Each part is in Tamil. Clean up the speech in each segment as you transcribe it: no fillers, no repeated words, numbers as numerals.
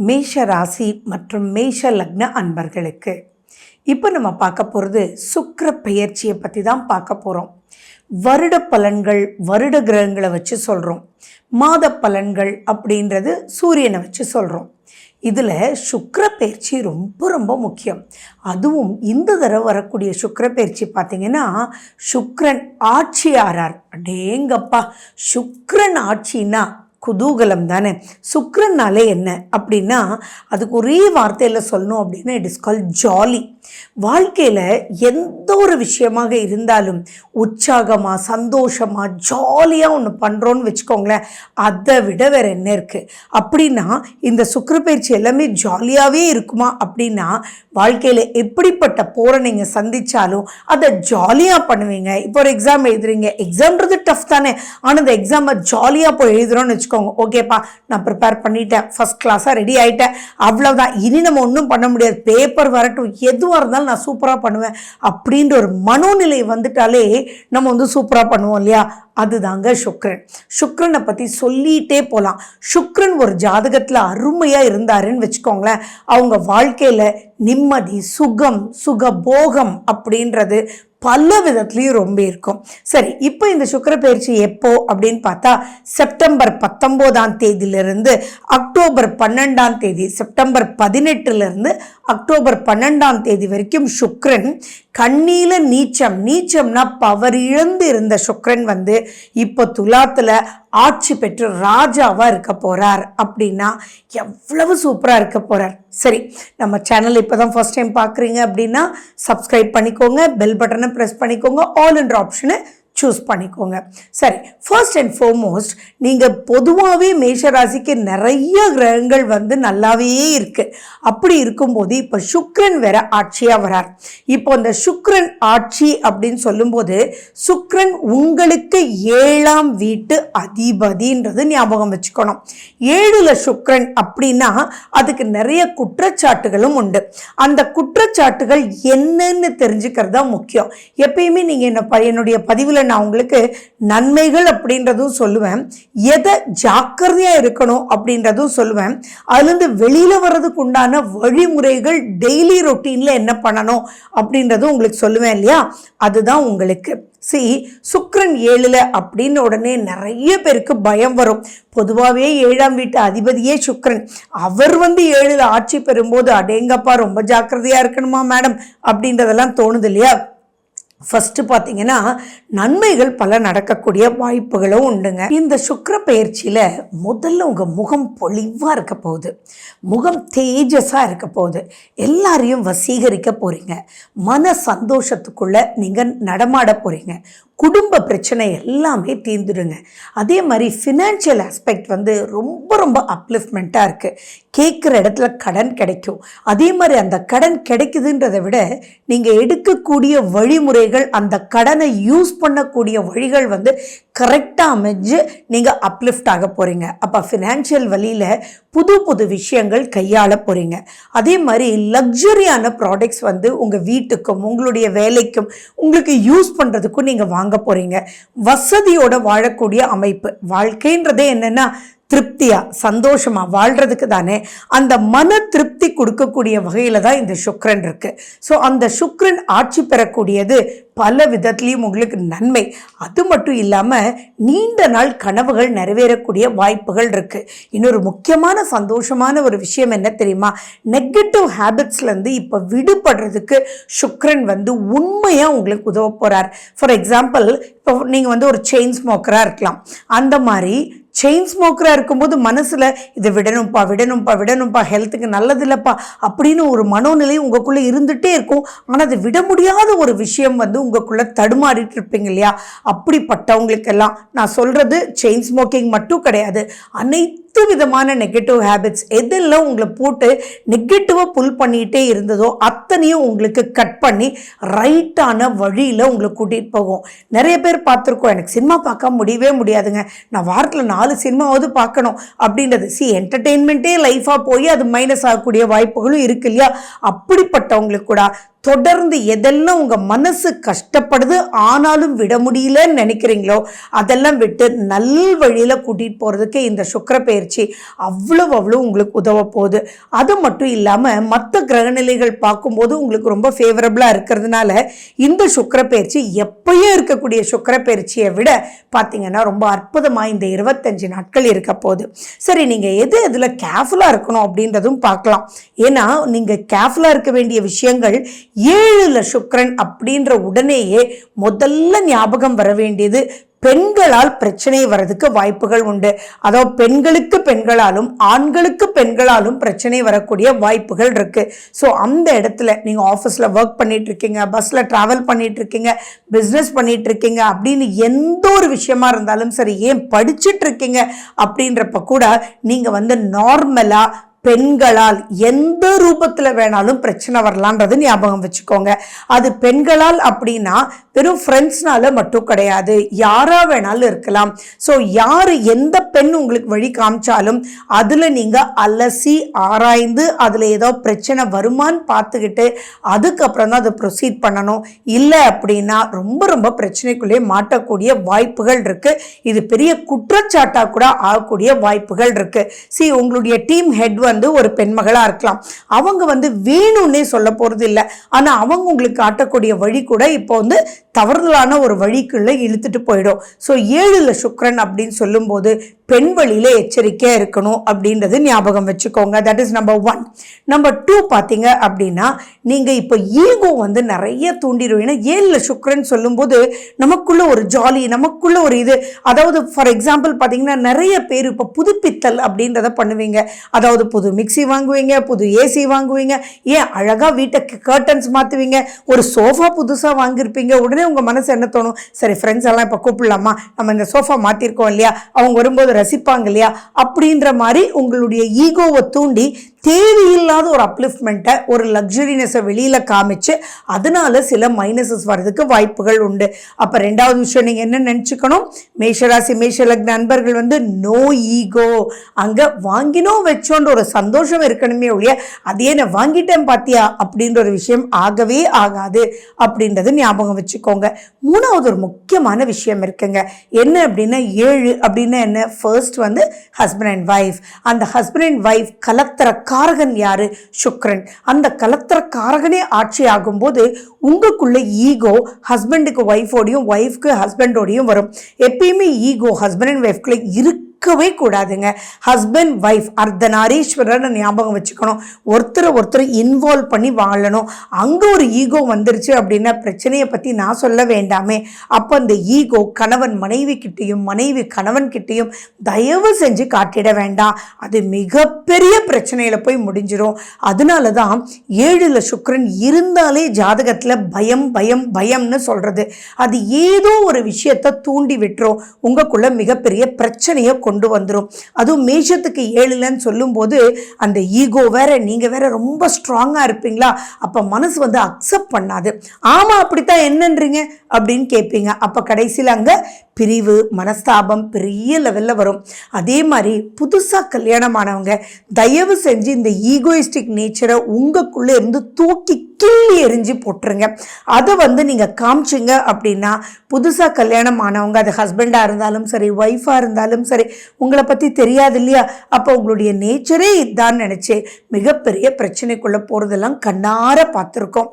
மேஷ ராசி மற்றும் மேஷ லக்ன அன்பர்களுக்கு இப்போ நம்ம பார்க்க போகிறது சுக்கிர பெயர்ச்சியை பற்றி தான் பார்க்க போகிறோம். வருட பலன்கள் வருட கிரகங்களை வச்சு சொல்கிறோம். மாத பலன்கள் அப்படின்றது சூரியனை வச்சு சொல்கிறோம். இதில் சுக்கிர பயிற்சி ரொம்ப ரொம்ப முக்கியம். அதுவும் இந்த தடவை வரக்கூடிய சுக்கிர பயிற்சி பார்த்திங்கன்னா சுக்கிரன் ஆட்சி ஆறார். அடேங்கப்பா, சுக்கிரன் ஆட்சின்னா குதூகலம் தானே. சுக்கிரனாலே என்ன அப்படின்னா அதுக்கு ஒரே வார்த்தையில் சொல்லணும் அப்படின்னா இட் இஸ் கால் ஜாலி. வாழ்க்கையில் எந்த ஒரு விஷயமாக இருந்தாலும் உற்சாகமாக சந்தோஷமாக ஜாலியாக ஒன்று பண்ணுறோன்னு வச்சுக்கோங்களேன், அதை விட வேறு என்ன இருக்குது அப்படின்னா இந்த சுக்கிர பயிற்சி எல்லாமே ஜாலியாகவே இருக்குமா அப்படின்னா வாழ்க்கையில் எப்படிப்பட்ட போரை நீங்கள் சந்தித்தாலும் அதை ஜாலியாக பண்ணுவீங்க. இப்போ ஒரு எக்ஸாம் எழுதுறீங்க, எக்ஸாம்ன்றது டஃப் தானே, ஆனால் அந்த எக்ஸாமை ஜாலியாக போய் எழுதுகிறோன்னு வச்சுக்கோங்க. ஓகேப்பா, நான் ப்ரிப்பேர் பண்ணிட்டேன், ஃபஸ்ட் கிளாஸாக ரெடி ஆகிட்டேன், அவ்வளோதான், இனி நம்ம ஒன்றும் பண்ண முடியாது, பேப்பர் வரட்டும், எதுவாக இருந்தாலும் நான் சூப்பராக பண்ணுவேன் அப்படின்ற ஒரு மனோநிலை வந்துட்டாலே நம்ம சூப்பராக பண்ணுவோம் இல்லையா. அதுதாங்க சுக்கிரன். சுக்கிரனை பற்றி சொல்லிகிட்டே போகலாம். சுக்கிரன் ஒரு ஜாதகத்தில் அருமையாக இருந்தாருன்னு வச்சுக்கோங்களேன், அவங்க வாழ்க்கையில் நிம்மதி, சுகம், சுகபோகம் அப்படின்றது பல விதத்துலையும் ரொம்ப இருக்கும். சரி, இப்போ இந்த சுக்கிர பயிற்சி எப்போ அப்படின்னு பார்த்தா செப்டம்பர் 19ஆம் தேதியிலிருந்து அக்டோபர் 12ஆம் தேதி, செப்டம்பர் 18லிருந்து அக்டோபர் 12ஆம் தேதி வரைக்கும் சுக்கிரன் கண்ணியில நீச்சம்னா பவர் இழந்து இருந்த சுக்கிரன் இப்போ துலாத்துல ஆட்சி பெற்று ராஜாவா இருக்க போறார். அப்படின்னா எவ்வளவு சூப்பரா இருக்க போறார். சரி, நம்ம சேனல் இப்போதான் ஃபர்ஸ்ட் டைம் பார்க்குறீங்க அப்படின்னா சப்ஸ்கிரைப் பண்ணிக்கோங்க, பெல் பட்டனை ப்ரெஸ் பண்ணிக்கோங்க, ஆல் என்ற ஆப்ஷனை சூஸ் பண்ணிக்கோங்க. சரி, ஃபர்ஸ்ட் அண்ட் ஃபார்மோஸ்ட் நீங்கள் பொதுவாகவே மேஷராசிக்கு நிறைய கிரகங்கள் நல்லாவே இருக்கு. அப்படி இருக்கும்போது இப்போ சுக்கிரன் வேற ஆட்சியாக வரார். இப்போ அந்த சுக்கிரன் ஆட்சி அப்படின்னு சொல்லும்போது சுக்கிரன் உங்களுக்கு 7ஆம் வீட்டு அதிபதின்றது ஞாபகம் வச்சுக்கணும். 7ல் சுக்கிரன் அப்படின்னா அதுக்கு நிறைய குற்றச்சாட்டுகளும் உண்டு. அந்த குற்றச்சாட்டுகள் என்னன்னு தெரிஞ்சுக்கிறது தான் முக்கியம். எப்பயுமே நீங்கள் என்னுடைய பதிவில் நான் உங்களுக்கு நன்மைகள் அப்படின்றதும் சொல்லுவேன், எதை ஜாக்கிரதையா இருக்கணும் அப்படின்றதும் சொல்லுவேன், அதுலேருந்து வெளியில வர்றதுக்கு உண்டான வழிமுறைகள் டெய்லி ரொட்டீன்ல என்ன பண்ணணும் அப்படின்றதும் உங்களுக்கு சொல்லுவேன் இல்லையா. அதுதான் உங்களுக்கு சுக்கிரன் 7ல் அப்படின்னு உடனே நிறைய பேருக்கு பயம் வரும். பொதுவாகவே 7ஆம் வீட்டு அதிபதியே சுக்கிரன், அவர் 7ல் ஆட்சி பெறும்போது அடேங்கப்பா ரொம்ப ஜாக்கிரதையா இருக்கணுமா மேடம் அப்படின்றதெல்லாம் தோணுது இல்லையா. ஃபர்ஸ்ட் பார்த்தீங்கன்னா நன்மைகள் பல நடக்கக்கூடிய வாய்ப்புகளும் உண்டுங்க. இந்த சுக்கிர பயிற்சியில் முதல்ல உங்கள் முகம் பொலிவாக இருக்க போகுது, முகம் தேஜஸாக இருக்க போகுது, எல்லாரையும் வசீகரிக்க போகிறீங்க, மன சந்தோஷத்துக்குள்ளே நீங்கள் நடமாட போகிறீங்க, குடும்ப பிரச்சனை எல்லாமே தீர்ந்துடுங்க. அதே மாதிரி ஃபினான்ஷியல் ஆஸ்பெக்ட் ரொம்ப ரொம்ப அப்லிஃப்ட்மெண்ட்டாக இருக்குது. கேட்குற இடத்துல கடன் கிடைக்கும். அதே மாதிரி அந்த கடன் கிடைக்குதுன்றதை விட நீங்கள் எடுக்கக்கூடிய வழிமுறைகள், அந்த கடனை யூஸ் பண்ணக்கூடிய வழிகள் கரெக்டாக அமைஞ்சு நீங்கள் அப்லிஃப்ட் ஆக போகிறீங்க. அப்போ ஃபினான்ஷியல் வழியில் புது புது விஷயங்கள் கையாள போகிறீங்க. அதே மாதிரி லக்ஸரியான ப்ராடக்ட்ஸ் உங்கள் வீட்டுக்கும் உங்களுடைய வேலைக்கும் உங்களுக்கு யூஸ் பண்ணுறதுக்கும் நீங்கள் வாங்க போகிறீங்க. வசதியோட வாழக்கூடிய அமைப்பு. வாழ்க்கைன்றதே என்னென்னா திருப்தியா சந்தோஷமா வாழ்றதுக்கு தானே. அந்த மன திருப்தி கொடுக்கக்கூடிய வகையில தான் இந்த சுக்கிரன் இருக்கு. ஸோ அந்த சுக்கிரன் ஆட்சி பெறக்கூடியது பல விதத்துலையும் உங்களுக்கு நன்மை. அது மட்டும் இல்லாமல் நீண்ட நாள் கனவுகள் நிறைவேறக்கூடிய வாய்ப்புகள் இருக்கு. இன்னொரு முக்கியமான சந்தோஷமான ஒரு விஷயம் என்ன தெரியுமா, நெகட்டிவ் ஹேபிட்ஸ்லேருந்து இப்போ விடுபடுறதுக்கு சுக்கிரன் உண்மையாக உங்களுக்கு உதவ போகிறார். ஃபார் எக்ஸாம்பிள், இப்போ நீங்கள் ஒரு செயின் ஸ்மோக்கராக இருக்கலாம். அந்த மாதிரி செயின் ஸ்மோக்கராக இருக்கும்போது மனசில் இதை விடணும்ப்பா, ஹெல்த்துக்கு நல்லது இல்லைப்பா அப்படின்னு ஒரு மனோநிலை உங்களுக்குள்ளே இருந்துகிட்டே இருக்கும். ஆனால் அது விட முடியாத ஒரு விஷயம் உங்களுக்குள்ளே தடுமாறிட்டு இருப்பீங்க இல்லையா. அப்படிப்பட்டவங்களுக்கெல்லாம் நான் சொல்கிறது செயின் ஸ்மோக்கிங் மட்டும் கிடையாது, அனைத்து விதமான நெகட்டிவ் ஹேபிட்ஸ் எதெல்லாம் உங்களை போட்டு நெகட்டிவாக புல் பண்ணிகிட்டே இருந்ததோ அத்தனையும் உங்களுக்கு கட் பண்ணி ரைட்டான வழியில் உங்களை கூட்டிகிட்டு போகும். நிறைய பேர் பார்த்துருக்கோம், எனக்கு சினிமா பார்க்க முடியவே முடியாதுங்க, நான் வாரத்தில் 4 சினிமாவது பார்க்கணும் அப்படின்றது. என்டர்டெயின்மெண்ட்டே லைஃபாக போய் அது மைனஸ் ஆகக்கூடிய வாய்ப்புகளும் இருக்கு இல்லையா. அப்படிப்பட்டவங்களுக்கு கூட தொடர்ந்து எதெல்லாம் உங்கள் மனசு கஷ்டப்படுது ஆனாலும் விட முடியலன்னு நினைக்கிறீங்களோ அதெல்லாம் விட்டு நல்வழியில் கூட்டிகிட்டு போகிறதுக்கு இந்த சுக்கிர பயிற்சி அவ்வளோ உங்களுக்கு உதவ போகுது. அது மட்டும் இல்லாமல் மற்ற கிரகநிலைகள் பார்க்கும்போது உங்களுக்கு ரொம்ப ஃபேவரபுளாக இருக்கிறதுனால இந்த சுக்கிர பயிற்சி எப்பயும் இருக்கக்கூடிய சுக்கிர பயிற்சியை விட பார்த்தீங்கன்னா ரொம்ப அற்புதமாக இந்த 25 நாட்கள் இருக்க போகுது. சரி, நீங்கள் எதில் கேர்ஃபுல்லாக இருக்கணும் அப்படின்றதும் பார்க்கலாம். ஏன்னா நீங்கள் கேர்ஃபுல்லாக இருக்க வேண்டிய விஷயங்கள் 7ல் சுக்கிரன் அப்படின்ற உடனேயே முதல்ல ஞாபகம் வர வேண்டியது பெண்களால் பிரச்சனை வர்றதுக்கு வாய்ப்புகள் உண்டு. அதாவது பெண்களுக்கு பெண்களாலும் ஆண்களுக்கு பெண்களாலும் பிரச்சனை வரக்கூடிய வாய்ப்புகள் இருக்கு. ஸோ அந்த இடத்துல நீங்கள் ஆஃபீஸில் ஒர்க் பண்ணிட்டு இருக்கீங்க, பஸ்ஸில் ட்ராவல் பண்ணிட்டு இருக்கீங்க, பிஸ்னஸ் பண்ணிட்டு இருக்கீங்க அப்படின்னு எந்த ஒரு விஷயமா இருந்தாலும் சரி, ஏன் படிச்சுட்டு இருக்கீங்க அப்படின்றப்ப கூட நீங்கள் நார்மலாக பெண்களால் எந்த ரூபத்தில் வேணாலும் பிரச்சனை வரலான்றது ஞாபகம் வச்சுக்கோங்க. அது பெண்களால் அப்படின்னா வெறும் ஃப்ரெண்ட்ஸ்னால மட்டும் கிடையாது, யாரா வேணாலும் இருக்கலாம். ஸோ யார் எந்த பெண் உங்களுக்கு வழி காமிச்சாலும் அதில் நீங்கள் அலசி ஆராய்ந்து அதில் ஏதோ பிரச்சனை வருமானு பார்த்துக்கிட்டு அதுக்கப்புறம் தான் அதை ப்ரொசீட் பண்ணணும். இல்லை அப்படின்னா ரொம்ப ரொம்ப பிரச்சனைக்குள்ளேயே மாட்டக்கூடிய வாய்ப்புகள் இருக்குது. இது பெரிய குற்றச்சாட்டாக கூட ஆகக்கூடிய வாய்ப்புகள் இருக்குது. உங்களுடைய டீம் ஹெட் ஒரு பெண்மகளா இருக்கலாம். அவங்க வேணும்னே சொல்ல போறது இல்லை, ஆனா அவங்க உங்களுக்கு காட்டக்கூடிய வழி கூட இப்போ தவறுதலான ஒரு வழிக்குள்ள இழுத்துட்டு போயிடும். ஸோ 7ல் சுக்கிரன் அப்படின்னு சொல்லும் போது பெண் வழியில எச்சரிக்கையா இருக்கணும் அப்படின்றது ஞாபகம் வச்சுக்கோங்க. That is number 1. நம்பர் 2 பார்த்தீங்க அப்படின்னா நீங்க இப்போ ஈகோ நிறைய தூண்டிடும். ஏன்னா 7ல் சுக்கிரன் சொல்லும்போது நமக்குள்ள ஒரு ஜாலி, நமக்குள்ள ஒரு இது. அதாவது ஃபார் எக்ஸாம்பிள் பார்த்தீங்கன்னா நிறைய பேர் இப்போ புதுப்பித்தல் அப்படின்றத பண்ணுவீங்க. அதாவது புது மிக்சி வாங்குவீங்க, புது ஏசி வாங்குவீங்க, ஏன் அழகா வீட்டை கர்டன்ஸ் மாற்றுவீங்க, ஒரு சோஃபா புதுசாக வாங்கியிருப்பீங்க. உடனே உங்கள் மனசு என்ன தோணும், சரி ஃப்ரெண்ட்ஸ் எல்லாம் இப்போ கூப்பிடலாமா, நம்ம இந்த சோஃபா மாற்றிருக்கோம் இல்லையா, அவங்க வரும்போது ரசிப்பாங்க இல்லையா, அப்படின்ற மாதிரி உங்களுடைய ஈகோவை தூண்டி தேவையில்லாத ஒரு அப்லிஃப்ட்மெண்ட்டை, ஒரு லக்ஸுரினஸை வெளியில் காமிச்சு அதனால சில மைனஸஸ் வர்றதுக்கு வாய்ப்புகள் உண்டு. அப்போ 2வது விஷயம் நீங்கள் என்ன நினச்சிக்கணும், மேஷராசி மேஷலக்ன நண்பர்கள் நோ ஈகோ. அங்கே வாங்கினோம் வச்சோன்ற ஒரு சந்தோஷம் இருக்கணுமே ஒழிய அதையே நான் வாங்கிட்டேன் பார்த்தியா அப்படின்ற ஒரு விஷயம் ஆகவே ஆகாது அப்படின்றது ஞாபகம் வச்சுக்கோங்க. 3வது ஒரு முக்கியமான விஷயம் இருக்குங்க. என்ன அப்படின்னா 7 அப்படின்னா என்ன, ஃபர்ஸ்ட் ஹஸ்பண்ட் அண்ட் ஒய்ஃப். அந்த ஹஸ்பண்ட் அண்ட் ஒய்ஃப் கலத்திர காரகன் யாரு, சுக்கிரன். அந்த கலத்திர காரகனே ஆட்சி ஆகும்போது உங்களுக்குள்ள ஈகோ ஹஸ்பண்டுக்கு ஒய்ஃபோடையும் ஒய்ஃப்க்கு ஹஸ்பண்டோடையும் வரும். எப்பயுமே ஈகோ ஹஸ்பண்ட் அண்ட் ஒய்ஃப்குள்ள இருக்கவே கூடாதுங்க. ஹஸ்பண்ட் ஒய்ஃப் அர்த்தநாரீஸ்வரர் ஞாபகம் வச்சுக்கணும். ஒருத்தர் இன்வால்வ் பண்ணி வாழணும். அங்கே ஒரு ஈகோ வந்துருச்சு அப்படின்னா பிரச்சனையை பற்றி நான் சொல்ல வேண்டாமே. அப்போ அந்த ஈகோ கணவன் மனைவி கிட்டேயும் மனைவி கணவன் கிட்டேயும் தயவு செஞ்சு காட்டிட வேண்டாம். அது மிகப்பெரிய பிரச்சனையில் போய் முடிஞ்சிடும். அதனால தான் 7ல் சுக்கிரன் இருந்தாலே ஜாதகத்தில் பயம் பயம் பயம்னு சொல்கிறது. அது ஏதோ ஒரு விஷயத்தை தூண்டி விட்டுரும், உங்களுக்குள்ள மிகப்பெரிய பிரச்சனையை கொண்டு வந்துடும். அதுவும் மேஷத்துக்கு 7ன்னு சொல்லும்போது அந்த ஈகோ வேற, நீங்க வேற ரொம்ப ஸ்ட்ராங்கா இருப்பீங்களா, அப்ப மனசு அக்செப்ட் பண்ணாது. ஆமா அப்படித்தான் என்னன்றீங்க அப்படின்னு கேட்பீங்க. அப்ப கடைசியில் அங்க பிரிவு மனஸ்தாபம் பெரிய லெவல்ல வரும். அதே மாதிரி புதுசா கல்யாணமானவங்க தயவு செஞ்சு இந்த ஈகோயிஸ்டிக் நேச்சரை உங்களுக்குள்ள இருந்து தூக்கி கிள்ளி எரிஞ்சு போட்டுருங்க. அதை நீங்க காமிச்சிங்க அப்படின்னா புதுசாக கல்யாணம் ஆனவங்க, அது ஹஸ்பண்டாக இருந்தாலும் சரி ஒய்ஃபாக இருந்தாலும் சரி, உங்களை பற்றி தெரியாது இல்லையா, அப்போ உங்களுடைய நேச்சரே இதான்னு நினச்சி மிகப்பெரிய பிரச்சனைக்குள்ளே போகிறதெல்லாம் கண்ணார பார்த்துருக்கோம்.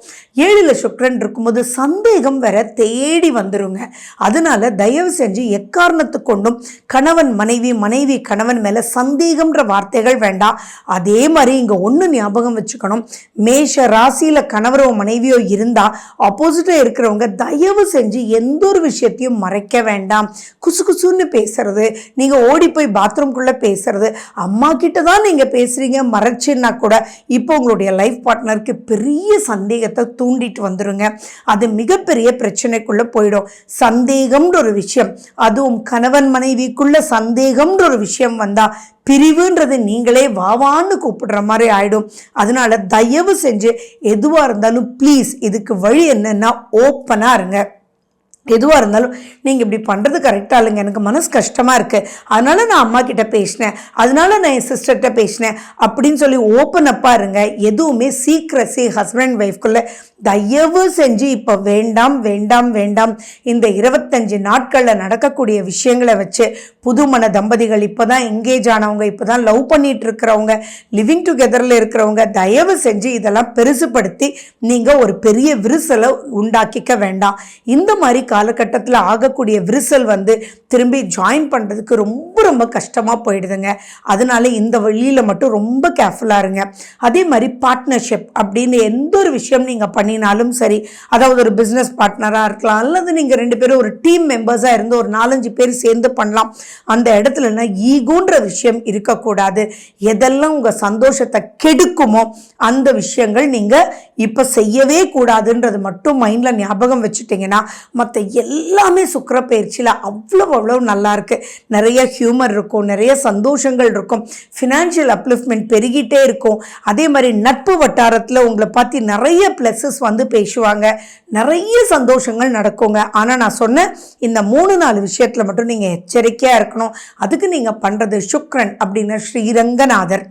7ல் சுக்கிரன் இருக்கும்போது சந்தேகம் வேற தேடி வந்துருங்க. அதனால தயவு செஞ்சு எக்காரணத்து கொண்டும் கணவன் மனைவி மனைவி கணவன் மேலே சந்தேகம்ன்ற வார்த்தைகள் வேண்டாம். அதே மாதிரி இங்கே ஒன்று ஞாபகம் வச்சுக்கணும், மேஷ ராசியில் கணவரோ மனைவியோ இருந்தால் ஆப்போசிட்டாக இருக்கிறவங்க தயவு செஞ்சு எந்த ஒரு விஷயத்தையும் மறைக்க வேண்டாம். குசு குசுன்னு பேசுறது, நீங்கள் ஓடி போய் பாத்ரூம்குள்ளே பேசுறது, அம்மா கிட்ட தான் நீங்கள் பேசுகிறீங்க மறைச்சுன்னா கூட இப்போ உங்களுடைய லைஃப் பார்ட்னருக்கு பெரிய சந்தேகத்தை தூண்டிட்டு வந்துடுங்க. அது மிகப்பெரிய பிரச்சனைக்குள்ளே போயிடும். சந்தேகம்ன்ற ஒரு விஷயம், அதுவும் கணவன் மனைவிக்குள்ள சந்தேகம்ன்ற ஒரு விஷயம் வந்தால் பிரிவுன்றது நீங்களே வாவான்னு கூப்பிடுற மாதிரி ஆயிடும். அதனால தயவு செஞ்சு எதுவாக இருந்தாலும் ப்ளீஸ் இதுக்கு வழி என்னன்னா ஓப்பனாக இருங்க. எதுவாக இருந்தாலும் நீங்கள் இப்படி பண்ணுறது கரெக்டாக இல்லைங்க, எனக்கு மனசு கஷ்டமாக இருக்குது, அதனால நான் அம்மா கிட்ட பேசினேன், அதனால நான் என் சிஸ்டர்கிட்ட பேசினேன் அப்படின்னு சொல்லி ஓப்பன் அப்பாக இருங்க. எதுவுமே சீக்ரஸி ஹஸ்பண்ட் அண்ட் ஒய்ஃப்குள்ளே தயவு செஞ்சு இப்போ வேண்டாம் வேண்டாம் வேண்டாம். இந்த 25 நாட்களில் நடக்கக்கூடிய விஷயங்களை வச்சு புதுமண தம்பதிகள், இப்போ தான் எங்கேஜ் ஆனவங்க, இப்போ தான் லவ் பண்ணிட்டு இருக்கிறவங்க, லிவிங் டுகெதரில் இருக்கிறவங்க, தயவு செஞ்சு இதெல்லாம் பெருசுப்படுத்தி நீங்கள் ஒரு பெரிய விரிசலை உண்டாக்கிக்க வேண்டாம். இந்த மாதிரி காலகட்டத்தில் ஆகக்கூடிய விரிசல் திரும்பி ஜாயின் பண்ணுறதுக்கு ரொம்ப ரொம்ப கஷ்டமாக போயிடுதுங்க. அதனால இந்த வழியில் மட்டும் ரொம்ப கேர்ஃபுல்லாக இருங்க. அதே மாதிரி பார்ட்னர்ஷிப் அப்படின்னு எந்த ஒரு விஷயம் நீங்கள் பண்ணினாலும் சரி, அதாவது ஒரு பிஸ்னஸ் பார்ட்னராக இருக்கலாம், அல்லது நீங்கள் 2 பேரும் ஒரு டீம் மெம்பர்ஸாக இருந்து ஒரு 4-5 பேர் சேர்ந்து பண்ணலாம். அந்த இடத்துலனா ஈகோன்ற விஷயம் இருக்கக்கூடாது. எதெல்லாம் உங்கள் சந்தோஷத்தை கெடுக்குமோ அந்த விஷயங்கள் நீங்கள் இப்போ செய்யவே கூடாதுன்றது மட்டும் மைண்டில் ஞாபகம் வச்சுட்டிங்கன்னா மற்ற எல்லாமே சுக்கிர பயிற்சியில் அவ்வளோ நல்லா இருக்குது. நிறைய ஹியூமர் இருக்கும், நிறைய சந்தோஷங்கள் இருக்கும், ஃபினான்ஷியல் அப்லிஃப்ட்மெண்ட் பெருகிட்டே இருக்கும். அதே மாதிரி நட்பு வட்டாரத்தில் உங்களை பார்த்து நிறைய ப்ளஸஸ் பேசுவாங்க, நிறைய சந்தோஷங்கள் நடக்குங்க. ஆனால் நான் சொன்ன இந்த 3-4 விஷயத்தில் மட்டும் நீங்கள் எச்சரிக்கையாக இருக்கணும். அதுக்கு நீங்கள் பண்ணுறது சுக்ரன் அப்படின்னா ஸ்ரீரங்கநாதர்.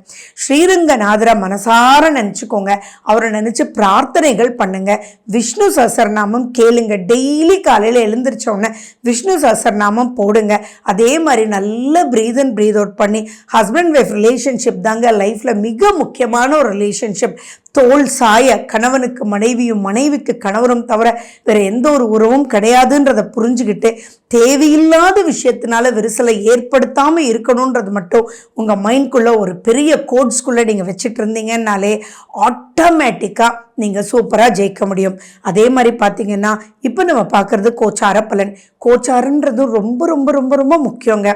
ஸ்ரீரங்கநாதரை மனசார நினச்சிக்கோங்க, அவரை நினச்சி பிரார்த்தனைகள் பண்ணுங்க. விஷ்ணு சஹஸ்ரநாமம் கேளுங்க, டெய்லி காலையில் எழுந்திரிச்ச உடனே விஷ்ணு சஹஸ்ரநாமம் போடுங்க. அதே மாதிரி நல்ல பிரீத் அண்ட் பிரீத் அவுட் பண்ணி ஹஸ்பண்ட் ஒய்ஃப் ரிலேஷன்ஷிப் தாங்க லைஃப்பில் மிக முக்கியமான ஒரு ரிலேஷன்ஷிப். தோல் சாய கணவனுக்கு மனைவியும் மனைவிக்கு கணவரும் தவிர வேறு எந்த ஒரு உறவும் கிடையாதுன்றதை புரிஞ்சுக்கிட்டு தேவையில்லாத விஷயத்தினால விரிசலை ஏற்படுத்தாமல் இருக்கணுன்றது மட்டும் உங்கள் மைண்ட்குள்ளே ஒரு பெரிய கோட்ஸ்குள்ளே நீங்கள் வச்சுட்டு இருந்தீங்கன்னாலே ஆட்டோமேட்டிக்காக நீங்கள் சூப்பராக ஜெயிக்க முடியும். அதே மாதிரி பார்த்தீங்கன்னா இப்போ நம்ம பார்க்குறது கோச்சார பலன். கோச்சாரன்றது ரொம்ப ரொம்ப ரொம்ப ரொம்ப முக்கியங்க.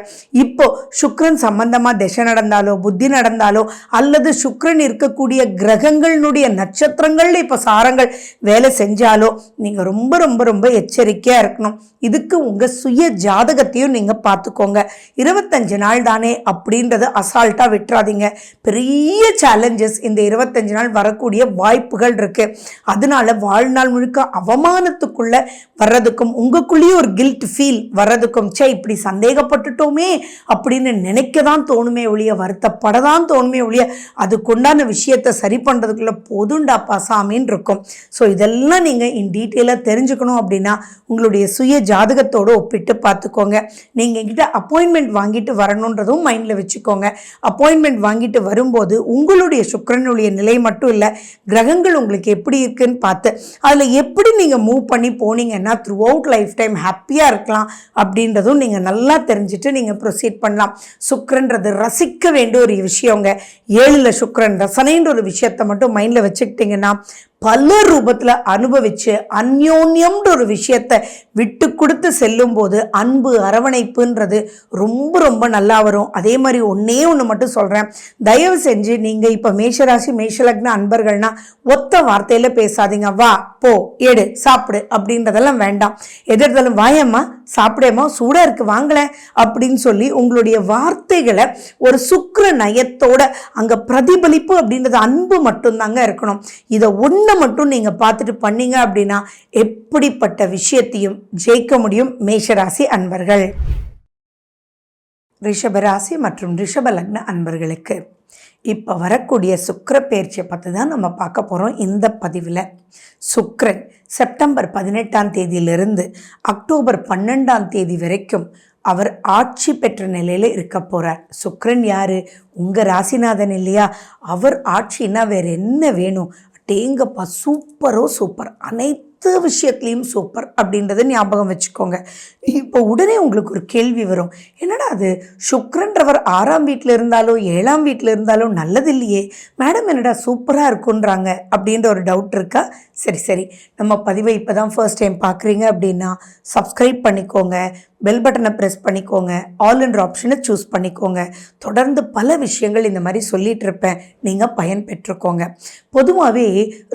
இப்போ சுக்ரன் சம்பந்தமாக திசை நடந்தாலோ புத்தி நடந்தாலோ அல்லது சுக்ரன் இருக்கக்கூடிய கிரகங்களுடைய நட்சத்திரங்கள் இப்போ சாரங்கள் வேலை செஞ்சாலோ நீங்கள் ரொம்ப ரொம்ப ரொம்ப எச்சரிக்கையாக இருக்கணும். இதுக்கு உங்கள் சுய ஜாதகத்தையும் நீங்கள் பார்த்துக்கோங்க. 25 நாள் தானே அப்படின்றத அசால்ட்டாக விட்டுறாதீங்க. பெரிய சேலஞ்சஸ் இந்த 25 நாள் வரக்கூடிய வாய்ப்புகள் இருக்கு. அதனால வாழ்நாள் முழுக்க அவமானத்துக்குள்ள வர்றதுக்கும் உங்களுக்குள்ளேயே ஒரு கில்ட் ஃபீல் வர்றதுக்கும், சே இப்படி சந்தேகப்பட்டுட்டோமே அப்படின்னு நினைக்க தான் தோணுமே ஒழிய, வருத்தப்படதான் தோணுமே ஒழிய, அதுக்குண்டான விஷயத்தை சரி பண்ணுறதுக்குள்ள போதுண்டாப்பா சாமின்னு இருக்கும். ஸோ இதெல்லாம் நீங்கள் இன் டீட்டெயிலாக தெரிஞ்சுக்கணும் அப்படின்னா உங்களுடைய சுய ஜாதகத்தோடு ஒப்பிட்டு பார்த்துக்கோங்க. நீங்கள் என்கிட்ட அப்பாயின்மெண்ட் வாங்கிட்டு வரணுன்றதும் மைண்டில் வச்சுக்கோங்க. அப்பாயின்மெண்ட் வாங்கிட்டு வரும்போது உங்களுடைய சுக்கிரனுடைய நிலை மட்டும் இல்லை, கிரகங்கள் உங்களுக்கு எப்படி இருக்குன்னு பார்த்து அதில் எப்படி நீங்கள் மூவ் பண்ணி போனீங்கன்னா த்ரூ அவுட் லைஃப் டைம் ஹாப்பியாக இருக்கலாம் அப்படின்றதும் நீங்கள் நல்லா தெரிஞ்சுட்டு நீங்கள் ப்ரொசீட் பண்ணலாம். சுக்கிரன்றது ரசிக்க வேண்டிய ஒரு விஷயங்க. 7ல் சுக்கிரன் ரசனைன்ற ஒரு விஷயத்தை மட்டும் மைண்டில் வச்சுக்கிட்டிங்கன்னா பல ரூபத்தில் அனுபவித்து அந்யோன்யம்ன்ற ஒரு விஷயத்தை விட்டு கொடுத்து செல்லும் போது அன்பு அரவணைப்புன்றது ரொம்ப ரொம்ப நல்லா வரும். அதே மாதிரி ஒன்று மட்டும் சொல்கிறேன், தயவு செஞ்சு நீங்கள் இப்போ மேஷராசி மேஷலக்ன அன்பர்கள்னா ஒத்த வார்த்தையில் பேசாதீங்க. வா போ எடு சாப்பிடு அப்படின்றதெல்லாம் வேண்டாம். எதிர்த்தாலும் வாயம்மா சாப்பிடேம்மா சூடாக இருக்குது வாங்கலேன் அப்படின்னு சொல்லி உங்களுடைய வார்த்தைகளை ஒரு சுக்கிர நயத்தோட அங்கே பிரதிபலிப்பு அப்படின்றது அன்பு மட்டும்தாங்க இருக்கணும். இதை ஒன்று மட்டும் நீங்க பார்த்துட்டு பண்ணீங்க அப்படின்னா எப்படிப்பட்ட விஷயத்தையும் ஜெயிக்க முடியும். மேஷராசி அன்பர்கள், ரிஷபராசி மற்றும் ரிஷப லக்ன அன்பர்களுக்கு இப்போ வரக்கூடிய சுக்கிர பெயர்ச்சியை பற்றி தான் நம்ம பார்க்க போகிறோம் இந்த பதிவில். சுக்கிரன் செப்டம்பர் 18ஆம் தேதியிலிருந்து அக்டோபர் 12ஆம் தேதி வரைக்கும் அவர் ஆட்சி பெற்ற நிலையில் இருக்க போகிறார். சுக்கிரன் யாரு? உங்கள் ராசிநாதன் இல்லையா? அவர் ஆட்சின்னா வேறு என்ன வேணும்? டேங்கப்பா சூப்பரோ சூப்பர், அனைத்து விஷயத்துலையும் சூப்பர் அப்படின்றத ஞாபகம் வச்சுக்கோங்க. இப்போ உடனே உங்களுக்கு ஒரு கேள்வி வரும், என்னடா அது சுக்கிரன்றவர் 6ஆம் வீட்டில் இருந்தாலோ 7ஆம் வீட்டில் இருந்தாலோ நல்லது இல்லையே மேடம், என்னடா சூப்பராக இருக்குன்றாங்க அப்படின்ற ஒரு டவுட் இருக்கா? சரி நம்ம பதிவை இப்போ தான் ஃபர்ஸ்ட் டைம் பார்க்குறீங்க அப்படின்னா சப்ஸ்கிரைப் பண்ணிக்கோங்க, பெல் பட்டனை ப்ரெஸ் பண்ணிக்கோங்க, ஆல் என்ற ஆப்ஷனை சூஸ் பண்ணிக்கோங்க. தொடர்ந்து பல விஷயங்கள் இந்த மாதிரி சொல்லிகிட்டு இருப்பேன், நீங்கள் பயன் பெற்றுக்கோங்க. பொதுவாகவே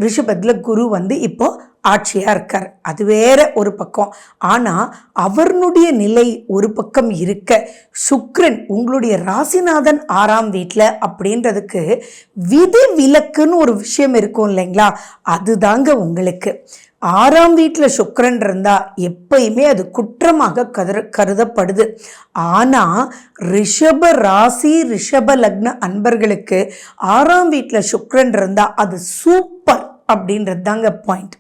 ரிஷபத்தில் குரு இப்போ ஆட்சியாக இருக்கார், அது வேற ஒரு பக்கம். ஆனால் அவருடைய நிலை ஒரு பக்கம் இருக்க, சுக்கிரன் உங்களுடைய ராசிநாதன் 6ஆம் வீட்டில் அப்படின்றதுக்கு விதி விலக்குன்னு ஒரு விஷயம் இருக்கும் இல்லைங்களா? அதுதாங்க உங்களுக்கு. 6ஆம் வீட்டில் சுக்கிரன் இருந்தால் எப்பயுமே அது குற்றமாக கருதப்படுது. ஆனால் ரிஷப ராசி ரிஷப லக்ன அன்பர்களுக்கு 6ஆம் வீட்டில் சுக்கிரன் இருந்தால் அது சூப்பர் அப்படின்றது தாங்க பாயிண்ட்.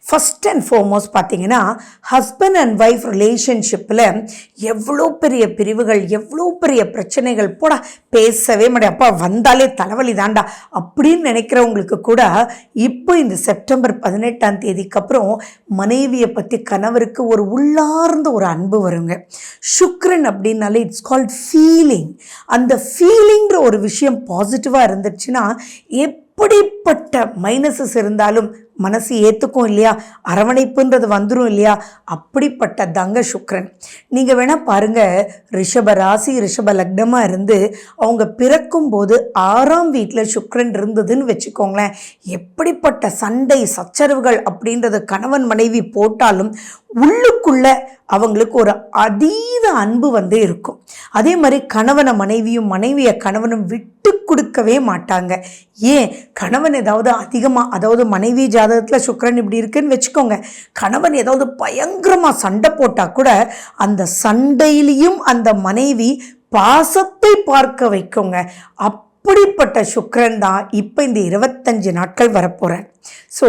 ஃபஸ்ட் அண்ட் ஃபார்மோஸ்ட் பார்த்தீங்கன்னா ஹஸ்பண்ட் அண்ட் ஒய்ஃப் ரிலேஷன்ஷிப்பில் எவ்வளோ பெரிய பிரிவுகள், எவ்வளோ பெரிய பிரச்சனைகள், போடா பேசவே மாட்டேன், அப்பா வந்தாலே தலைவலி தாண்டா அப்படின்னு நினைக்கிறவங்களுக்கு கூட இப்போ இந்த செப்டம்பர் 18ஆம் தேதிக்கு அப்புறம் மனைவியை பற்றி கணவருக்கு ஒரு உள்ளார்ந்த ஒரு அன்பு வருங்க. சுக்கிரன் அப்படின்னாலே இட்ஸ் கால்ட் ஃபீலிங். அந்த ஃபீலிங்கிற ஒரு விஷயம் பாசிட்டிவாக இருந்துச்சுன்னா எப்படிப்பட்ட மைனஸஸ் இருந்தாலும் மனசு ஏற்றுக்கும் இல்லையா, அரவணைப்புன்றது வந்துடும் இல்லையா, அப்படிப்பட்ட தங்க சுக்கிரன். நீங்கள் வேணால் பாருங்கள், ரிஷப ராசி ரிஷப லக்னமாக இருந்து அவங்க பிறக்கும்போது 6ஆம் வீட்டில் சுக்கிரன் இருந்ததுன்னு வச்சுக்கோங்களேன், எப்படிப்பட்ட சண்டை சச்சரவுகள் அப்படின்றது கணவன் மனைவி போட்டாலும் உள்ளுக்குள்ள அவங்களுக்கு ஒரு அதீத அன்பு வந்து இருக்கும். அதே மாதிரி கணவனை மனைவியும் மனைவியை கணவனும் விட்டு கொடுக்கவே மாட்டாங்க. ஏன், கணவன் ஏதாவது அதிகமாக, அதாவது மனைவி ஜாதகத்தில் சுக்கிரன் இப்படி இருக்குன்னு வச்சுக்கோங்க, கணவன் ஏதாவது பயங்கரமாக சண்டை போட்டால் கூட அந்த சண்டையிலையும் அந்த மனைவி பாசத்தை பார்க்க வைக்குங்க. அப்படிப்பட்ட சுக்கிரன் தான் இப்போ இந்த 25 நாட்கள் வரப்போகிறார். ஸோ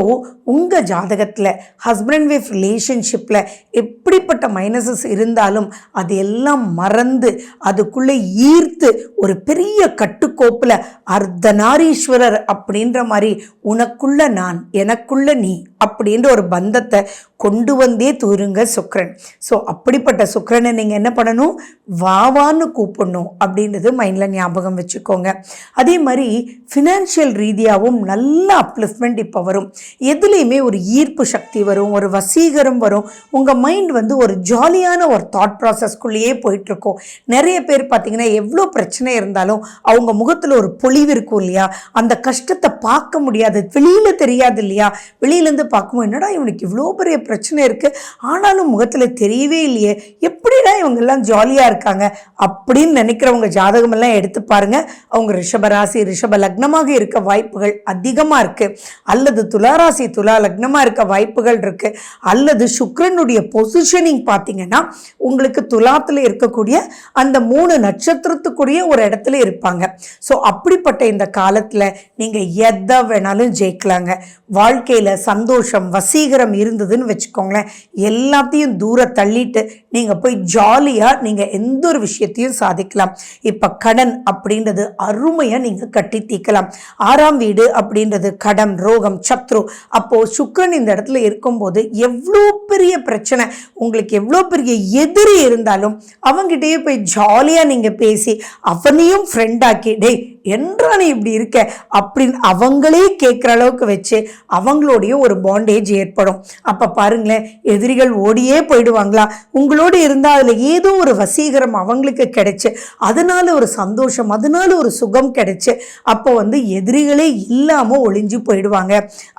உங்கள் ஜாதகத்தில் ஹஸ்பண்ட் அண்ட் ஒய்ஃப் ரிலேஷன்ஷிப்பில் எப்படிப்பட்ட மைனஸஸ் இருந்தாலும் அது எல்லாம் மறந்து அதுக்குள்ளே ஈர்த்து ஒரு பெரிய கட்டுக்கோப்பில் அர்த்தநாரீஸ்வரர் அப்படின்ற மாதிரி உனக்குள்ள நான் எனக்குள்ள நீ அப்படின்ற ஒரு பந்தத்தை கொண்டு வந்தே தூருங்க சுக்கிரன். ஸோ அப்படிப்பட்ட சுக்கிரனை நீங்கள் என்ன பண்ணணும், வாவான்னு கூப்பிடணும் அப்படின்றது மைண்டில் ஞாபகம் வச்சுக்கோங்க. அதே மாதிரி ஃபினான்ஷியல் ரீதியாகவும் நல்ல அப்லிஃப்ட்மெண்ட் இப்போ வரும். எதுலேயுமே ஒரு ஈர்ப்பு சக்தி வரும், ஒரு வசீகரம் வரும். உங்கள் மைண்ட் வந்து ஒரு ஜாலியான ஒரு தாட் ப்ராசஸ்க்குள்ளேயே போயிட்டுருக்கோம். நிறைய பேர் பார்த்தீங்கன்னா எவ்வளோ பிரச்சனை இருந்தாலும் அவங்க முகத்தில் ஒரு பொலிவு இருக்கும் இல்லையா, அந்த கஷ்டத்தை பார்க்க முடியாது, வெளியில் தெரியாது இல்லையா, வெளியிலேருந்து பார்க்கும்போது என்னடா இவனுக்கு இவ்வளோ பெரிய பிரச்சனை இருக்குது ஆனாலும் முகத்தில் தெரியவே இல்லையே, எப்படிடா இவங்கெல்லாம் ஜாலியாக இருக்காங்க அப்படின்னு நினைக்கிறவங்க ஜாதகமெல்லாம் எடுத்து பாருங்கள். அவங்க ரிஷபராசி ரிஷப லக்னமாக இருக்க வாய்ப்புகள் அதிகமாக இருக்குது, அல்லது துளாராசி துலா லக்னமாக இருக்க வாய்ப்புகள் இருக்குது, அல்லது சுக்கிரனுடைய பொசிஷனிங் பார்த்தீங்கன்னா உங்களுக்கு துலாத்தில் இருக்கக்கூடிய அந்த 3 நட்சத்திரத்துக்குரிய ஒரு இடத்துல இருப்பாங்க. ஸோ அப்படிப்பட்ட இந்த காலத்தில் நீங்கள் எதை வேணாலும் ஜெயிக்கலாங்க. வாழ்க்கையில் சந்தோஷம் வசீகரம் இருந்ததுன்னு வச்சுக்கோங்களேன், எல்லாத்தையும் தூர தள்ளிட்டு நீங்கள் போய் ஜாலியாக நீங்கள் எந்த ஒரு விஷயத்தையும் சாதிக்கலாம். இப்போ கடன் அப்படின்றது அருமையாக நீங்கள் கட்டி தீர்க்கலாம். 6ஆம் வீடு அப்படின்றது கடன் ரோகம் சத்ரு. அப்போது சுக்கிரன் இந்த இடத்துல இருக்கும்போது எவ்வளோ பெரிய பிரச்சனை உங்களுக்கு, எவ்வளோ பெரிய எதிரி இருந்தாலும் அவங்ககிட்டயே போய் ஜாலியாக நீங்கள் பேசி அவனையும் ஃப்ரெண்டாக்கி டேய் என்றானே இப்படி இருக்க அப்படின்னு அவங்களே கேட்குற அளவுக்கு வச்சு அவங்களோடைய ஒரு பாண்டேஜ் ஏற்படும். அப்போ பாருங்களேன், எதிரிகள் ஓடியே போயிடுவாங்களா, உங்களோடு இருந்தால் அதில் ஏதோ ஒரு வசீகரம் அவங்களுக்கு கிடைச்சு அதனால ஒரு சந்தோஷம், அதனால ஒரு சுகம் கிடைச்சு அப்போ வந்து எதிரிகளே இல்லாமல் ஒளிஞ்சு போயிடுவாங்க.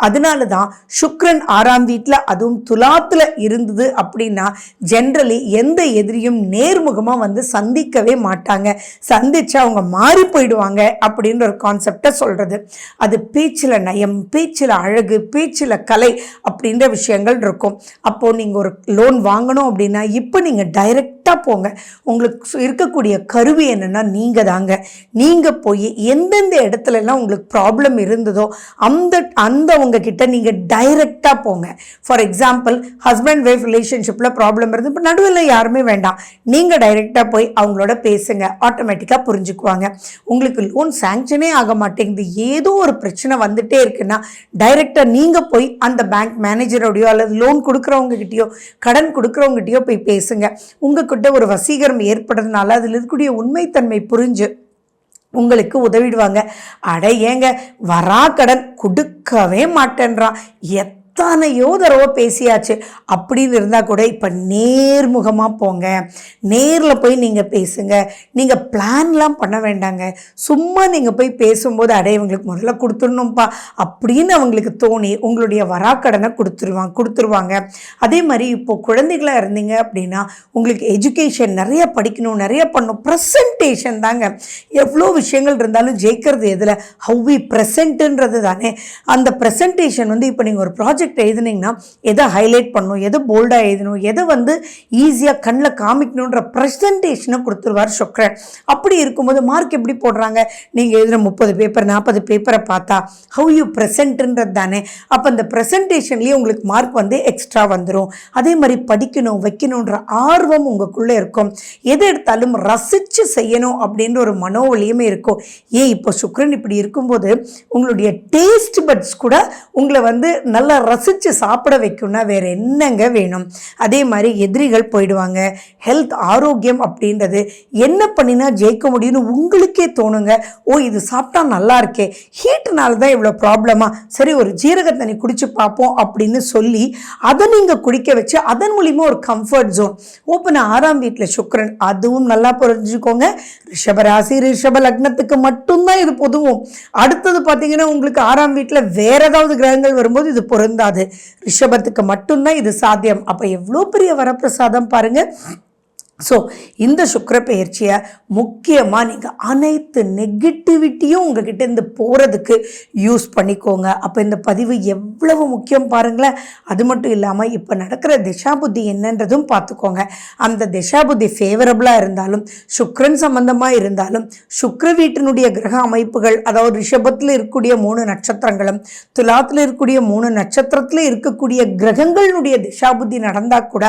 அதனால தான் சுக்கிரன் 6ஆம் வீட்டில் அதுவும் துலாத்தில் இருந்தது அப்படின்னா ஜென்ரலி எந்த எதிரியும் நேர்முகமாக வந்து சந்திக்கவே மாட்டாங்க, சந்திச்சு அவங்க மாறி போயிடுவாங்க அப்படின்ற ஒரு கான்செப்டை சொல்கிறது. அது பேச்சில் நயம், பேச்சில் அழகு, பேச்சில் கலை அப்படின்ற விஷயங்கள் இருக்கும். அப்போது நீங்கள் ஒரு லோன் வாங்கணும் அப்படின்னா இப்போ நீங்கள் டைரெக்டாக போங்க. உங்களுக்கு இருக்கக்கூடிய கருவி என்னென்னா நீங்கள் தாங்க. நீங்கள் போய் எந்தெந்த இடத்துலலாம் உங்களுக்கு ப்ராப்ளம் இருந்ததோ அந்த உங்ககிட்ட நீங்கள் டைரெக்டாக போங்க. ஃபார் எக்ஸாம்பிள் ஹஸ்பண்ட் ஒய்ஃப் ரிலேஷன்ஷிப்பில் ப்ராப்ளம் இருந்து இப்போ நடுவில் யாருமே வேண்டாம், நீங்கள் டைரெக்டாக போய் அவங்களோட பேசுங்க, ஆட்டோமேட்டிக்காக புரிஞ்சுக்குவாங்க. உங்களுக்கு லோன் சாங்ஷனே ஆக மாட்டேங்குது, ஏதோ ஒரு பிரச்சனை வந்துட்டே இருக்குன்னா டைரெக்டாக நீங்கள் போய் அந்த பேங்க் மேனேஜரோடையோ அல்லது லோன் கொடுக்குறவங்க கிட்டேயோ கடன் கொடுக்குறவங்ககிட்டயோ போய் பேசுங்க. உங்ககிட்ட ஒரு வசீகரம் ஏற்படுறதுனால அதில் இருக்கக்கூடிய உண்மைத்தன்மை புரிஞ்சு உங்களுக்கு உதவிடுவாங்க. அட ஏங்க வரா கடன் கொடுக்கவே மாட்டேன்றான், எத்தனையோ தடவை பேசியாச்சு அப்படின்னு இருந்தால் கூட இப்போ நேர்முகமாக போங்க, நேரில் போய் நீங்கள் பேசுங்க. நீங்கள் பிளான்லாம் பண்ண வேண்டாங்க, சும்மா நீங்கள் போய் பேசும்போது இவங்களுக்கு முதல்ல கொடுத்துடணும்ப்பா அப்படின்னு அவங்களுக்கு தோணி உங்களுடைய வராக்கடனை கொடுத்துருவாங்க. அதே மாதிரி இப்போது குழந்தைகளாக இருந்தீங்க அப்படின்னா உங்களுக்கு எஜுகேஷன் நிறைய படிக்கணும், நிறைய பண்ணணும், ப்ரெசன்டேஷன் தாங்க. எவ்வளோ விஷயங்கள் இருந்தாலும் ஜெயிக்கிறது எதில், ஹவ் வி ப்ரெசென்ட்டுன்றது தானே. அந்த ப்ரெசன்டேஷன் வந்து இப்போ நீங்கள் ஒரு ப்ராஜெக்ட் ப்ராஜெக்ட் எழுதுனீங்கன்னா எதை ஹைலைட் பண்ணணும், எதை போல்டாக எழுதணும், எதை ஈஸியாக கண்ணில் காமிக்கணுன்ற ப்ரெசன்டேஷனை கொடுத்துருவார் சுக்கிரன். அப்படி இருக்கும்போது மார்க் எப்படி போடுறாங்க, நீங்கள் எழுதுகிற 30 பேப்பர் 40 பேப்பரை பார்த்தா ஹவு யூ ப்ரெசென்ட்ன்றது தானே. அப்போ அந்த ப்ரெசன்டேஷன்லேயே உங்களுக்கு மார்க் எக்ஸ்ட்ரா வந்துடும். அதே மாதிரி படிக்கணும் வைக்கணுன்ற ஆர்வம் உங்களுக்குள்ளே இருக்கும். எதை எடுத்தாலும் ரசித்து செய்யணும் அப்படின்ற ஒரு மனோவலியுமே இருக்கும். ஏன் இப்போ சுக்கிரன் இப்படி இருக்கும்போது உங்களுடைய டேஸ்ட் பட்ஸ் கூட உங்களை நல்லா ரசித்து சாப்பிட வைக்கணும்னா வேறு என்னங்க வேணும். அதே மாதிரி எதிரிகள் போயிடுவாங்க. ஹெல்த் ஆரோக்கியம் அப்படின்றது என்ன பண்ணினா ஜெயிக்க முடியும்னு உங்களுக்கே தோணுங்க. ஓ இது சாப்பிட்டா நல்லா இருக்கே, ஹீட்டுனால தான் இவ்வளோ ப்ராப்ளமா, சரி ஒரு ஜீரக தண்ணி குடிச்சு பார்ப்போம் அப்படின்னு சொல்லி அதை நீங்கள் குடிக்க வச்சு அதன் மூலிமா ஒரு கம்ஃபர்ட் ஜோன் ஓப்பன். 6ஆம் வீட்டில் சுக்கிரன், அதுவும் நல்லா புரிஞ்சுக்கோங்க. ரிஷபராசி ரிஷப லக்னத்துக்கு மட்டும்தான் இது பொதுவும். அடுத்தது பார்த்தீங்கன்னா உங்களுக்கு 6ஆம் வீட்டில் வேற ஏதாவது கிரகங்கள் வரும்போது இது பொருந்தாது. ரிஷபத்துக்கு மட்டும்தான் இது சாத்தியம். அப்போ எவ்வளோ பெரிய வரப்பிரசாதம் பாருங்க. ஸோ இந்த சுக்கிர பெயர்ச்சியை முக்கியமாக நீங்கள் அனைத்து நெகட்டிவிட்டியும் உங்ககிட்ட இருந்து போகிறதுக்கு யூஸ் பண்ணிக்கோங்க. அப்போ இந்த பதிவு எவ்வளவு முக்கியம் பாருங்களேன். அது மட்டும் இல்லாமல் இப்போ நடக்கிற திசாபுத்தி என்னன்றதும் பார்த்துக்கோங்க. அந்த திசாபுத்தி ஃபேவரபுளாக இருந்தாலும் சுக்கிரன் சம்பந்தமாக இருந்தாலும் சுக்கிர வீட்டினுடைய கிரக அமைப்புகள், அதாவது ரிஷபத்தில் இருக்கக்கூடிய 3 நட்சத்திரங்களும் துலாத்தில் இருக்கக்கூடிய 3 நட்சத்திரத்தில் இருக்கக்கூடிய கிரகங்களுடைய திசாபுத்தி நடந்தால் கூட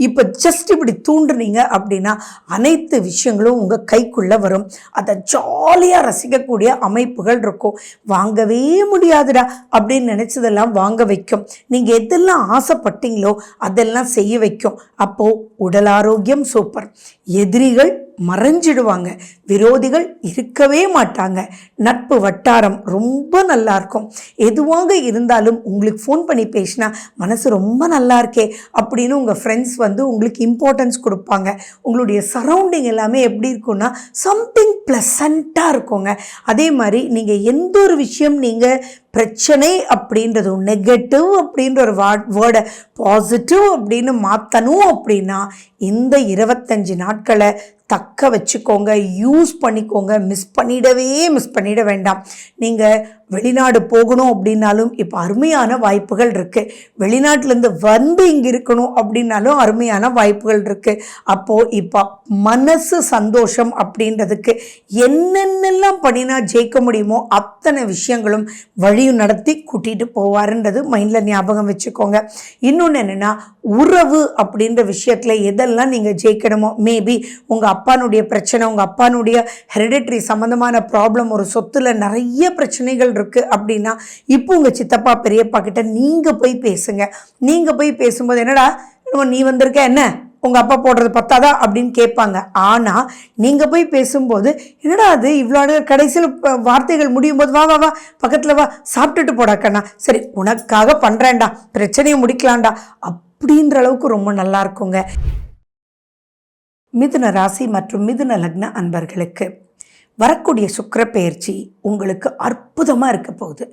இப்போ ஜஸ்ட் இப்படி தூண்டுனீங்க அப்படின்னா அனைத்து விஷயங்களும் உங்கள் கைக்குள்ளே வரும். அதை ஜாலியாக ரசிக்கக்கூடிய அமைப்புகள் இருக்கும். வாங்கவே முடியாதுடா அப்படின்னு நினச்சதெல்லாம் வாங்க வைக்கும். நீங்கள் எதெல்லாம் ஆசைப்பட்டீங்களோ அதெல்லாம் செய்ய வைக்கும். அப்போது உடல் ஆரோக்கியம் சூப்பர். எதிரிகள் மறைஞ்சிடுவாங்க, விரோதிகள் இருக்கவே மாட்டாங்க. நட்பு வட்டாரம் ரொம்ப நல்லா இருக்கும். எதுவாக இருந்தாலும் உங்களுக்கு ஃபோன் பண்ணி பேசினா மனசு ரொம்ப நல்லா இருக்கே அப்படின்னு உங்கள் ஃப்ரெண்ட்ஸ் உங்களுக்கு இம்பார்ட்டன்ஸ் கொடுப்பாங்க. உங்களுடைய சரௌண்டிங் எல்லாமே எப்படி இருக்குன்னா சம்திங் ப்ளசண்ட்டாக இருக்குங்க. அதே மாதிரி நீங்கள் எந்த ஒரு விஷயம் நீங்கள் பிரச்சனை அப்படின்றது நெகட்டிவ் அப்படின்ற ஒரு வேர்டை பாசிட்டிவ் அப்படின்னு மாற்றணும் அப்படின்னா இந்த 25 நாட்களை தக்க வச்சுக்கோங்க, யூஸ் பண்ணிக்கோங்க. மிஸ் பண்ணிட வேண்டாம். நீங்கள் வெளிநாடு போகணும் அப்படின்னாலும் இப்போ அருமையான வாய்ப்புகள் இருக்குது. வெளிநாட்டிலேருந்து இங்கே இருக்கணும் அப்படின்னாலும் அருமையான வாய்ப்புகள் இருக்குது. அப்போது இப்போ மனசு சந்தோஷம் அப்படின்றதுக்கு என்னென்னலாம் பண்ணினா ஜெயிக்க முடியுமோ அத்தனை விஷயங்களும் வழியும் நடத்தி கூட்டிகிட்டு போவாருன்றது மைண்டில் ஞாபகம் வச்சுக்கோங்க. இன்னொன்று என்னென்னா உறவு அப்படின்ற விஷயத்தில் எதெல்லாம் நீங்கள் ஜெயிக்கணுமோ, மேபி உங்கள் அப்பானுடைய பிரச்சனை, உங்கள் அப்பானுடைய ஹெரிடிட்ரி சம்மந்தமான ப்ராப்ளம், ஒரு சொத்துல நிறைய பிரச்சனைகள் இருக்குது அப்படின்னா இப்போ உங்கள் சித்தப்பா பெரியப்பா கிட்ட நீங்கள் போய் பேசுங்க. நீங்கள் போய் பேசும்போது என்னடா நீ வந்திருக்க, என்ன உங்கள் அப்பா போடுறது பத்தாதா அப்படின்னு கேட்பாங்க. ஆனால் நீங்கள் போய் பேசும்போது என்னடா அது இவ்வளோ கடைசியில் வார்த்தைகள் முடியும் போது வா வா வா பக்கத்தில் வா சாப்பிட்டுட்டு போடாக்கண்ணா, சரி உனக்காக பண்ணுறேன்டா, பிரச்சனையை முடிக்கலாம்டா அப்படின்ற அளவுக்கு ரொம்ப நல்லா இருக்குங்க. மிதுன ராசி மற்றும் மிதுன லக்ன அன்பர்களுக்கு வரக்கூடிய சுக்கிர பெயர்ச்சி உங்களுக்கு அற்புதமாக இருக்க போகுது.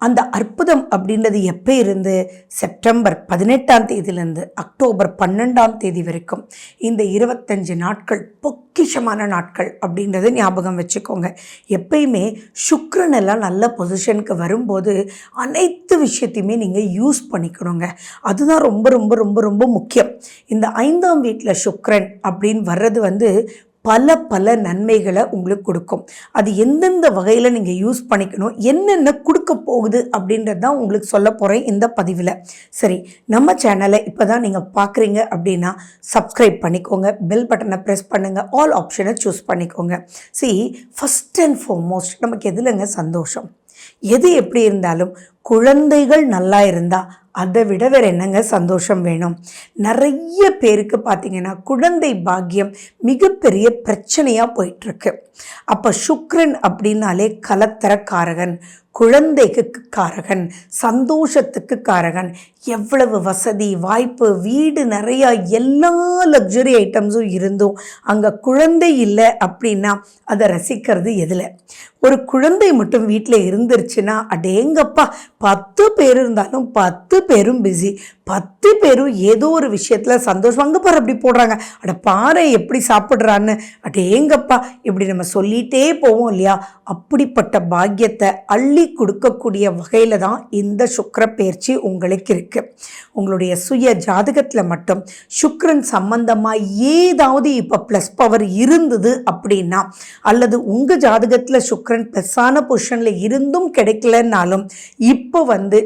அந்த அற்புதம் அப்படின்றது எப்போ இருந்து செப்டம்பர் 18ஆம் தேதியிலேருந்து அக்டோபர் 12ஆம் தேதி வரைக்கும் இந்த 25 நாட்கள் பொக்கிஷமான நாட்கள் அப்படின்றது ஞாபகம் வச்சுக்கோங்க. எப்பயுமே சுக்கிரன் எல்லாம் நல்ல பொசிஷனுக்கு வரும்போது அனைத்து விஷயத்தையுமே நீங்கள் யூஸ் பண்ணிக்கணுங்க. அதுதான் ரொம்ப ரொம்ப ரொம்ப ரொம்ப முக்கியம். இந்த 5ஆம் வீட்டில் சுக்கிரன் அப்படின்னு வர்றது பல நன்மைகளை உங்களுக்கு கொடுக்கும். அது எந்தெந்த வகையில் நீங்கள் யூஸ் பண்ணிக்கணும், என்னென்ன கொடுக்க போகுது அப்படின்றது தான் உங்களுக்கு சொல்ல போகிறேன் இந்த பதிவில். சரி, நம்ம சேனலை இப்போ தான் நீங்கள் பார்க்குறீங்க அப்படின்னா சப்ஸ்கிரைப் பண்ணிக்கோங்க, பெல் பட்டனை ப்ரெஸ் பண்ணுங்கள், ஆல் ஆப்ஷனை சூஸ் பண்ணிக்கோங்க. ஃபஸ்ட் அண்ட் ஃபார்மோஸ்ட் நமக்கு எதுலங்க சந்தோஷம்? எது எப்படி இருந்தாலும் குழந்தைகள் நல்லா இருந்தால் அதை விட வேறு என்னங்க சந்தோஷம் வேணும்? நிறைய பேருக்கு பார்த்திங்கன்னா குழந்தை பாக்கியம் மிகப்பெரிய பிரச்சனையாக போயிட்டுருக்கு. அப்போ சுக்கிரன் அப்படின்னாலே கலத்தர காரகன், குழந்தைக்கு காரகன், சந்தோஷத்துக்கு காரகன். எவ்வளவு வசதி வாய்ப்பு, வீடு நிறையா எல்லா லக்ஸரி ஐட்டம்ஸும் இருந்தும் அங்கே குழந்தை இல்லை அப்படின்னா அதை ரசிக்கிறது எதில்? ஒரு குழந்தை மட்டும் வீட்டில் இருந்துருச்சுன்னா அடேங்கப்பா 10 பேர் இருந்தாலும் 10 பேரும் பிஸி, 10 பேரும் ஏதோ ஒரு விஷயத்தில் சந்தோஷம். அங்கே பாரு அப்படி போடுறாங்க, அட பாரு எப்படி சாப்பிட்றான்னு, அடேங்கப்பா, இப்படி நம்ம சொல்லிகிட்டே போவோம் இல்லையா? அப்படிப்பட்ட பாக்கியத்தை அள்ளி கொடுக்கக்கூடிய வகையில் தான் இந்த சுக்கிர பெயர்ச்சி உங்களுக்கு இருக்குது. உங்களுடைய சுய ஜாதகத்தில் மட்டும் சுக்கிரன் சம்பந்தமாக ஏதாவது இப்போ ப்ளஸ் பவர் இருந்தது அப்படின்னா, அல்லது உங்கள் ஜாதகத்தில் சுக்கிரன் ப்ளஸ்ஸான பொசிஷனில் இருந்தும் கிடைக்கலன்னாலும் இப்போ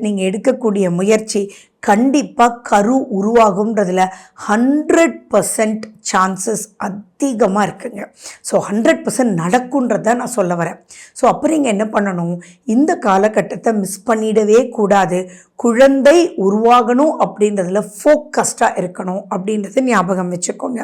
நீங்கள் எடுக்கக்கூடிய முயற்சி கண்டிப்பாக கரு உருவாகுன்றதுல 100% சான்சஸ் அதிகமாக இருக்குங்க. ஸோ 100% நடக்குன்றத நான் சொல்ல வரேன். ஸோ அப்போ நீங்கள் என்ன பண்ணணும், இந்த காலகட்டத்தை மிஸ் பண்ணிடவே கூடாது. குழந்தை உருவாகணும் அப்படின்றதுல ஃபோக்கஸ்டாக இருக்கணும் அப்படின்றத ஞாபகம் வச்சுக்கோங்க.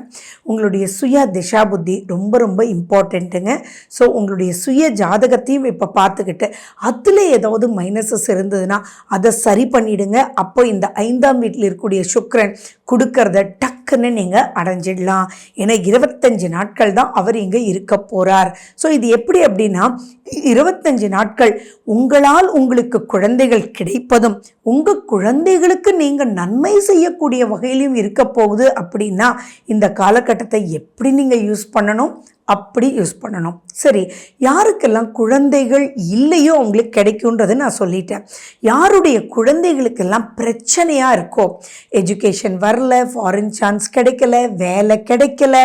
உங்களுடைய சுய திசா புத்தி ரொம்ப ரொம்ப இம்பார்ட்டண்ட்டுங்க. ஸோ உங்களுடைய சுய ஜாதகத்தையும் இப்போ பார்த்துக்கிட்டு அதில் ஏதாவது மைனஸஸ் இருந்ததுன்னா அதை சரி பண்ணிவிடுங்க. அப்போ இந்த 5ஆம் வீட்டில் இருக்கக்கூடிய சுக்கிரன் கொடுக்கறத டக்குன்னு நீங்கள் அடைஞ்சிடலாம். ஏன்னா 25 நாட்கள் தான் அவர் இங்கே இருக்க போகிறார். ஸோ இது எப்படி அப்படின்னா, 25 நாட்கள் உங்களால் உங்களுக்கு குழந்தைகள் கிடைப்பதும் உங்கள் குழந்தைகளுக்கு நீங்கள் நன்மை செய்யக்கூடிய வகையிலும் இருக்க போகுது. அப்படின்னா இந்த காலகட்டத்தை எப்படி நீங்கள் யூஸ் பண்ணணும், அப்படி யூஸ் பண்ணணும். சரி, யாருக்கெல்லாம் குழந்தைகள் இல்லையோ அவங்களுக்கு கிடைக்கும்ன்றது நான் சொல்லிட்டேன். யாருடைய குழந்தைகளுக்கெல்லாம் பிரச்சனையாக இருக்கோ, எஜுகேஷன் வரல, ஃபாரின் சான்ஸ் கிடைக்கல, வேலை கிடைக்கல,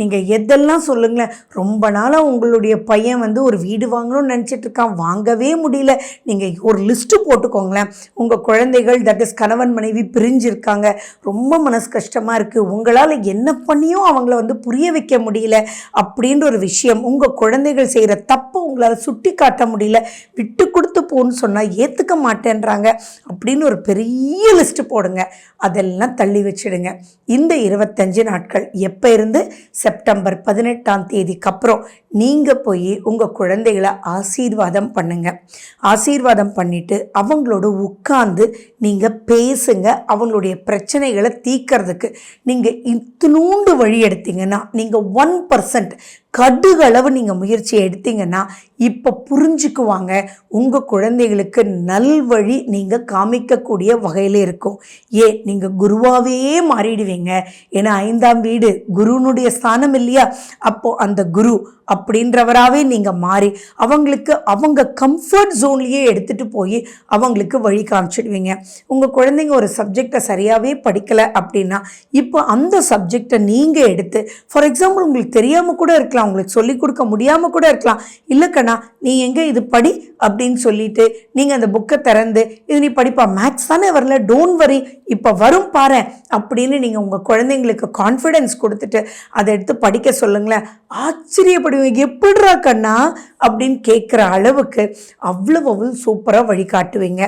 நீங்கள் எதெல்லாம் சொல்லுங்களேன். ரொம்ப நாளாக உங்களுடைய பையன் ஒரு வீடு வாங்கணும்னு நினச்சிட்டு இருக்கான், வாங்கவே முடியல. நீங்கள் ஒரு லிஸ்ட்டு போட்டுக்கோங்களேன். உங்கள் குழந்தைகள் தட் இஸ் கணவன் மனைவி பிரிஞ்சிருக்காங்க, ரொம்ப மனசு கஷ்டமாக இருக்குது, உங்களால் என்ன பண்ணியும் அவங்கள புரிய வைக்க முடியல அப்படின்ற ஒரு விஷயம், உங்கள் குழந்தைகள் செய்கிற தப்பை உங்களால் சுட்டி காட்ட முடியல, விட்டு கொடுத்து போன்னு சொன்னால் ஏற்றுக்க மாட்டேன்றாங்க அப்படின்னு ஒரு பெரிய லிஸ்ட்டு போடுங்க. அதெல்லாம் தள்ளி வச்சிடுங்க. இந்த 25 நாட்கள் எப்போ இருந்து செப்டம்பர் 18ஆம் தேதிக்கு அப்புறம் நீங்கள் போய் உங்கள் குழந்தைகளை ஆசீர்வாதம் பண்ணுங்க. ஆசீர்வாதம் பண்ணிவிட்டு அவங்களோட உட்கார்ந்து நீங்கள் பேசுங்க. அவங்களுடைய பிரச்சனைகளை தீர்க்கறதுக்கு நீங்கள் இத்தினூண்டு வழி எடுத்தீங்கன்னா, நீங்கள் 1% கடுகளவு நீங்கள் முயற்சி எடுத்தீங்கன்னா இப்போ புரிஞ்சுக்குவாங்க. உங்கள் குழந்தைகளுக்கு நல்வழி நீங்கள் காமிக்கக்கூடிய வகையில் இருக்கும். நீங்கள் குருவாகவே மாறிடுவீங்க. ஏன்னா 5ஆம் வீடு குருனுடைய ஸ்தானம் இல்லையா? அப்போது அந்த குரு அப்படின்றவராகவே நீங்கள் மாறி அவங்களுக்கு அவங்க கம்ஃபர்ட் ஜோன்லேயே எடுத்துகிட்டு போய் அவங்களுக்கு வழி காமிச்சிடுவீங்க. உங்கள் குழந்தைங்க ஒரு சப்ஜெக்டை சரியாகவே படிக்கலை அப்படின்னா இப்போ அந்த சப்ஜெக்டை நீங்கள் எடுத்து, ஃபார் எக்ஸாம்பிள் உங்களுக்கு தெரியாமல் கூட இருக்கலாம், உங்களுக்கு சொல்லிக் கொடுக்க முடியாமல் கூட இருக்கலாம். இல்லை கண்ணா, நீ எங்கே இது படி அப்படின்னு சொல்லிட்டு நீங்கள் அந்த புக்கை திறந்து இது நீ படிப்பா, மேத்ஸ் தானே வரல, டோன்ட் வரி, இப்போ வரும் பாரு அப்படின்னு நீங்கள் உங்கள் குழந்தைங்களுக்கு கான்ஃபிடென்ஸ் கொடுத்துட்டு அதை எடுத்து படிக்க சொல்லுங்களேன். ஆச்சரியப்படுவீங்க, எப்படிரா கண்ணா அப்படின்னு கேட்குற அளவுக்கு அவ்வளவு சூப்பராக வழிகாட்டுவீங்க.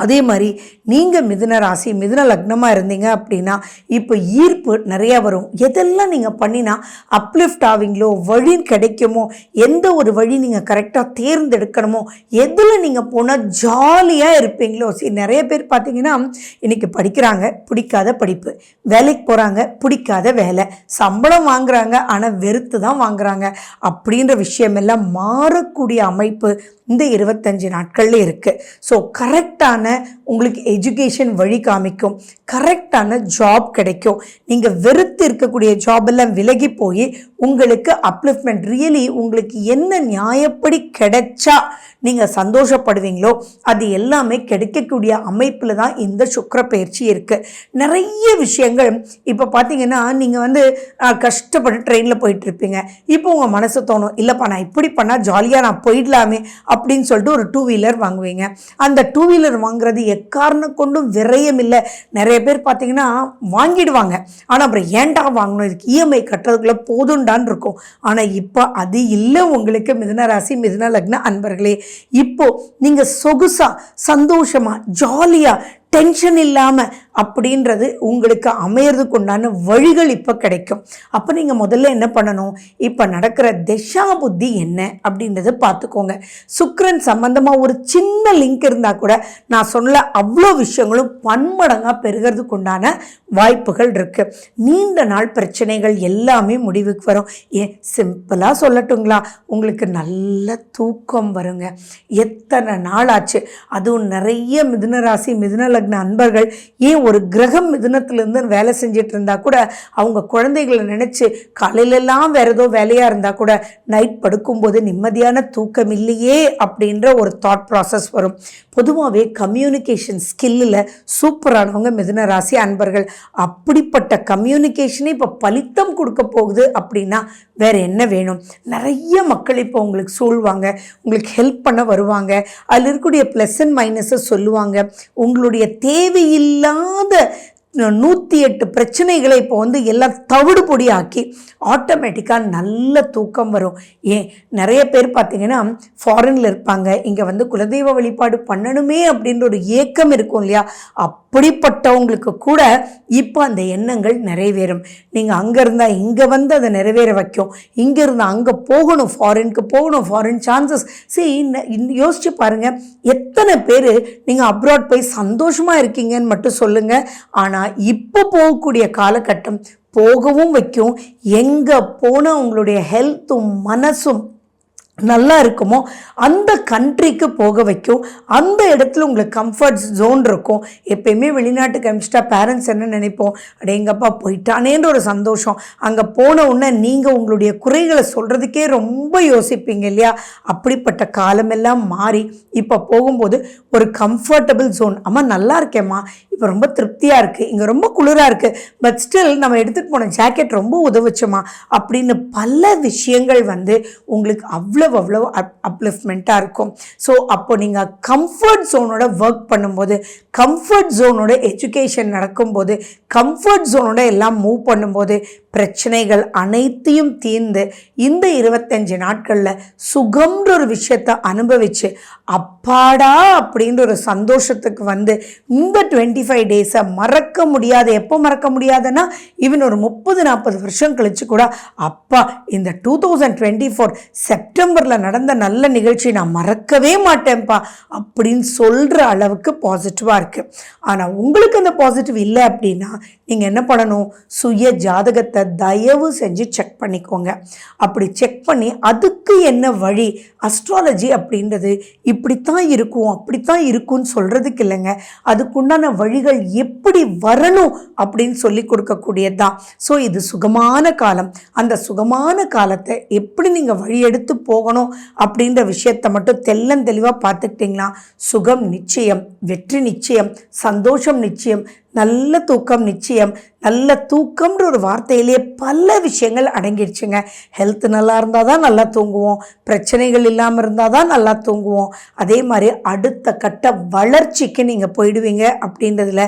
அதே மாதிரி நீங்கள் மிதுன ராசி மிதுன லக்னமாக இருந்தீங்க அப்படின்னா இப்போ ஈர்ப்பு நிறையா வரும். எதெல்லாம் நீங்கள் பண்ணினா அப்லிஃப்ட் ஆவீங்களோ, வழி கிடைக்குமோ, எந்த ஒரு வழி நீங்கள் கரெக்டாக தேர்ந்தெடுக்கணுமோ, எதில் நீங்கள் போனால் ஜாலியாக இருப்பீங்களோ. சரி, நிறைய பேர் பார்த்தீங்கன்னா இன்றைக்கி படிக்கிறாங்க, பிடிக்காத படிப்பு, வேலைக்கு போகிறாங்க, பிடிக்காத வேலை, சம்பளம் வாங்குகிறாங்க ஆனால் வெறுத்து தான் வாங்குகிறாங்க. அப்படின்ற விஷயமெல்லாம் மாறக்கூடிய அமைப்பு இந்த 25 நாட்களில் இருக்குது. ஸோ கரெக்டான உங்களுக்கு எஜுகேஷன் வழி காமிக்கும், கரெக்டான ஜாப் கிடைக்கும். நீங்கள் வெறுத்து இருக்கக்கூடிய ஜாப் எல்லாம் விலகி போய் உங்களுக்கு அப்லிஃப்ட்மெண்ட், ரியலி உங்களுக்கு என்ன நியாயப்படி கிடைச்சா நீங்கள் சந்தோஷப்படுவீங்களோ அது எல்லாமே கிடைக்கக்கூடிய அமைப்பில் தான் இந்த சுக்கிர பெயர்ச்சி இருக்குது. நிறைய விஷயங்கள் இப்போ பார்த்தீங்கன்னா நீங்கள் கஷ்டப்பட்டு ட்ரெயினில் போயிட்டுருப்பீங்க. இப்போ உங்கள் மனசு தோணும், இல்லைப்பா நான் இப்படி பண்ணால் ஜாலியாக நான் போயிடலாமே அப்படின்னு சொல்லிட்டு ஒரு 2 வீலர் வாங்குவீங்க. அந்த 2 வீலர் வாங்குறது எக்காரணம் கொண்டும் விரயம் இல்லை. நிறைய பேர் பார்த்தீங்கன்னா வாங்கிடுவாங்க, ஆனால் அப்புறம் ஏன்டா வாங்கணும், இதுக்கு இஎம்ஐ கட்டுறதுக்குள்ளே போதுண்டான் இருக்கும். ஆனால் இப்போ அது இல்லை. உங்களுக்கு மிதுன ராசி மிதுன லக்ன அன்பர்களே, இப்போ நீங்கள் சொகுசா சந்தோஷமா ஜாலியாக டென்ஷன் இல்லாமல் அப்படின்றது உங்களுக்கு அமையறதுக்கு உண்டான வழிகள் இப்போ கிடைக்கும். அப்போ நீங்கள் முதல்ல என்ன பண்ணணும், இப்போ நடக்கிற திசா புத்தி என்ன அப்படின்றத பார்த்துக்கோங்க. சுக்கிரன் சம்பந்தமாக ஒரு சின்ன லிங்க் இருந்தால் கூட நான் சொன்ன அவ்வளோ விஷயங்களும் பன்மடங்காக பெருகிறதுக்கு உண்டான வாய்ப்புகள் இருக்கு. நீண்ட நாள் பிரச்சனைகள் எல்லாமே முடிவுக்கு வரும். ஏன் சிம்பிளாக சொல்லட்டுங்களா, உங்களுக்கு நல்ல தூக்கம் வருங்க. எத்தனை நாள் ஆச்சு, அதுவும் நிறைய மிதுன ராசி மிதுன லக்ன அன்பர்கள் ஏன் ஒரு கிரகம் மிதுனத்திலிருந்து வேலை செஞ்சிட்டு இருந்தா கூட அவங்க குழந்தைகளை நினைச்சு காலையிலெல்லாம் வேற ஏதோ வேலையா இருந்தா கூட நைட் படுக்கும்போது நிம்மதியான தூக்கம் இல்லையே அப்படின்ற ஒரு தாட் ப்ராசஸ் வரும். பொதுவாகவே கம்யூனிகேஷன் ஸ்கில்லில் சூப்பரானவங்க மிதுன ராசி அன்பர்கள். அப்படிப்பட்ட கம்யூனிகேஷனே இப்போ பலித்தம் கொடுக்க போகுது அப்படின்னா வேற என்ன வேணும்? நிறைய மக்கள் இப்போ உங்களுக்கு சொல்லுவாங்க, உங்களுக்கு ஹெல்ப் பண்ண வருவாங்க, அதில் இருக்கக்கூடிய ப்ளஸ் அண்ட் மைனஸை சொல்லுவாங்க. உங்களுடைய தேவையில்லாத 108 பிரச்சனைகளை இப்போ எல்லாம் தவிடு பொடி ஆக்கி ஆட்டோமேட்டிக்காக நல்ல தூக்கம் வரும். ஏன் நிறைய பேர் பார்த்தீங்கன்னா ஃபாரினில் இருப்பாங்க, இங்கே குலதெய்வ வழிபாடு பண்ணணுமே அப்படின்ற ஒரு ஏக்கம் இருக்கும் இல்லையா, அப்படிப்பட்டவங்களுக்கு கூட இப்போ அந்த எண்ணங்கள் நிறைவேறும். நீங்கள் அங்கே இருந்தால் இங்கே அதை நிறைவேற வைக்கும், இங்கே இருந்தால் அங்கே போகணும், ஃபாரினுக்கு போகணும், ஃபாரின் சான்சஸ். யோசிச்சு பாருங்கள், எத்தனை பேர் நீங்கள் அப்ராட் போய் சந்தோஷமாக இருக்கீங்கன்னு மட்டும் சொல்லுங்கள். ஆனால் இப்போ போகக்கூடிய காலகட்டம் போகவும் வைக்கும். எங்கே போனால் உங்களுடைய ஹெல்த்தும் மனசும் நல்லா இருக்குமோ அந்த கண்ட்ரிக்கு போக வைக்கும். அந்த இடத்துல உங்களுக்கு கம்ஃபர்ட் ஜோன் இருக்கும். எப்பயுமே வெளிநாட்டுக்கு அனுப்பிச்சிட்டா பேரண்ட்ஸ் என்ன நினைப்போம், அடேங்கப்பா போயிட்டானேன்ற ஒரு சந்தோஷம். அங்கே போன உடனே நீங்கள் உங்களுடைய குறைகளை சொல்கிறதுக்கே ரொம்ப யோசிப்பீங்க இல்லையா. அப்படிப்பட்ட காலமெல்லாம் மாறி இப்போ போகும்போது ஒரு கம்ஃபர்டபுள் ஜோன். அம்மா நல்லா இருக்கேம்மா, இப்போ ரொம்ப திருப்தியாக இருக்குது, இங்கே ரொம்ப குளிராக இருக்குது, பட் ஸ்டில் நம்ம எடுத்துகிட்டு போன ஜாக்கெட் ரொம்ப உதவுச்சுமா அப்படின்னு பல விஷயங்கள் உங்களுக்கு அவ்வளோ அப்லிஃப்ட்மெண்ட்டாக இருக்கும். ஸோ அப்போ நீங்கள் கம்ஃபர்ட் ஜோனோட ஒர்க் பண்ணும்போது, கம்ஃபர்ட் ஜோனோட எஜுகேஷன் நடக்கும்போது, கம்ஃபர்ட் ஜோனோட எல்லாம் மூவ் பண்ணும்போது பிரச்சனைகள் அனைத்தையும் தீர்ந்து இந்த 25 நாட்களில் சுகம்ன்ற ஒரு விஷயத்தை அனுபவித்து அப்பாடா அப்படின்ற ஒரு சந்தோஷத்துக்கு இந்த 25 டேஸை மறக்க முடியாது. எப்போ மறக்க முடியாதுன்னா ஈவன் ஒரு 30-40 வருஷம் கழிச்சு கூட அப்பா இந்த 2024 செப்டம்பரில் நடந்த நல்ல நிகழ்ச்சி நான் மறக்கவே மாட்டேன்ப்பா அப்படின்னு சொல்கிற அளவுக்கு பாசிட்டிவாக இருக்குது. ஆனால் உங்களுக்கு அந்த பாசிட்டிவ் இல்லை அப்படின்னா நீங்கள் என்ன பண்ணணும், சுய ஜாதகத்தை தயவு செஞ்சு செக் பண்ணிக்கோங்க. அப்படி செக் பண்ணி அதுக்கு என்ன வழி, அஸ்ட்ராலஜி அப்படின்றது இப்படித்தான் இருக்கும் அப்படித்தான் இருக்கும்னு சொல்கிறதுக்கு இல்லைங்க, அதுக்குண்டான வழிகள் எப்படி வரணும் அப்படின்னு சொல்லி கொடுக்கக்கூடியது தான். ஸோ இது சுகமான காலம். அந்த சுகமான காலத்தை எப்படி நீங்கள் வழி எடுத்து போகணும் அப்படின்ற விஷயத்தை மட்டும் தெளிவாக பார்த்துக்கிட்டிங்களா சுகம் நிச்சயம், வெற்றி நிச்சயம், சந்தோஷம் நிச்சயம், நல்ல தூக்கம் நிச்சயம். நல்ல தூக்கம்ன்ற ஒரு வார்த்தையிலேயே பல விஷயங்கள் அடங்கிடுச்சுங்க. ஹெல்த் நல்லா இருந்தால் தான் நல்லா தூங்குவோம், பிரச்சனைகள் இல்லாமல் இருந்தால் தான் நல்லா தூங்குவோம். அதே மாதிரி அடுத்த கட்ட வளர்ச்சிக்கு நீங்கள் போயிடுவீங்க அப்படின்றதுல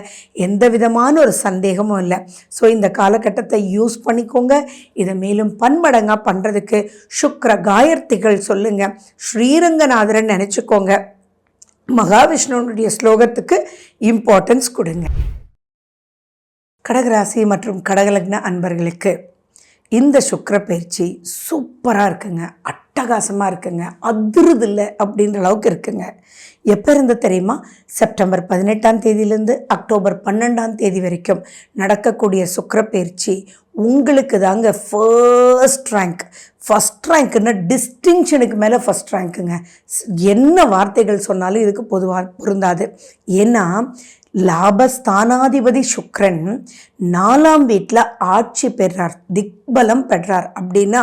எந்த விதமான ஒரு சந்தேகமும் இல்லை. ஸோ இந்த காலகட்டத்தை யூஸ் பண்ணிக்கோங்க. இதை மேலும் பன்மடங்காக பண்ணுறதுக்கு சுக்கிர காயத்ரிகள் சொல்லுங்கள், ஸ்ரீரங்கநாதரன் நினச்சிக்கோங்க, மகாவிஷ்ணுனுடைய ஸ்லோகத்துக்கு இம்பார்ட்டன்ஸ் கொடுங்க. கடகராசி மற்றும் கடகலக்ன அன்பர்களுக்கு இந்த சுக்கிர பயிற்சி சூப்பராக இருக்குங்க, அட்டகாசமாக இருக்குங்க, அதிருதில்லை அப்படின்ற அளவுக்கு இருக்குங்க. எப்போ இருந்து தெரியுமா, செப்டம்பர் 18ஆம் தேதியிலேருந்து அக்டோபர் 12ஆம் தேதி வரைக்கும் நடக்கக்கூடிய சுக்கிர பயிற்சி உங்களுக்கு தாங்க ஃபஸ்ட் ரேங்க்குன்னா டிஸ்டிங்ஷனுக்கு மேலே ஃபஸ்ட் ரேங்க்குங்க. என்ன வார்த்தைகள் சொன்னாலும் இதுக்கு பொதுவாக பொருந்தாது. ஏன்னா லாபஸ்தானாதிபதி சுக்கிரன் 4ஆம் வீட்டில் ஆட்சி பெறார், திக்பலம் பெறார். அப்படின்னா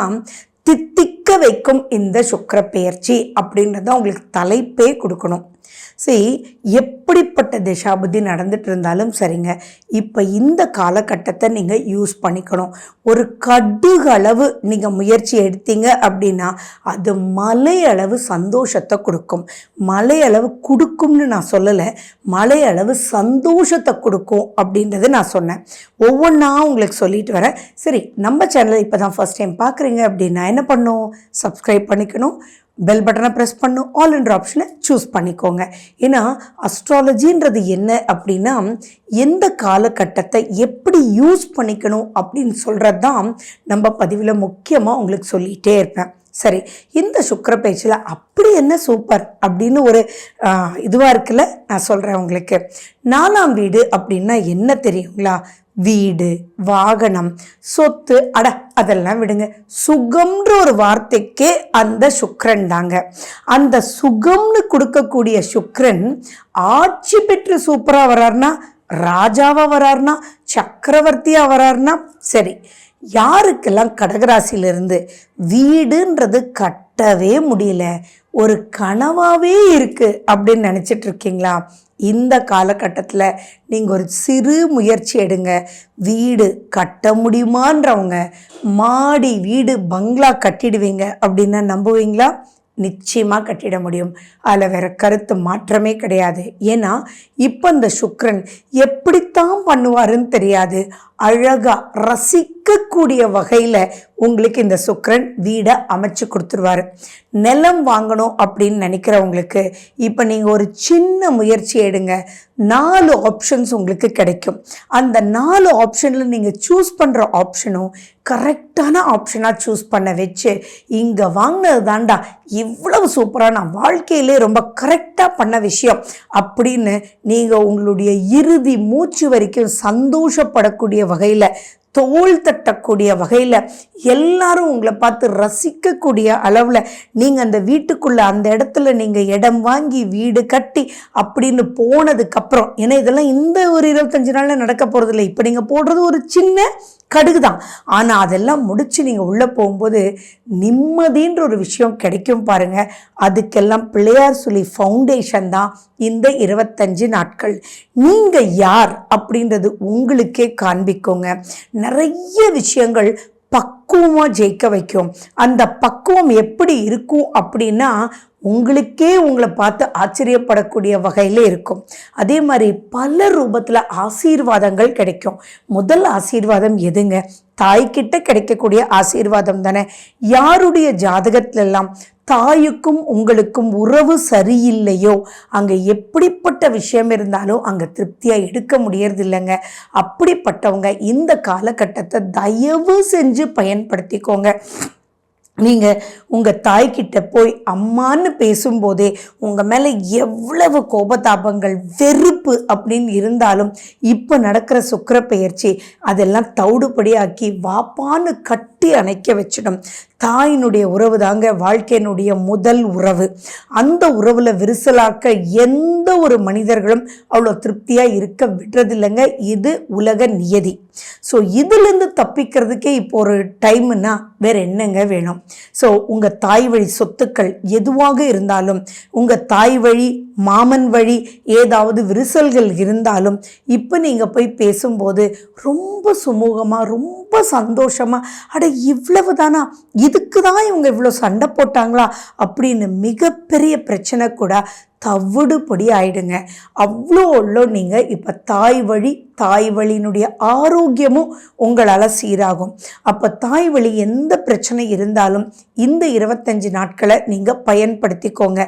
தித்திக்க வைக்கும் இந்த சுக்கிர பெயர்ச்சி அப்படின்றத உங்களுக்கு தலைப்பே கொடுக்கணும். சரி, எப்படிப்பட்ட திசாபுத்தி நடந்துட்டு இருந்தாலும் சரிங்க, இப்போ இந்த காலகட்டத்தை நீங்கள் யூஸ் பண்ணிக்கணும். ஒரு கடுகளவு நீங்கள் முயற்சி எடுத்தீங்க அப்படின்னா அது மலையளவு சந்தோஷத்தை கொடுக்கும். மலையளவு கொடுக்கும்னு நான் சொல்லலை, மலையளவு சந்தோஷத்தை கொடுக்கும் அப்படின்றது நான் சொன்னேன். ஒவ்வொன்றா உங்களுக்கு சொல்லிட்டு வரேன். சரி, நம்ம சேனலை இப்போ தான் ஃபஸ்ட் டைம் பார்க்குறீங்க அப்படின்னா என்ன பண்ணணும், சப்ஸ்கிரைப் பண்ணிக்கணும், பெல் பட்டனை ப்ரெஸ் பண்ணும், ஆல் என்ற ஆப்ஷனை சூஸ் பண்ணிக்கோங்க. ஏன்னா அஸ்ட்ராலஜின்றது என்ன அப்படின்னா எந்த காலகட்டத்தை எப்படி யூஸ் பண்ணிக்கணும் அப்படின்னு சொல்கிறது தான் நம்ம பதிவில் முக்கியமாக உங்களுக்கு சொல்லிகிட்டே இருப்பேன். சரி, இந்த சுக்கிர பேச்சில் அப்படி என்ன சூப்பர் அப்படின்னு ஒரு இதுவாக இருக்குல்ல, நான் சொல்கிறேன் உங்களுக்கு. 4ஆம் வீடு அப்படின்னா என்ன தெரியுங்களா? வீடு, வாகனம், சொத்து, அதெல்லாம் விடுங்க. சுகம்ன்ற ஒரு வார்த்தைக்கே அந்த சுக்கிரன் தாங்க. அந்த சுகம்னு கொடுக்கக்கூடிய சுக்கிரன் ஆட்சி பெற்று சூப்பராக வராருனா, ராஜாவா வராருனா, சக்கரவர்த்தியா வராருனா சரி. யாருக்கெல்லாம் கடகராசியிலிருந்து வீடுன்றது கட்டவே முடியல, ஒரு கனவாவே இருக்கு அப்படின்னு நினச்சிட்டு இருக்கீங்களா? இந்த காலகட்டத்தில் நீங்கள் ஒரு சிறு முயற்சி எடுங்க. வீடு கட்ட முடியுமான்றவங்க மாடி வீடு பங்களா கட்டிடுவீங்க அப்படின்னா நம்புவீங்களா? நிச்சயமாக கட்டிட முடியும். அதில் வேற கருத்து மாற்றமே கிடையாது. ஏன்னா இப்போ இந்த சுக்கிரன் எப்படித்தான் பண்ணுவாருன்னு தெரியாது, அழகாக ரசிக்கக்கூடிய வகையில் உங்களுக்கு இந்த சுக்கிரன் வீடை அமைச்சு கொடுத்துருவாரு. நிலம் வாங்கணும் அப்படின்னு நினைக்கிறவங்களுக்கு இப்போ நீங்கள் ஒரு சின்ன முயற்சி எடுங்க. 4 ஆப்ஷன்ஸ் உங்களுக்கு கிடைக்கும். அந்த 4 ஆப்ஷனில் நீங்கள் சூஸ் பண்ணுற ஆப்ஷனும் கரெக்டான ஆப்ஷனாக சூஸ் பண்ண வச்சு, இங்கே வாங்கினது தாண்டா இவ்வளவு சூப்பராக நான் வாழ்க்கையிலே ரொம்ப கரெக்டாக பண்ண விஷயம் அப்படின்னு நீங்கள் உங்களுடைய இறுதி மூச்சு வரைக்கும் சந்தோஷப்படக்கூடிய வகையில், தோள் தட்டக்கூடிய வகையில், எல்லாரும் உங்களை பார்த்து ரசிக்கக்கூடிய அளவில் நீங்கள் அந்த வீட்டுக்குள்ளே அந்த இடத்துல நீங்கள் இடம் வாங்கி வீடு கட்டி அப்படின்னு போனதுக்கப்புறம், ஏன்னா இதெல்லாம் இந்த ஒரு 25 நாளில் நடக்க போகிறதில்ல. இப்போ நீங்கள் போடுறது ஒரு சின்ன கடுகு தான். ஆனால் அதெல்லாம் முடித்து நீங்கள் உள்ளே போகும்போது நிம்மதின்ற ஒரு விஷயம் கிடைக்கும் பாருங்கள். அதுக்கெல்லாம் பிள்ளையார் சொல்லி ஃபவுண்டேஷன் தான் இந்த 25 நாட்கள். நீங்கள் யார் அப்படின்றது உங்களுக்கே காண்பிக்குங்க. நிறைய விஷயங்கள் பக்குவமாக ஜெயிக்க வைக்கும். அந்த பக்குவம் எப்படி இருக்கும் அப்படின்னா உங்களுக்கே உங்களை பார்த்து ஆச்சரியப்படக்கூடிய வகையில் இருக்கும். அதே மாதிரி பல ரூபத்தில் ஆசீர்வாதங்கள் கிடைக்கும். முதல் ஆசீர்வாதம் எதுங்க? தாய்கிட்ட கிடைக்கக்கூடிய ஆசீர்வாதம் தானே. யாருடைய ஜாதகத்திலெல்லாம் தாயுக்கும் உங்களுக்கும் உறவு சரியில்லையோ அங்கே எப்படிப்பட்ட விஷயம் இருந்தாலும் அங்கே திருப்தியாக எடுக்க முடியறது இல்லைங்க. அப்படிப்பட்டவங்க இந்த காலகட்டத்தை தயவு செஞ்சு பயன்படுத்திக்கோங்க. நீங்கள் உங்கள் தாய்கிட்ட போய் அம்மான்னு பேசும்போதே உங்கள் மேலே எவ்வளவு கோபதாபங்கள், வெறுப்பு அப்படின்னு இருந்தாலும் இப்போ நடக்கிற சுக்கிர பெயர்ச்சி அதெல்லாம் தவிடுபடியாக்கி வாப்பான்னு கட்டி அணைக்க வச்சிடும். தாயினுடைய உறவு தாங்க வாழ்க்கையினுடைய முதல் உறவு. அந்த உறவில் விரிசலாக்க எந்த ஒரு மனிதர்களும் அவ்வளோ திருப்தியாக இருக்க விடுறதில்லைங்க. இது உலக நியதி. ஸோ இதுலேருந்து தப்பிக்கிறதுக்கே இப்போ ஒரு டைம்னா வேற என்னங்க வேணும்? ஸோ உங்கள் தாய் வழி சொத்துக்கள் எதுவாக இருந்தாலும், உங்கள் தாய் வழி மாமன் வழி ஏதாவது விரிசல்கள் இருந்தாலும் இப்போ நீங்கள் போய் பேசும்போது ரொம்ப சுமூகமாக, ரொம்ப சந்தோஷமாக, இவ்வளவு தானா, இதுக்கு தான் இவங்க இவ்வளோ சண்டை போட்டாங்களா அப்படின்னு மிகப்பெரிய பிரச்சனை கூட தவிடுபடி ஆயிடுங்க. அவ்வளோ நீங்கள் இப்போ தாய் வழியினுடைய ஆரோக்கியமும் உங்களால் சீராகும். அப்போ தாய் வழி எந்த பிரச்சனை இருந்தாலும் இந்த 25 நாட்களை நீங்கள் பயன்படுத்திக்கோங்க.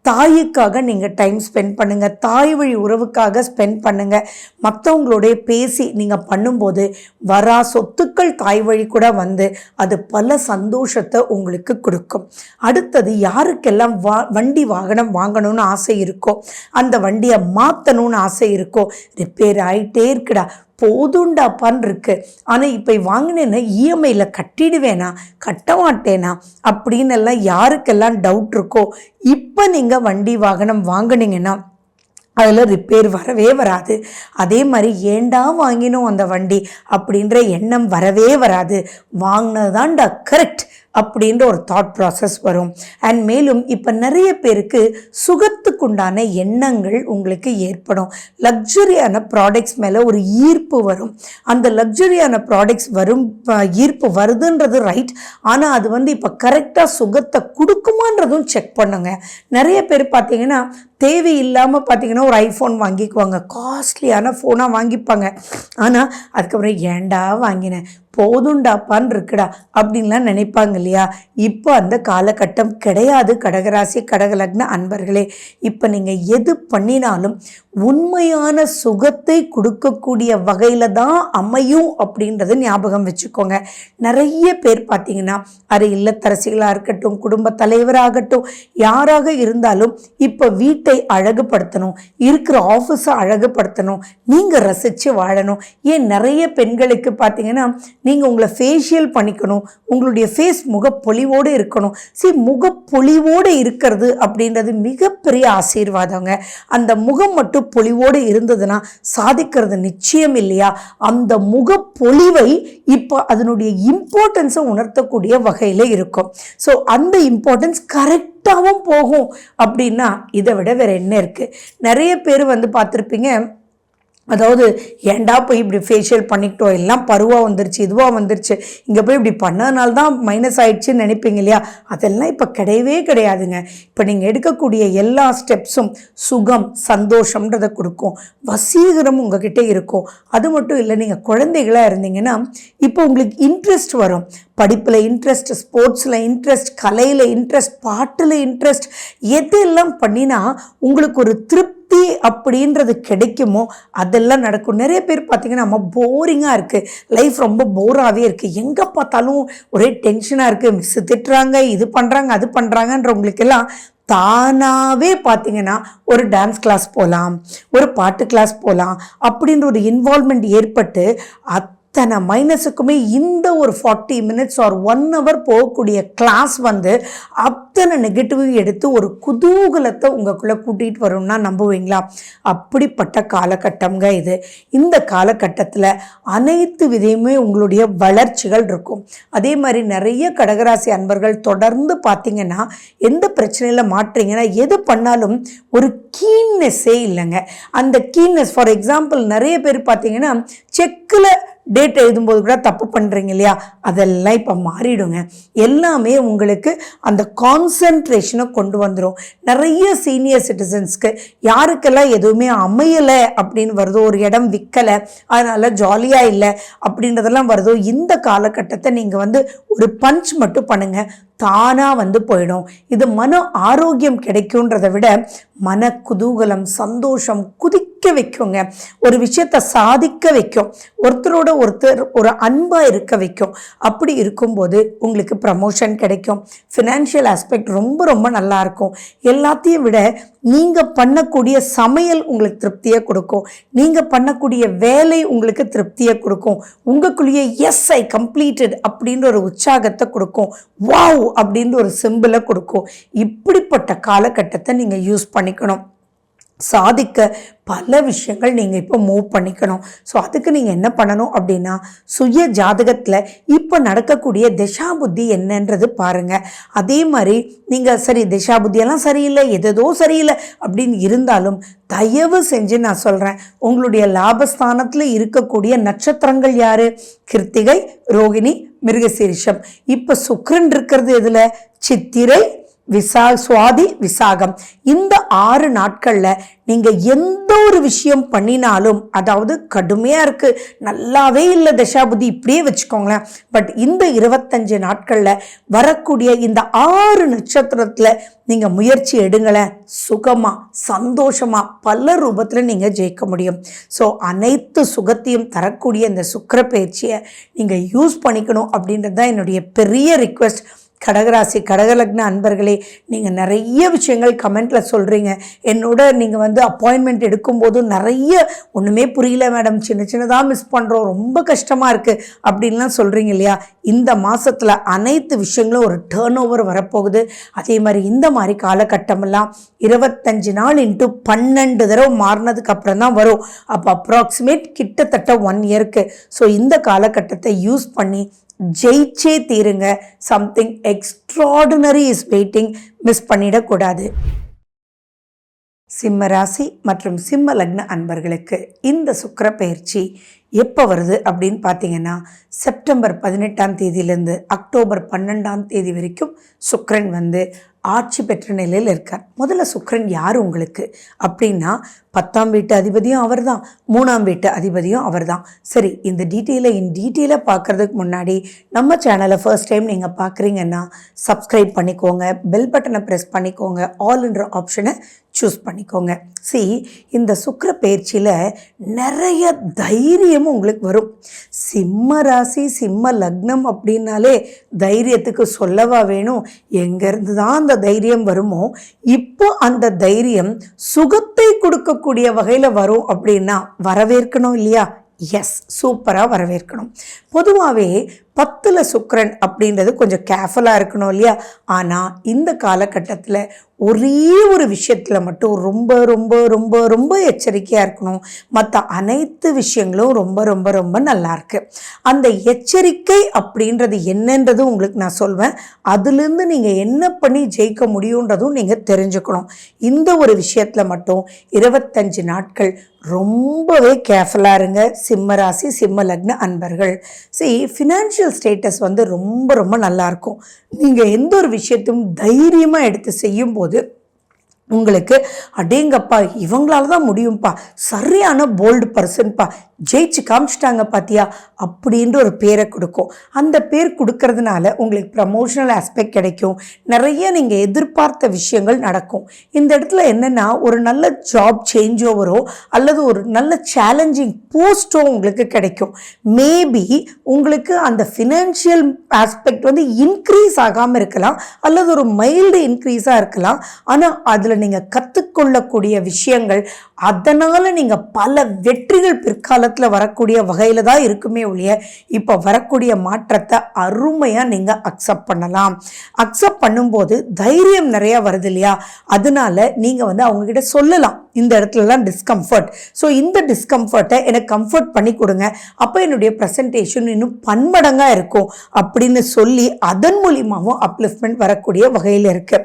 தாய்க்காக நீங்கள் டைம் ஸ்பெண்ட் பண்ணுங்கள். தாய் வழி உறவுக்காக ஸ்பெண்ட் பண்ணுங்கள். மற்றவங்களோடைய பேசி நீங்கள் பண்ணும்போது வரா சொத்துக்கள் தாய் வழி கூட வந்து அது பல சந்தோஷத்தை உங்களுக்கு கொடுக்கும். அடுத்தது யாருக்கெல்லாம் வண்டி வாகனம் வாங்கணும்னு ஆசை இருக்கோ, அந்த வண்டியை மாற்றணும்னு ஆசை இருக்கோ, ரிப்பேர் ஆகிட்டே இருக்குடா போதுண்டாப்பான்னு இருக்கு, ஆனால் இப்போ வாங்கினேன்னா இஎம்ஐயில் கட்டிடுவேனா கட்ட மாட்டேனா அப்படின்னு எல்லாம் யாருக்கெல்லாம் டவுட் இருக்கோ, இப்போ நீங்கள் வண்டி வாகனம் வாங்கினீங்கன்னா அதில் ரிப்பேர் வரவே வராது. அதே மாதிரி ஏண்டா வாங்கினோம் அந்த வண்டி அப்படின்ற எண்ணம் வரவே வராது. வாங்கினதான்டா கரெக்ட் அப்படின்ற ஒரு தாட் ப்ராசஸ் வரும். அண்ட் மேலும் இப்போ நிறைய பேருக்கு சுகத்துக்குண்டான எண்ணங்கள் உங்களுக்கு ஏற்படும். லக்ஸரியான ப்ராடக்ட்ஸ் மேலே ஒரு ஈர்ப்பு வரும். அந்த லக்ஸரியான ப்ராடக்ட்ஸ் ஈர்ப்பு வருதுன்றது ரைட், ஆனால் அது இப்போ கரெக்டாக சுகத்தை கொடுக்குமான்றதும் செக் பண்ணுங்க. நிறைய பேர் பார்த்தீங்கன்னா தேவையில்லாமல் பார்த்தீங்கன்னா ஒரு ஐஃபோன் வாங்கிக்குவாங்க, காஸ்ட்லியான ஃபோனாக வாங்கிப்பாங்க. ஆனால் அதுக்கப்புறம் ஏண்டா வாங்கினேன், போதுண்டாப்பான்னு இருக்குடா அப்படின்லாம் நினைப்பாங்க இல்லையா? இப்போ அந்த காலகட்டம் கிடையாது கடகராசி கடகலக்ன அன்பர்களே. இப்போ நீங்கள் எது பண்ணினாலும் உண்மையான சுகத்தை கொடுக்கக்கூடிய வகையில் தான் அமையும் அப்படின்றத ஞாபகம் வச்சுக்கோங்க. நிறைய பேர் பார்த்தீங்கன்னா அது இல்லத்தரசிகளாக இருக்கட்டும், குடும்ப தலைவராகட்டும், யாராக இருந்தாலும் இப்போ வீட்டை அழகுபடுத்தணும், இருக்கிற ஆஃபீஸை அழகுபடுத்தணும், நீங்கள் ரசித்து வாழணும். ஏன் நிறைய பெண்களுக்கு பார்த்தீங்கன்னா நீங்கள் உங்களை ஃபேஷியல் பண்ணிக்கணும், உங்களுடைய ஃபேஸ் முகப்பொலிவோடு இருக்கணும். முகப்பொலிவோடு இருக்கிறது அப்படின்றது மிகப்பெரிய ஆசீர்வாதங்க. அந்த முகம் மட்டும் பொலிவோடு இருந்ததுன்னா சாதிக்கிறது நிச்சயம் இல்லையா? அந்த முகப்பொலிவை இப்போ அதனுடைய இம்பார்ட்டன்ஸை உணர்த்தக்கூடிய வகையில் இருக்கும். ஸோ அந்த இம்பார்ட்டன்ஸ் கரெக்டாகவும் போகும். அப்படின்னா இதை விட வேற என்ன இருக்கு? நிறைய பேர் பார்த்துருப்பீங்க, அதாவது ஏண்டா போய் இப்படி ஃபேஷியல் பண்ணிக்கிட்டோம், எல்லாம் பருவாக வந்துருச்சு, இதுவாக வந்துருச்சு, இங்கே போய் இப்படி பண்ணதுனால தான் மைனஸ் ஆயிடுச்சுன்னு நினைப்பீங்க இல்லையா? அதெல்லாம் இப்போ கிடையவே கிடையாதுங்க. இப்போ நீங்கள் எடுக்கக்கூடிய எல்லா ஸ்டெப்ஸும் சுகம் சந்தோஷம்ன்றதை கொடுக்கும், வசீகரம் உங்ககிட்ட இருக்கும். அது மட்டும் இல்லை, நீங்கள் குழந்தைகளாக இருந்தீங்கன்னா இப்போ உங்களுக்கு இன்ட்ரெஸ்ட் வரும். படிப்பில் இன்ட்ரெஸ்ட், ஸ்போர்ட்ஸில் இன்ட்ரெஸ்ட், கலையில் இன்ட்ரெஸ்ட், பாட்டில் இன்ட்ரெஸ்ட், எதெல்லாம் பண்ணினா உங்களுக்கு ஒரு திருப்தி அப்படின்றது கிடைக்குமோ அதெல்லாம் நடக்கும். நிறைய பேர் பார்த்தீங்கன்னா நம்ம போரிங்காக இருக்குது, லைஃப் ரொம்ப போராகவே இருக்குது, எங்கே பார்த்தாலும் ஒரே டென்ஷனாக இருக்குது, மிஸ் திட்டுறாங்க, இது பண்ணுறாங்க, அது பண்ணுறாங்கன்றவங்களுக்கெல்லாம் தானாகவே பார்த்தீங்கன்னா ஒரு டான்ஸ் கிளாஸ் போகலாம், ஒரு பாட்டு கிளாஸ் போகலாம் அப்படின்ற ஒரு இன்வால்மெண்ட் ஏற்பட்டு அத்தனை மைனஸுக்குமே இந்த ஒரு 40 minutes ஆர் 1 hour போகக்கூடிய கிளாஸ் அத்தனை நெகட்டிவ் எடுத்து ஒரு குதூகலத்தை உங்களுக்குள்ளே கூட்டிகிட்டு வரும்னா நம்புவீங்களா? அப்படிப்பட்ட காலகட்டம்ங்க இது. இந்த காலகட்டத்தில் அனைத்து விதையுமே உங்களுடைய வளர்ச்சிகள் இருக்கும். அதே மாதிரி நிறைய கடகராசி அன்பர்கள் தொடர்ந்து பார்த்தீங்கன்னா எந்த பிரச்சனையில் மாட்டுறீங்கன்னா எது பண்ணாலும் ஒரு கீன்னஸே இல்லைங்க. அந்த கீன்னஸ், ஃபார் எக்ஸாம்பிள் நிறைய பேர் பார்த்தீங்கன்னா செக்கில் டேட் எழுதும்போது கூட தப்பு பண்ணுறீங்க இல்லையா? அதெல்லாம் இப்போ மாறிடுங்க. எல்லாமே உங்களுக்கு அந்த கான்சன்ட்ரேஷனை கொண்டு வந்துடும். நிறைய சீனியர் சிட்டிசன்ஸ்க்கு யாருக்கெல்லாம் எதுவுமே அமையலை அப்படின்னு வருதோ, ஒரு இடம் விற்கலை அதனால ஜாலியாக இல்லை அப்படின்றதெல்லாம் வருதோ, இந்த காலகட்டத்தை நீங்கள் ஒரு பஞ்ச் மட்டும் பண்ணுங்க, தானாக போயிடும். இது மன ஆரோக்கியம் கிடைக்கும்ன்றதை விட மன குதூகலம், சந்தோஷம் குதிக்க வைக்குங்க. ஒரு விஷயத்தை சாதிக்க வைக்கும், ஒருத்தரோட ஒருத்தர் ஒரு அன்பாக இருக்க வைக்கும். அப்படி இருக்கும்போது உங்களுக்கு ப்ரமோஷன் கிடைக்கும், ஃபினான்ஷியல் ஆஸ்பெக்ட் ரொம்ப ரொம்ப நல்லா இருக்கும். எல்லாத்தையும் விட நீங்கள் பண்ணக்கூடிய சமையல் உங்களுக்கு திருப்தியை கொடுக்கும், நீங்கள் பண்ணக்கூடிய வேலை உங்களுக்கு திருப்தியை கொடுக்கும், உங்களுக்குள்ளேயே எஸ் ஐ கம்ப்ளீட்டட் அப்படின்ற ஒரு உற்சாகத்தை கொடுக்கும், வாவ் அப்படின்ற ஒரு சிம்பிளை கொடுக்கும். இப்படிப்பட்ட காலகட்டத்தை நீங்கள் யூஸ் பண்ணிக்கணும். சாதிக்க பல விஷயங்கள் நீங்கள் இப்போ மூவ் பண்ணிக்கணும். ஸோ அதுக்கு நீங்கள் என்ன பண்ணணும் அப்படின்னா, சுய ஜாதகத்தில் இப்போ நடக்கக்கூடிய திசா புத்தி என்னன்றது பாருங்கள். அதே மாதிரி நீங்கள் சரி திசா புத்தியெல்லாம் சரியில்லை, எதோ சரியில்லை அப்படின்னு இருந்தாலும் தயவு செஞ்சு நான் சொல்கிறேன், உங்களுடைய லாபஸ்தானத்தில் இருக்கக்கூடிய நட்சத்திரங்கள் யார்? கிருத்திகை, ரோகிணி, மிருகசீரிஷம். இப்போ சுக்கிரன் இருக்கிறது எதில்? சித்திரை, சுவாதி, விசாகம். இந்த 6 நாட்களில் நீங்கள் எந்த ஒரு விஷயம் பண்ணினாலும், அதாவது கடுமையாக இருக்குது, நல்லாவே இல்லை தசாபுதி இப்படியே வச்சுக்கோங்களேன், பட் இந்த 25 நாட்களில் வரக்கூடிய இந்த 6 நட்சத்திரத்தில் நீங்கள் முயற்சி எடுங்களேன், சுகமாக சந்தோஷமாக பல ரூபத்தில் நீங்கள் ஜெயிக்க முடியும். ஸோ அனைத்து சுகத்தையும் தரக்கூடிய இந்த சுக்கிர பயிற்சியை நீங்கள் யூஸ் பண்ணிக்கணும் அப்படின்றது தான் என்னுடைய பெரிய ரிக்வெஸ்ட். கடகராசி கடகலக்ன அன்பர்களே, நீங்கள் நிறைய விஷயங்கள் கமெண்ட்டில் சொல்கிறீங்க. என்னோட நீங்கள் அப்பாயின்மெண்ட் எடுக்கும்போது நிறைய ஒன்றுமே புரியல மேடம், சின்ன சின்னதாக மிஸ் பண்ணுறோம், ரொம்ப கஷ்டமாக இருக்குது அப்படின்லாம் சொல்கிறீங்க இல்லையா? இந்த மாதத்தில் அனைத்து விஷயங்களும் ஒரு டேர்ன் ஓவர் வரப்போகுது. அதே மாதிரி இந்த மாதிரி காலகட்டமெல்லாம் 25 நாள் இன்ட்டு 12 தடவை மாறினதுக்கு அப்புறம் தான் வரும். அப்போ அப்ராக்சிமேட் கிட்டத்தட்ட 1 இயருக்கு. ஸோ இந்த காலகட்டத்தை யூஸ் பண்ணி ஜெயிச்சே தீருங்க. Something extraordinary is waiting. Miss பண்ணிடக்கூடாது. சிம்ம ராசி மற்றும் சிம்ம லக்ன அன்பர்களுக்கு இந்த சுக்கிர பயிற்சி எப்போ வருது அப்படின்னு பார்த்தீங்கன்னா, செப்டம்பர் 18ஆம் தேதியிலேருந்து அக்டோபர் 12ஆம் தேதி வரைக்கும் சுக்கிரன் வந்து ஆட்சி பெற்ற நிலையில் இருக்கார். முதல்ல சுக்கிரன் யார் உங்களுக்கு அப்படின்னா, 10ஆம் வீட்டு அதிபதியும் அவர் தான், 3ஆம் வீட்டு அதிபதியும் அவர் தான். சரி, இந்த டீட்டெயிலாக பார்க்குறதுக்கு முன்னாடி நம்ம சேனலை ஃபர்ஸ்ட் டைம் நீங்கள் பார்க்குறீங்கன்னா சப்ஸ்கிரைப் பண்ணிக்கோங்க, பெல் பட்டனை ப்ரெஸ் பண்ணிக்கோங்க, ஆல்ன்ற ஆப்ஷனை சூஸ் பண்ணிக்கோங்க. இந்த சுக்கிர பயிற்சியில் நிறைய தைரியமும் உங்களுக்கு வரும். சிம்ம ராசி சிம்ம லக்னம் அப்படின்னாலே தைரியத்துக்கு சொல்லவா வேணும்? எங்கேருந்து தான் அந்த தைரியம் வருமோ, இப்போ அந்த தைரியம் சுகத்தை கொடுக்கக்கூடிய வகையில் வரும் அப்படின்னா வரவேற்கணும் இல்லையா? எஸ், சூப்பராக வரவேற்கணும். பொதுவாகவே 10ல் சுக்கிரன் அப்படின்றது கொஞ்சம் கேர்ஃபுல்லாக இருக்கணும் இல்லையா? ஆனால் இந்த காலகட்டத்தில் ஒரே ஒரு விஷயத்தில் மட்டும் ரொம்ப ரொம்ப ரொம்ப ரொம்ப எச்சரிக்கையாக இருக்கணும். மற்ற அனைத்து விஷயங்களும் ரொம்ப ரொம்ப ரொம்ப நல்லா இருக்கு. அந்த எச்சரிக்கை அப்படின்றது என்னன்றது உங்களுக்கு நான் சொல்வேன். அதுலேருந்து நீங்கள் என்ன பண்ணி ஜெயிக்க முடியுன்றதும் நீங்கள் தெரிஞ்சுக்கணும். இந்த ஒரு விஷயத்தில் மட்டும் 25 நாட்கள் ரொம்பவே கேர்ஃபுல்லாக இருங்க சிம்ம ராசி சிம்ம லக்ன அன்பர்கள். ஃபினான்ஷியல் ஸ்டேட்டஸ் வந்து ரொம்ப ரொம்ப நல்லாயிருக்கும். நீங்கள் எந்த ஒரு விஷயத்தையும் தைரியமாக எடுத்து செய்யும்போது உங்களுக்கு அடேங்கப்பா இவங்களால தான் முடியும்ப்பா, சரியான போல்டு பர்சன்ப்பா, ஜெயிச்சு காமிச்சிட்டாங்க பார்த்தியா அப்படின்ற ஒரு பேரை கொடுக்கும். அந்த பேர் கொடுக்கறதுனால உங்களுக்கு ப்ரமோஷனல் ஆஸ்பெக்ட் கிடைக்கும். நிறைய நீங்கள் எதிர்பார்த்த விஷயங்கள் நடக்கும். இந்த இடத்துல என்னென்னா, ஒரு நல்ல ஜாப் சேஞ்ச் ஓவரோ அல்லது ஒரு நல்ல சேலஞ்சிங் போஸ்ட்டோ உங்களுக்கு கிடைக்கும். மேபி உங்களுக்கு அந்த ஃபினான்ஷியல் ஆஸ்பெக்ட் வந்து இன்க்ரீஸ் ஆகாமல் இருக்கலாம் அல்லது ஒரு மைல்டு இன்க்ரீஸாக இருக்கலாம். ஆனால் அதில் நீங்கள் கற்றுக்கொள்ளக்கூடிய விஷயங்கள், அதனால் நீங்கள் பல வெற்றிகள் பிற்காலத்தில் வரக்கூடிய வகையில் தான் இருக்குமே ஒழிய, இப்போ வரக்கூடிய மாற்றத்தை அருமையாக நீங்கள் அக்செப்ட் பண்ணலாம். அக்செப்ட் பண்ணும்போது தைரியம் நிறையா வருது இல்லையா? அதனால நீங்கள் வந்து அவங்கக்கிட்ட சொல்லலாம், இந்த இடத்துலலாம் டிஸ்கம்ஃபர்ட், இந்த டிஸ்கம்ஃபர்ட்டை எனக்கு கம்ஃபர்ட் பண்ணி கொடுங்க, அப்போ என்னுடைய ப்ரெசன்டேஷன் இன்னும் பன்மடங்காக இருக்கும் அப்படின்னு சொல்லி அதன் மூலியமாகவும் அப்லிஃப்ட்மெண்ட் வரக்கூடிய வகையில் இருக்கு.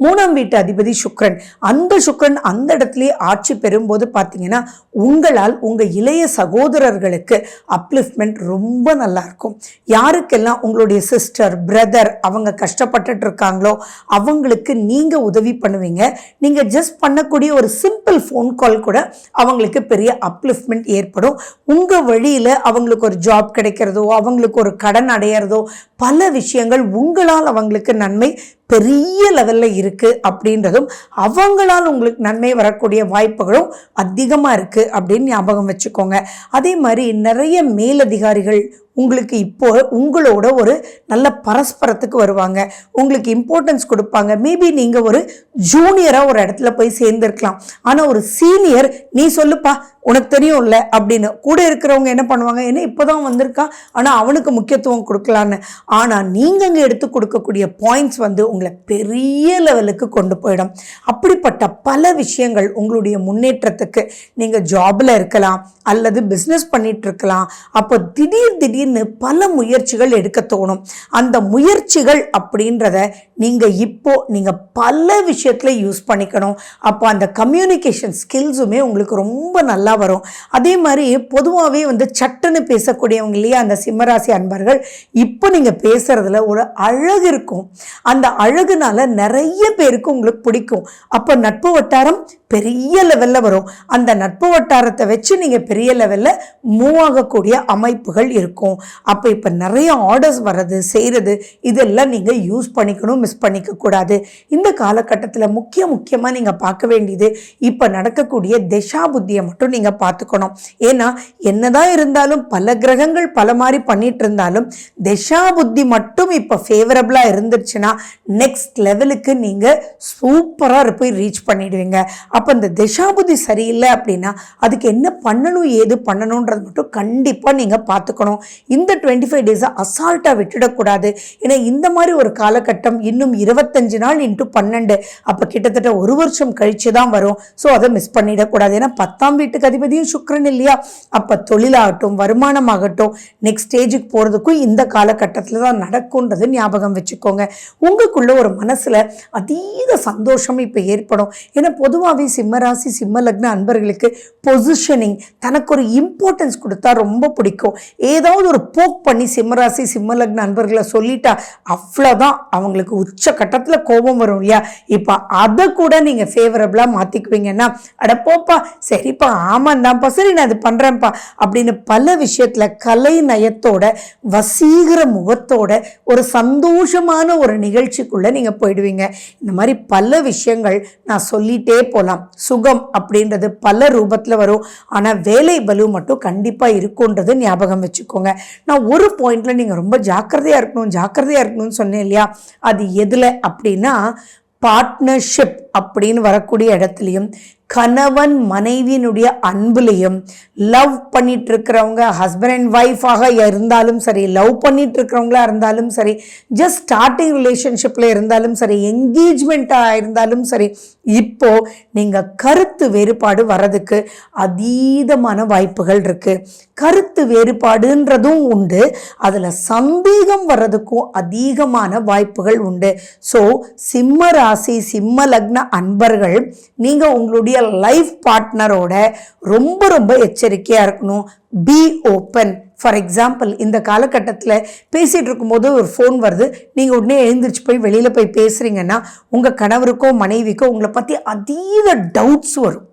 3ஆம் வீட்டு அதிபதி சுக்கிரன், அந்த சுக்கிரன் அந்த இடத்துலயே ஆட்சி பெறும்போது பார்த்தீங்கன்னா, உங்களால் உங்கள் இளைய சகோதரர்களுக்கு அப்லிஃப்ட்மெண்ட் ரொம்ப நல்லா இருக்கும். யாருக்கெல்லாம் உங்களுடைய சிஸ்டர் பிரதர் அவங்க கஷ்டப்பட்டுட்டு இருக்காங்களோ அவங்களுக்கு நீங்கள் உதவி பண்ணுவீங்க. நீங்கள் ஜஸ்ட் பண்ணக்கூடிய ஒரு சிம்பிள் ஃபோன் கால் கூட அவங்களுக்கு பெரிய அப்லிஃப்ட்மெண்ட் ஏற்படும். உங்கள் வழியில் அவங்களுக்கு ஒரு ஜாப் கிடைக்கிறதோ, அவங்களுக்கு ஒரு கடன் அடையிறதோ, பல விஷயங்கள் உங்களால் அவங்களுக்கு நன்மை பெரிய லெவலில் இருக்குது அப்படின்றதும், அவங்களால் உங்களுக்கு நன்மை வரக்கூடிய வாய்ப்புகளும் அதிகமாக இருக்குது அப்படின்னு ஞாபகம் வச்சுக்கோங்க. அதே மாதிரி நிறைய மேலதிகாரிகள் உங்களுக்கு இப்போ உங்களோட ஒரு நல்ல பரஸ்பரத்துக்கு வருவாங்க, உங்களுக்கு இம்பார்ட்டன்ஸ் கொடுப்பாங்க. மேபி நீங்கள் ஒரு ஜூனியராக ஒரு இடத்துல போய் சேர்ந்துருக்கலாம், ஆனால் ஒரு சீனியர் நீ சொல்லுப்பா உனக்கு தெரியும் இல்லை அப்படின்னு கூட இருக்கிறவங்க என்ன பண்ணுவாங்க, என்ன இப்போ தான் வந்திருக்கா ஆனால் அவனுக்கு முக்கியத்துவம் கொடுக்கலான்னு. ஆனால் நீங்கள் அங்கே எடுத்து கொடுக்கக்கூடிய பாயிண்ட்ஸ் வந்து உங்களை பெரிய லெவலுக்கு கொண்டு போயிடும். அப்படிப்பட்ட பல விஷயங்கள் உங்களுடைய முன்னேற்றத்துக்கு, நீங்கள் ஜாபில் இருக்கலாம் அல்லது பிஸ்னஸ் பண்ணிட்டு இருக்கலாம். அப்போ திடீர்னு பல முயற்சிகள் எடுக்க தோணும். அந்த முயற்சிகள் அப்படின்றத நீங்கள் பல விஷயத்துல யூஸ் பண்ணிக்கணும். அப்போ அந்த கம்யூனிகேஷன் ஸ்கில்ஸுமே உங்களுக்கு ரொம்ப நல்லா வரும். அதே மாதிரி பொதுவாகவே வந்து சட்டுன்னு பேசக்கூடியவங்க இல்லையா அந்த சிம்மராசி அன்பர்கள், இப்போ நீங்கள் பேசுறதுல ஒரு அழகு இருக்கும். அந்த அழகுனால நிறைய பேருக்கு உங்களுக்கு பிடிக்கும். அப்போ நட்பு வட்டாரம் பெரிய லெவலில் வரும். அந்த நட்பு வட்டாரத்தை வச்சு நீங்கள் பெரிய லெவலில் மூவ் ஆகக்கூடிய அமைப்புகள் இருக்கும். அப்போ இப்போ நிறைய ஆர்டர்ஸ் வர்றது செய்கிறது இதெல்லாம் நீங்கள் யூஸ் பண்ணிக்கணும், மிஸ் பண்ணிக்க கூடாது. இந்த காலகட்டத்தில் முக்கியமாக நீங்கள் பார்க்க வேண்டியது இப்போ நடக்கக்கூடிய திசா புத்தியை மட்டும் நீங்கள் பார்த்துக்கணும். ஏன்னா என்னதான் இருந்தாலும் பல கிரகங்கள் பல மாதிரி பண்ணிட்டு இருந்தாலும் திசா புத்தி மட்டும் இப்போ ஃபேவரபிளாக இருந்துச்சுன்னா நெக்ஸ்ட் லெவலுக்கு நீங்கள் சூப்பராக போய் ரீச் பண்ணிடுவீங்க. அப்போ இந்த திசாபுத்தி சரியில்லை அப்படின்னா அதுக்கு என்ன பண்ணணும் ஏது பண்ணணுன்றது மட்டும் கண்டிப்பாக நீங்கள் பார்த்துக்கணும். இந்த 25 டேஸை அசால்ட்டாக விட்டுடக்கூடாது. ஏன்னா இந்த மாதிரி ஒரு காலகட்டம் இன்னும் 25 நாள் × 12, அப்போ கிட்டத்தட்ட ஒரு வருஷம் கழிச்சு தான் வரும். அதை மிஸ் பண்ணிடக்கூடாது. ஏன்னா 10ஆம் வீட்டுக்கு அதிபதியும் சுக்கிரன் இல்லையா? அப்போ தொழிலாகட்டும் வருமானமாகட்டும் நெக்ஸ்ட் ஸ்டேஜுக்கு போகிறதுக்கும் இந்த காலகட்டத்தில் தான் நடக்கும்ன்றது ஞாபகம் வச்சுக்கோங்க. உங்களுக்குள்ள ஒரு மனசில் அதீத சந்தோஷம் இப்போ ஏற்படும். ஏன்னா பொதுவாகவே சிம்ம ராசி சிம்ம லக்ன அன்பர்களுக்கு பொசிஷனிங், தனக்கு ஒரு இம்பார்ட்டன்ஸ் கொடுத்தா ரொம்ப பிடிக்கும். ஏதாவது ஒரு போக் பண்ணி சிம்ம ராசி சிம்ம லக்ன அன்பர்களை சொல்லிட்டா அவ்வளோதான், அவங்களுக்கு உச்ச கட்டத்தில் கோபம் வரும் இல்லையா? இப்போ அதை கூட நீங்கள் ஃபேவரபிளாக மாற்றிக்குவீங்கன்னா, அட போப்பா சரிப்பா ஆமாந்தான்ப்பா சரி நான் அது பண்ணுறேன்ப்பா அப்படின்னு பல விஷயத்தில் கலை நயத்தோட வசீகர முகத்தோட ஒரு சந்தோஷமான ஒரு நிகழ்ச்சிக்குள்ளே நீங்கள் போயிடுவீங்க. இந்த மாதிரி பல விஷயங்கள் நான் சொல்லிட்டே போகலாம். சுகம் அப்படின்றது பல ரூபத்தில் வரும், ஆனால் வேலை பலு மட்டும் கண்டிப்பாக இருக்குன்றது ஞாபகம் வச்சுக்கோங்க. நான் ஒரு பாயிண்டில் நீங்கள் ரொம்ப ஜாக்கிரதையாக இருக்கணும்னு சொன்னேன் இல்லையா? அது எதில் அப்படின்னா, பார்ட்னர்ஷிப் அப்படின்னு வரக்கூடிய இடத்துலையும், கணவன் மனைவியினுடைய அன்புலையும், லவ் பண்ணிட்டு இருக்கிறவங்க ஹஸ்பண்ட் அண்ட் ஒய்ஃபாக இருந்தாலும் சரி, லவ் பண்ணிட்டு இருக்கிறவங்களா இருந்தாலும் சரி, ஜஸ்ட் ஸ்டார்டிங் ரிலேஷன்ஷிப்பில் இருந்தாலும் சரி, என்கேஜ்மெண்ட்டாக இருந்தாலும் சரி, இப்போ நீங்கள் கருத்து வேறுபாடு வர்றதுக்கு அதீதமான வாய்ப்புகள் இருக்குது. கருத்து வேறுபாடுன்றதும் உண்டு, அதில் சந்தேகம் வர்றதுக்கும் அதிகமான வாய்ப்புகள் உண்டு. ஸோ சிம்ம ராசி சிம்ம லக்ன அன்பர்கள், நீங்கள் உங்களுடைய லைஃப் பார்ட்னரோட ரொம்ப ரொம்ப எச்சரிக்கையாக இருக்கணும். Be open. ஃபார் எக்ஸாம்பிள், இந்த காலகட்டத்தில் பேசிகிட்டு இருக்கும்போது ஒரு ஃபோன் வருது, நீங்கள் உடனே எழுந்திரிச்சு போய் வெளியில் போய் பேசுகிறீங்கன்னா, உங்கள் கணவருக்கோ மனைவிக்கோ உங்களை பற்றி அதீத டவுட்ஸ் வரும்.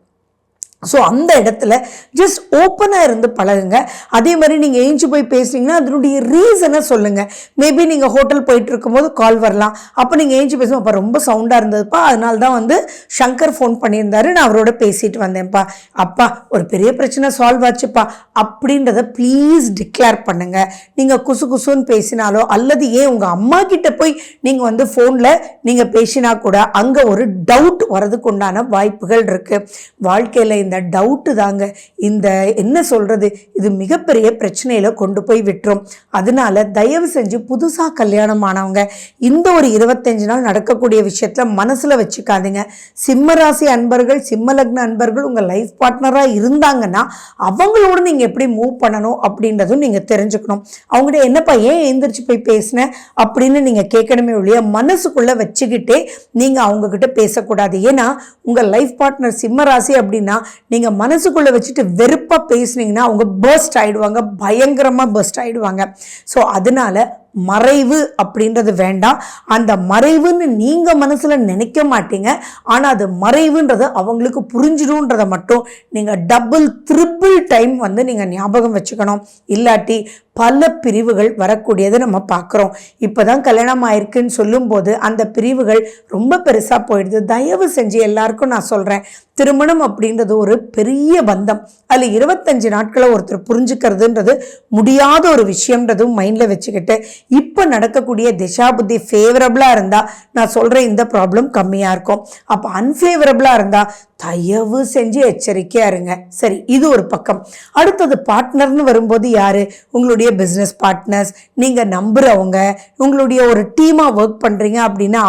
ஸோ அந்த இடத்துல ஜஸ்ட் ஓப்பனாக இருந்து பழகுங்க. அதே மாதிரி நீங்கள் ஏஞ்சி போய் பேசுனீங்கன்னா அதனுடைய ரீசனை சொல்லுங்கள். மேபி நீங்கள் ஹோட்டல் போயிட்டு இருக்கும்போது கால் வரலாம், அப்போ நீங்கள் ஏஞ்சி பேசுவோம், அப்போ ரொம்ப சவுண்டாக இருந்ததுப்பா, அதனால தான் வந்து சங்கர் ஃபோன் பண்ணியிருந்தாரு, நான் அவரோட பேசிட்டு வந்தேன்ப்பா, அப்பா ஒரு பெரிய பிரச்சனை சால்வ் ஆச்சுப்பா அப்படின்றத ப்ளீஸ் டிக்ளேர் பண்ணுங்கள். நீங்கள் குசு குசுன்னு பேசினாலோ அல்லது ஏன் உங்கள் அம்மா கிட்ட போய் நீங்கள் வந்து ஃபோனில் நீங்கள் பேசினா கூட அங்கே ஒரு டவுட் வரதுக்கு உண்டான வாய்ப்புகள் இருக்குது. வாழ்க்கையில் இந்த டவுட்டு தாங்க இந்த என்ன சொல்றது, இது மிகப்பெரிய பிரச்சனையில கொண்டு போய் விட்டுரும். அதனால தயவு செஞ்சு புதுசா கல்யாணம் ஆனவங்க இந்த ஒரு 25 நாள் நடக்கக்கூடிய விஷயத்துல மனசுல வச்சுக்காதீங்க. சிம்ம ராசி அன்பர்கள் சிம்ம லக்ன அன்பர்கள் உங்க லைஃப் பார்ட்னரா இருந்தாங்கன்னா அவங்களோட நீங்க எப்படி மூவ் பண்ணணும் அப்படின்றதும் நீங்க தெரிஞ்சுக்கணும். அவங்ககிட்ட என்னப்பா ஏன் எழுந்திரிச்சு போய் பேசின அப்படின்னு நீங்க கேட்கணுமே ஒழிய மனசுக்குள்ள வச்சுக்கிட்டே நீங்க அவங்க கிட்ட பேசக்கூடாது. ஏன்னா உங்க லைஃப் பார்ட்னர் சிம்ம ராசி அப்படின்னா நீங்க மனசுக்குள்ள வச்சுட்டு வெறுப்பா பேசுனீங்கன்னா அவங்க பர்ஸ்ட் ஆயிடுவாங்க, பயங்கரமா பர்ஸ்ட் ஆயிடுவாங்க. ஸோ அதனால மறைவு அப்படின்றது வேண்டாம். அந்த மறைவுன்னு நீங்க மனசுல நினைக்க மாட்டீங்க, ஆனா அது மறைவுன்றது அவங்களுக்கு புரிஞ்சிடும்ன்றதை மட்டும் நீங்க டபுள் ட்ரிபிள் டைம் வந்து நீங்க ஞாபகம் வச்சுக்கணும். இல்லாட்டி பல பிரிவுகள் வரக்கூடியதை நம்ம பார்க்குறோம். இப்போதான் கல்யாணம் ஆயிருக்குன்னு சொல்லும்போது அந்த பிரிவுகள் ரொம்ப பெருசாக போயிடுது. தயவு செஞ்சு எல்லாருக்கும் நான் சொல்கிறேன், திருமணம் அப்படின்றது ஒரு பெரிய பந்தம். அதில் 25 நாட்களை ஒருத்தர் புரிஞ்சுக்கிறதுன்றது முடியாத ஒரு விஷயம்ன்றதும் மைண்டில் வச்சுக்கிட்டு இப்போ நடக்கக்கூடிய திசா புத்தி ஃபேவரபிளாக இருந்தால் நான் சொல்கிறேன் இந்த ப்ராப்ளம் கம்மியாக இருக்கும். அப்போ அன்ஃபேவரபிளாக இருந்தால் தயவு செஞ்சு எச்சரிக்கையாக இருங்க. சரி, இது ஒரு பக்கம். அடுத்தது பார்ட்னர்னு வரும்போது யாரு? உங்களுடைய பிஸ்னஸ் பார்ட்னர்ஸ், நீங்கள் நம்புகிறவங்க, உங்களுடைய ஒரு டீமாக ஒர்க் பண்ணுறீங்க அப்படின்னா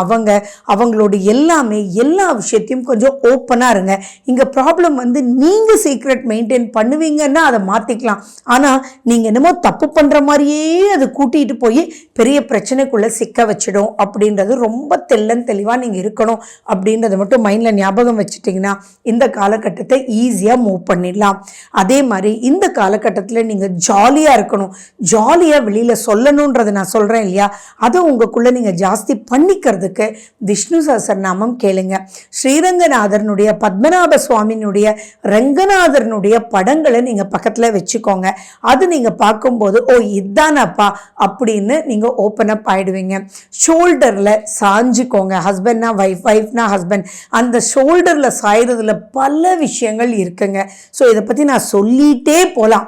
அவங்களோட எல்லா விஷயத்தையும் கொஞ்சம் ஓப்பனாக இருங்க. இங்கே ப்ராப்ளம் வந்து நீங்கள் சீக்ரெட் மெயின்டைன் பண்ணுவீங்கன்னா அதை மாற்றிக்கலாம். ஆனால் நீங்கள் என்னமோ தப்பு பண்ணுற மாதிரியே அதை கூட்டிகிட்டு போய் பெரிய பிரச்சனைக்குள்ளே சிக்க வச்சிடும் அப்படின்றது ரொம்ப தெளிவாக நீங்கள் இருக்கணும் அப்படின்றத மட்டும் மைண்டில் ஞாபகம் வச்சுட்டிங்கன்னா இந்த காலகட்டத்தை ஈஸியாக மூவ் பண்ணிடலாம். அதே மாதிரி இந்த காலகட்டத்தில் நீங்கள் ஜாலியாக இருக்கணும், ஜாலியாக வெளியில் சொல்லணுன்றதை நான் சொல்கிறேன் இல்லையா, அதை உங்களுக்குள்ளே நீங்கள் ஜாஸ்தி பண்ணிக்கிறதுக்கு விஷ்ணு சஹஸ்ரநாமம் கேளுங்க. ஸ்ரீரங்கநாதரனுடைய பத்மநாப சுவாமியினுடைய ரங்கநாதரனுடைய படங்களை நீங்கள் பக்கத்தில் வச்சுக்கோங்க. அது நீங்கள் பார்க்கும்போது ஓ இதானப்பா அப்படின்னு நீங்கள் ஓப்பன் அப் ஆகிடுவீங்க. ஷோல்டரில் சாஞ்சிக்கோங்க. ஹஸ்பண்ட்னா ஒய்ஃப்னா ஹஸ்பண்ட், அந்த ஷோல்டரில் சாயறதுல பல விஷயங்கள் இருக்குங்க. ஸோ இதை பற்றி நான் சொல்லிகிட்டே போகலாம்,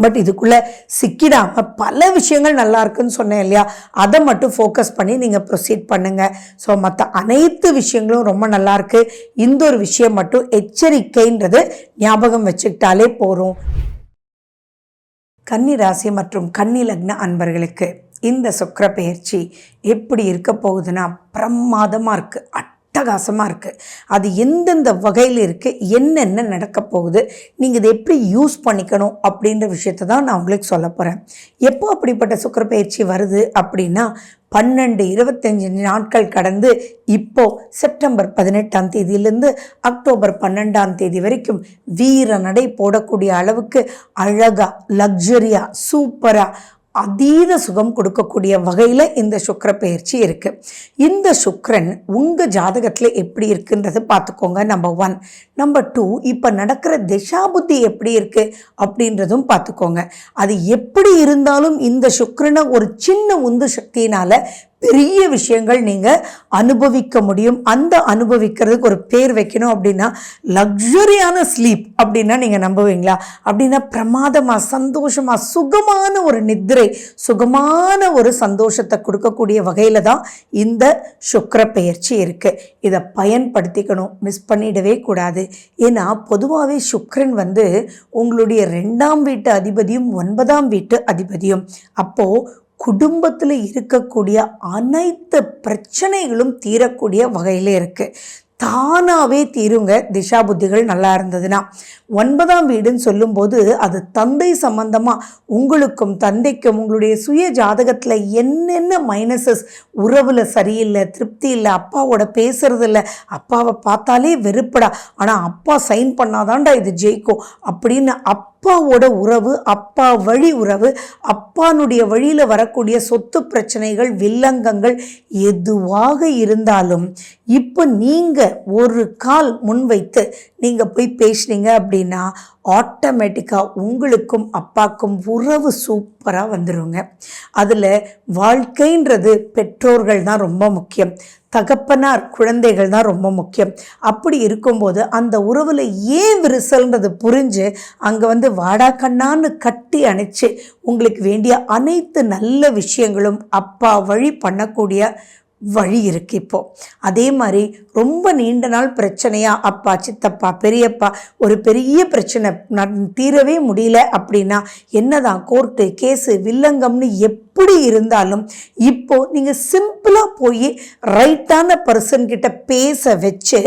பட் இதுக்குள்ளே சிக்கிடாமல் பல விஷயங்கள் நல்லா இருக்குன்னு சொன்னேன் இல்லையா, அதை மட்டும் ஃபோக்கஸ் பண்ணி நீங்கள் ப்ரொசீட் பண்ணுங்கள். ஸோ மற்ற அனைத்து விஷயங்களும் ரொம்ப நல்லாயிருக்கு. இந்த ஒரு விஷயம் மட்டும் எச்சரிக்கைன்றது ஞாபகம் வச்சுக்கிட்டாலே போகிறோம். கன்னி ராசி மற்றும் கன்னி லக்ன அன்பர்களுக்கு இந்த சுக்கிர பெயர்ச்சி எப்படி இருக்க போகுதுன்னா பிரமாதமாக இருக்குது, அட்டகாசமாக இருக்குது. அது எந்தெந்த வகையில் இருக்குது, என்னென்ன நடக்க போகுது, நீங்கள் இதை எப்படி யூஸ் பண்ணிக்கணும் அப்படின்ற விஷயத்தை தான் நான் உங்களுக்கு சொல்ல போகிறேன். எப்போ அப்படிப்பட்ட சுக்கிர பயிற்சி வருது அப்படின்னா 12-25 நாட்கள் கடந்து இப்போ செப்டம்பர் 18ஆம் தேதியிலிருந்து அக்டோபர் 12ஆம் தேதி வரைக்கும் வீர நடை போடக்கூடிய அளவுக்கு அழகா, லக்ஸரியா, சூப்பரா, அதீத சுகம் கொடுக்கக்கூடிய வகையில் இந்த சுக்கிர பயிற்சி இருக்குது. இந்த சுக்கிரன் உங்கள் ஜாதகத்தில் எப்படி இருக்குன்றது பார்த்துக்கோங்க. நம்பர் 1. நம்பர் 2, இப்போ நடக்கிற திசாபுத்தி எப்படி இருக்குது அப்படின்றதும் பார்த்துக்கோங்க. அது எப்படி இருந்தாலும் இந்த சுக்கிரனை ஒரு சின்ன உந்து சக்தியினால் பெரிய விஷயங்கள் நீங்கள் அனுபவிக்க முடியும். அந்த அனுபவிக்கிறதுக்கு ஒரு பேர் வைக்கணும் அப்படின்னா லக்ஸரியான ஸ்லீப் அப்படின்னா நீங்கள் நம்புவீங்களா? அப்படின்னா பிரமாதமாக, சந்தோஷமாக, சுகமான ஒரு நித்திரை, சுகமான ஒரு சந்தோஷத்தை கொடுக்கக்கூடிய வகையில் தான் இந்த சுக்கிர பெயர்ச்சி இருக்குது. இதை பயன்படுத்திக்கணும், மிஸ் பண்ணிடவே கூடாது. ஏன்னா பொதுவாகவே சுக்கிரன் உங்களுடைய 2ஆம் வீட்டு அதிபதியும் 9ஆம் வீட்டு அதிபதியும். அப்போது குடும்பத்தில் இருக்கக்கூடிய அனைத்து பிரச்சனைகளும் தீரக்கூடிய வகையில் இருக்குது. தானாகவே தீருங்க திசா புத்திகள் நல்லா இருந்ததுன்னா. 9ஆம் வீடுன்னு சொல்லும்போது அது தந்தை சம்பந்தமாக உங்களுக்கும் தந்தைக்கும் உங்களுடைய சுய ஜாதகத்தில் என்னென்ன மைனஸஸ், உறவில் சரியில்லை, திருப்தி இல்லை, அப்பாவோட பேசுறது இல்லை, அப்பாவை பார்த்தாலே வெறுப்படா, ஆனால் அப்பா சைன் பண்ணாதான்டா இது ஜெயிக்கும் அப்படின்னு அப்பாவோட உறவு, அப்பா வழி உறவு, அப்பானுடைய வழியில் வரக்கூடிய சொத்து பிரச்சனைகள், வில்லங்கங்கள் எதுவாக இருந்தாலும் இப்போ நீங்கள் ஒரு கால் முன்வைத்து நீங்கள் போய் பேசுனீங்க அப்படின்னா ஆட்டோமேட்டிக்காக உங்களுக்கும் அப்பாக்கும் உறவு சூப்பராக வந்துடுங்க. அதில் வாழ்க்கைன்றது பெற்றோர்கள் தான் ரொம்ப முக்கியம், தகப்பனார் குழந்தைகள் தான் ரொம்ப முக்கியம். அப்படி இருக்கும்போது அந்த உறவில் ஏன் விரிசல்ன்றது புரிஞ்சு அங்கே வாடா கண்ணான்னு கட்டி அணைச்சி உங்களுக்கு வேண்டிய அனைத்து நல்ல விஷயங்களும் அப்பா வழி பண்ணக்கூடிய வழி இருக்குது இப்போது. அதே மாதிரி ரொம்ப நீண்ட நாள் பிரச்சனையாக அப்பா, சித்தப்பா, பெரியப்பா ஒரு பெரிய பிரச்சனை தீரவே முடியல அப்படின்னா என்னதான் கோர்ட்டு, கேஸு, வில்லங்கம்னு எப்படி இருந்தாலும் இப்போது நீங்கள் சிம்பிளாக போய் ரைட்டான பர்சன்கிட்ட பேச வச்சு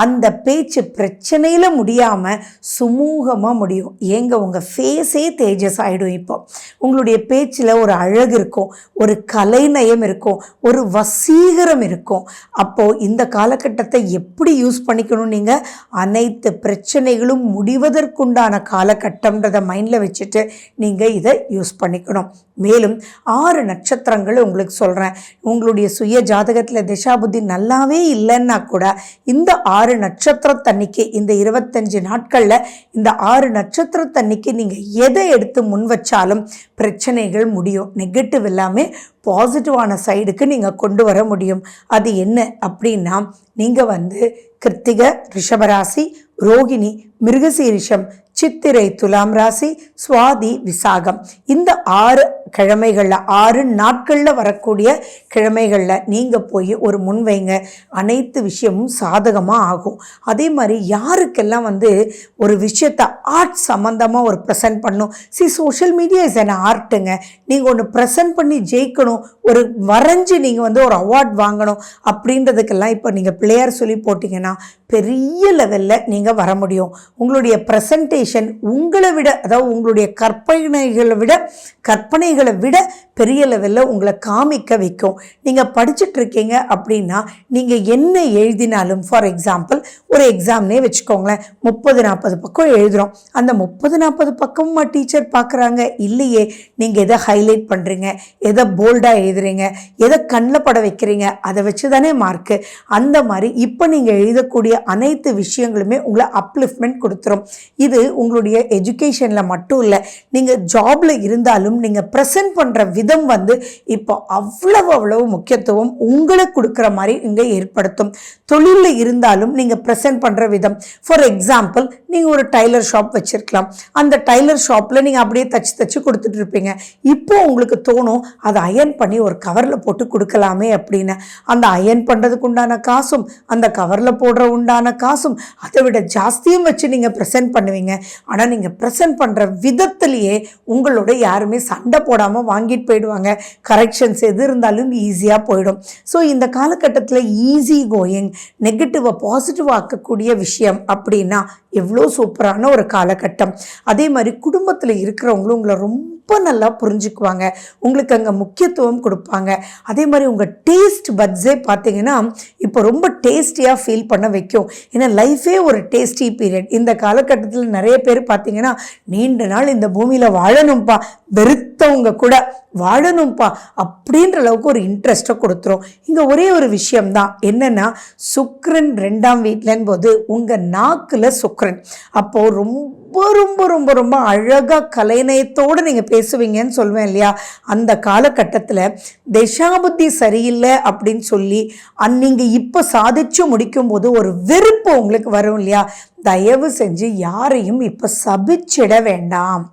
அந்த பேச்சு பிரச்சனையில் முடியாமல் சுமூகமாக முடியும். ஏங்க உங்கள் ஃபேஸே தேஜஸ் ஆகிடும். இப்போ உங்களுடைய பேச்சில் ஒரு அழகு இருக்கும், ஒரு கலைநயம் இருக்கும், ஒரு வசீகரம் இருக்கும். அப்போது இந்த காலகட்டத்தை எப்படி யூஸ் பண்ணிக்கணும்? நீங்கள் அனைத்து பிரச்சனைகளும் முடிவதற்குண்டான காலகட்டம்ன்றதை மைண்டில் வச்சுட்டு நீங்கள் இதை யூஸ் பண்ணிக்கணும். மேலும் 6 நட்சத்திரங்கள் உங்களுக்கு சொல்கிறேன். உங்களுடைய சுய ஜாதகத்தில் திசாபுத்தி நல்லாவே இல்லைன்னா கூட இந்த 6 நட்சத்திரத்தன்னைக்கு, இந்த 25 நாட்களில் இந்த 6 நட்சத்திரத்தன்னைக்கு நீங்கள் எதை எடுத்து முன் வச்சாலும் பிரச்சனைகள் முடியும். நெகட்டிவ் எல்லாமே பாசிட்டிவான சைடுக்கு நீங்கள் கொண்டு வர முடியும். அது என்ன அப்படின்னா, நீங்கள் கிருத்திகை ரிஷபராசி, ரோகிணி மிருகசீரிஷம், சித்திரை துலாம் ராசி, சுவாதி விசாகம், இந்த 6 கிழமைகளில் 6 நாட்களில் வரக்கூடிய கிழமைகளில் நீங்கள் போய் ஒரு முன்வைங்க. அனைத்து விஷயமும் சாதகமாக ஆகும். அதே மாதிரி யாருக்கெல்லாம் ஒரு விஷயத்தை ஆர்ட் சம்மந்தமாக ஒரு ப்ரெசென்ட் பண்ணணும். சோஷியல் மீடியா இஸ் அன் ஆர்ட்டுங்க. நீங்கள் ஒன்று ப்ரெசென்ட் பண்ணி ஜெயிக்கணும், ஒரு வரைஞ்சி நீங்கள் ஒரு அவார்ட் வாங்கணும் அப்படின்றதுக்கெல்லாம் இப்போ நீங்கள் பிள்ளையார் சொல்லி போட்டிங்கன்னா பெரிய லெவலில் நீங்கள் வர முடியும். உங்களுடைய ப்ரெசன்டேஷன் உங்களை விட, அதாவது உங்களுடைய கற்பனைகளை விட பெரிய லெவலில் உங்களை காமிக்க வைக்கும். நீங்கள் படிச்சுட்டு இருக்கீங்க அப்படின்னா நீங்கள் என்ன எழுதினாலும், ஃபார் எக்ஸாம்பிள் ஒரு எக்ஸாம்னே வச்சுக்கோங்களேன், 30-40 பக்கம் எழுதுகிறோம். அந்த 30-40 பக்கமும் டீச்சர் பார்க்குறாங்க இல்லையே. நீங்கள் எதை ஹைலைட் பண்ணுறீங்க, எதை போல்டாக எழுதுறீங்க, எதை கண்ணில் பட வைக்கிறீங்க, அதை வச்சு தானே மார்க்கு. அந்த மாதிரி இப்போ நீங்கள் எழுதக்கூடிய அனைத்து விஷயங்களுமே உங்களை அப்லிஃப்ட்மெண்ட் கொடுத்துரும். இது உங்களுடைய எஜுகேஷனில் மட்டும் இல்லை, நீங்கள் ஜாபில் இருந்தாலும் நீங்கள் ப்ரெசென்ட் பண்ணுற விதம் இப்போ அவ்வளவு முக்கியத்துவம் உங்களுக்கு கொடுக்குற மாதிரி இங்கே ஏற்படுத்தும். தொழிலில் இருந்தாலும் நீங்கள் ப்ரெசென்ட் பண்ணுற விதம், ஃபார் எக்ஸாம்பிள் நீங்கள் ஒரு டைலர் ஷாப் வச்சுருக்கலாம். அந்த டைலர் ஷாப்பில் நீங்கள் அப்படியே தச்சு கொடுத்துட்டு இருப்பீங்க. இப்போ உங்களுக்கு தோணும் அதை அயர்ன் பண்ணி ஒரு கவரில் போட்டு கொடுக்கலாமே அப்படின்னு. அந்த அயர்ன் பண்ணுறதுக்கு உண்டான காசும் அந்த கவரில் போடுற உண்டான காசும் அதை விட ஜாஸ்தியும் வச்சு நீங்கள் ப்ரெசென்ட் பண்ணுவீங்க. ஆனால் நீங்கள் ப்ரெசென்ட் பண்ணுற விதத்திலேயே உங்களோட யாருமே சண்டை போட போடாமல் வாங்கிட்டு போயிடுவாங்க. கரெக்ஷன்ஸ் எது இருந்தாலும் ஈஸியாக போயிடும். ஸோ இந்த காலகட்டத்தில் ஈஸி கோயிங், நெகட்டிவை பாசிட்டிவ் ஆக்கக்கூடிய விஷயம் அப்படின்னா எவ்வளோ சூப்பரான ஒரு காலகட்டம். அதே மாதிரி குடும்பத்தில் இருக்கிறவங்களும் உங்களை ரொம்ப நல்லா புரிஞ்சுக்குவாங்க, உங்களுக்கு அங்கே முக்கியத்துவம் கொடுப்பாங்க. அதே மாதிரி உங்கள் டேஸ்ட் பட்ஸே பார்த்தீங்கன்னா இப்போ ரொம்ப டேஸ்டியாக ஃபீல் பண்ண வைக்கும். ஏன்னா லைஃபே ஒரு டேஸ்டி பீரியட். இந்த காலகட்டத்தில் நிறைய பேர் பார்த்தீங்கன்னா நீண்ட நாள் இந்த பூமியில் வாழணும்ப்பா, வெறுத்தவங்க கூட வாழணும்ப்பா அப்படின்ற அளவுக்கு ஒரு இன்ட்ரெஸ்ட்டை கொடுத்துரும். இங்கே ஒரே ஒரு விஷயம்தான் என்னென்னா, சுக்ரன் 2ஆம் வீட்டிலன் போது உங்கள் நாக்கில் சுக்ரன், அப்போது ரொம்ப ரொம்ப ரொம்ப ரொம்ப அழகாக கலைநயத்தோடு நீங்கள் பேசுவீங்கன்னு சொல்லுவேன் இல்லையா. அந்த காலகட்டத்தில் தசாபுத்தி சரியில்லை அப்படின்னு சொல்லி நீங்கள் இப்போ சாதிச்சு முடிக்கும் போது ஒரு வெறுப்பு உங்களுக்கு வரும் இல்லையா. தயவு செஞ்சு யாரையும் இப்போ சபிச்சிட வேண்டாம்.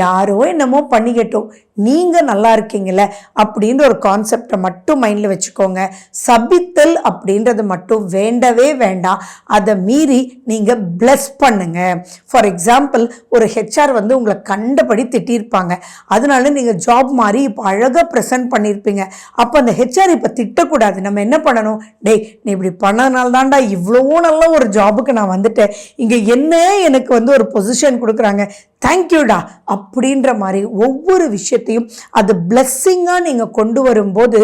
யாரோ என்னமோ பண்ணிக்கட்டும், நீங்கள் நல்லா இருக்கீங்கள அப்படின்ற ஒரு கான்செப்டை மட்டும் மைண்டில் வச்சுக்கோங்க. சபித்தல் அப்படின்றது மட்டும் வேண்டவே வேண்டாம். அதை மீறி நீங்கள் பிளஸ் பண்ணுங்க. ஃபார் எக்ஸாம்பிள், ஒரு ஹெச்ஆர் வந்து உங்களை கண்டபடி திட்டியிருப்பாங்க, அதனால நீங்கள் ஜாப் மாதிரி இப்போ அழகாக ப்ரெசென்ட் பண்ணியிருப்பீங்க. அப்போ அந்த ஹெச்ஆர் இப்போ திட்டக்கூடாது. நம்ம என்ன பண்ணணும், டேய் நீ இப்படி பண்ணனால தான்டா இவ்வளோ நல்ல ஒரு ஜாபுக்கு நான் வந்துட்டேன், இங்கே என்ன எனக்கு வந்து ஒரு பொசிஷன் கொடுக்குறாங்க, தேங்க்யூடா அப்படின்ற மாதிரி ஒவ்வொரு விஷயத்தையும் அது பிளஸ்ஸிங்காக நீங்கள் கொண்டு வரும்போது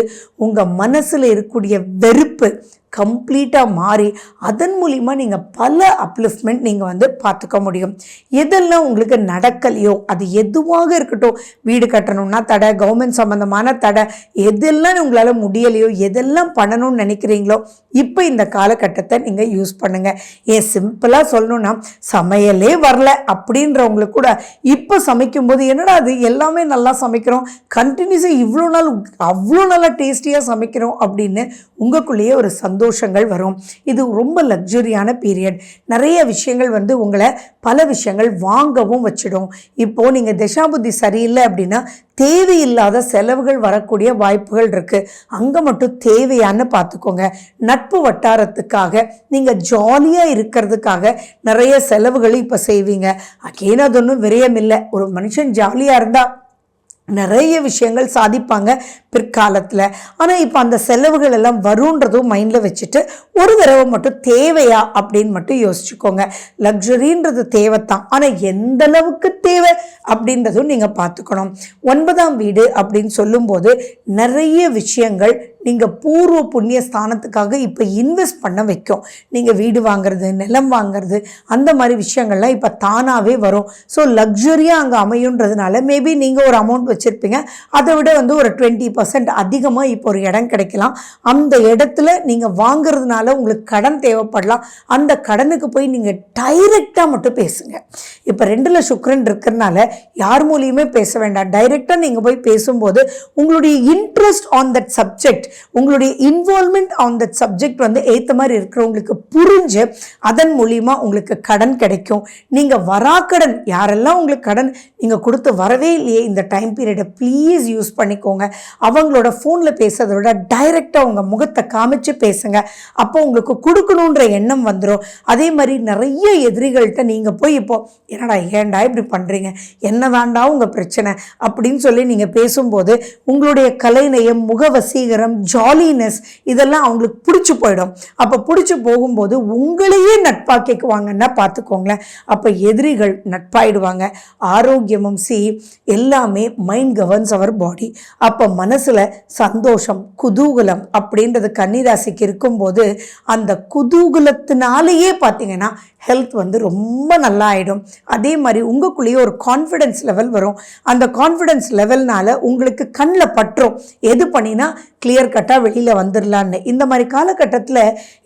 உங்கள் மனசில் இருக்கக்கூடிய வெறுப்பு கம்ப்ளீட்டாக மாறி அதன் மூலிமா நீங்கள் பல அப்லிஃப்ட்மெண்ட் நீங்கள் வந்து பார்த்துக்க முடியும். எதெல்லாம் உங்களுக்கு நடக்கலையோ அது எதுவாக இருக்கட்டும், வீடு கட்டணும்னா தடை, கவர்மெண்ட் சம்மந்தமான தடை, எதெல்லாம் உங்களால் முடியலையோ, எதெல்லாம் பண்ணணும்னு நினைக்கிறீங்களோ இப்போ இந்த காலகட்டத்தை நீங்கள் யூஸ் பண்ணுங்கள். ஏன் சிம்பிளாக சொல்லணும்னா, சமையலே வரல அப்படின்றவங்களுக்கு கூட இப்போ சமைக்கும்போது என்னடா அது எல்லாமே நல்லா சமைக்கிறோம், கண்டினியூஸாக இவ்வளோ நாள் அவ்வளோ நல்லா டேஸ்டியாக சமைக்கிறோம் அப்படின்னு உங்களுக்குள்ளேயே ஒரு சந்தோஷங்கள் வரும். இது ரொம்ப லக்ஸரியான பீரியட். நிறைய விஷயங்கள் வந்து உங்களை பல விஷயங்கள் வாங்கவும் வச்சிடும். இப்போது நீங்கள் தசாபுத்தி சரியில்லை அப்படின்னா தேவையில்லாத செலவுகள் வரக்கூடிய வாய்ப்புகள் இருக்குது. அங்கே மட்டும் தேவையான்னு பார்த்துக்கோங்க. நட்பு வட்டாரத்துக்காக நீங்கள் ஜாலியாக இருக்கிறதுக்காக நிறைய செலவுகள் இப்போ செய்வீங்க. அகேன் அது ஒன்றும் விரயம் இல்லை. ஒரு மனுஷன் ஜாலியாக இருந்தால் நிறைய விஷயங்கள் சாதிப்பாங்க பிற்காலத்தில். ஆனால் இப்போ அந்த செலவுகள் எல்லாம் வருன்றதும் மைண்டில் வச்சுட்டு ஒரு தடவை மட்டும் தேவையா அப்படின்னு மட்டும் யோசிச்சுக்கோங்க. லக்ஸரின்றது தேவைத்தான், ஆனால் எந்த அளவுக்கு தேவை அப்படின்றதும் நீங்கள் பார்த்துக்கணும். 9ஆம் வீடு அப்படின்னு சொல்லும்போது நிறைய விஷயங்கள் நீங்கள் பூர்வ புண்ணிய ஸ்தானத்துக்காக இப்போ இன்வெஸ்ட் பண்ண வைக்கும். நீங்கள் வீடு வாங்குறது, நிலம் வாங்கிறது, அந்த மாதிரி விஷயங்கள்லாம் இப்போ தானாகவே வரும். ஸோ லக்ஸரியாக அங்கே அமையுன்றதுனால மேபி நீங்கள் ஒரு அமௌண்ட் வச்சுருப்பீங்க, அதை விட வந்து ஒரு 20% அதிகமாக இப்போ ஒரு இடம் கிடைக்கலாம். அந்த இடத்துல நீங்கள் வாங்குறதுனால உங்களுக்கு கடன் தேவைப்படலாம். அந்த கடனுக்கு போய் நீங்கள் டைரெக்டாக மட்டும் பேசுங்க. இப்போ 2ல் சுக்கிரன் இருக்கிறதுனால யார் மூலியமே பேச வேண்டாம். டைரெக்டாக நீங்கள் போய் பேசும்போது உங்களுடைய இன்ட்ரெஸ்ட் ஆன் தட் சப்ஜெக்ட், உங்களுடைய இன்வால்மெண்ட் ஆன் தட் சப்ஜெக்ட் வந்து ஏற்ற மாதிரி இருக்கிறவங்களுக்கு புரிஞ்சு அதன் மூலியமா உங்களுக்கு கடன் கிடைக்கும். நீங்கள் வராக்கடன், யாரெல்லாம் உங்களுக்கு கடன் நீங்கள் கொடுத்து வரவே இல்லையே இந்த டைம் பீரியடை ப்ளீஸ் யூஸ் பண்ணிக்கோங்க. அவங்களோட ஃபோனில் பேசுறதை விட டைரெக்டாக உங்கள் முகத்தை காமிச்சு பேசுங்க. அப்போ உங்களுக்கு கொடுக்கணுன்ற எண்ணம் வந்துடும். அதே மாதிரி நிறைய எதிரிகள்கிட்ட நீங்கள் போய் இப்போ என்னடா ஏண்டா இப்படி பண்ணுறீங்க, என்னதாண்டா உங்கள் பிரச்சனை அப்படின்னு சொல்லி நீங்கள் பேசும்போது உங்களுடைய கலைநயம், முக வசீகரம், ஜாலினஸ் இதெல்லாம் அவங்களுக்கு பிடிச்சி போயிடும். அப்போ பிடிச்சி போகும்போது உங்களையே நட்பாக்கிக்குவாங்கன்னா பார்த்துக்கோங்களேன். அப்போ எதிரிகள் நட்பாயிடுவாங்க. ஆரோக்கியமும் எல்லாமே மைண்ட் கவர்ன்ஸ் அவர் பாடி. அப்போ மனசில் சந்தோஷம், குதூகலம் அப்படின்றது கன்னிராசிக்கு இருக்கும்போது அந்த குதூகலத்தினாலேயே பார்த்தீங்கன்னா ஹெல்த் வந்து ரொம்ப நல்லா ஆகிடும். அதே மாதிரி உங்களுக்குள்ளேயே ஒரு கான்ஃபிடென்ஸ் லெவல் வரும். அந்த கான்ஃபிடென்ஸ் லெவல்னால உங்களுக்கு கண்ணில் பற்றும், எது பண்ணினா கிளியர் கட்டாக வெளியில் வந்துடலான்னு. இந்த மாதிரி காலகட்டத்தில்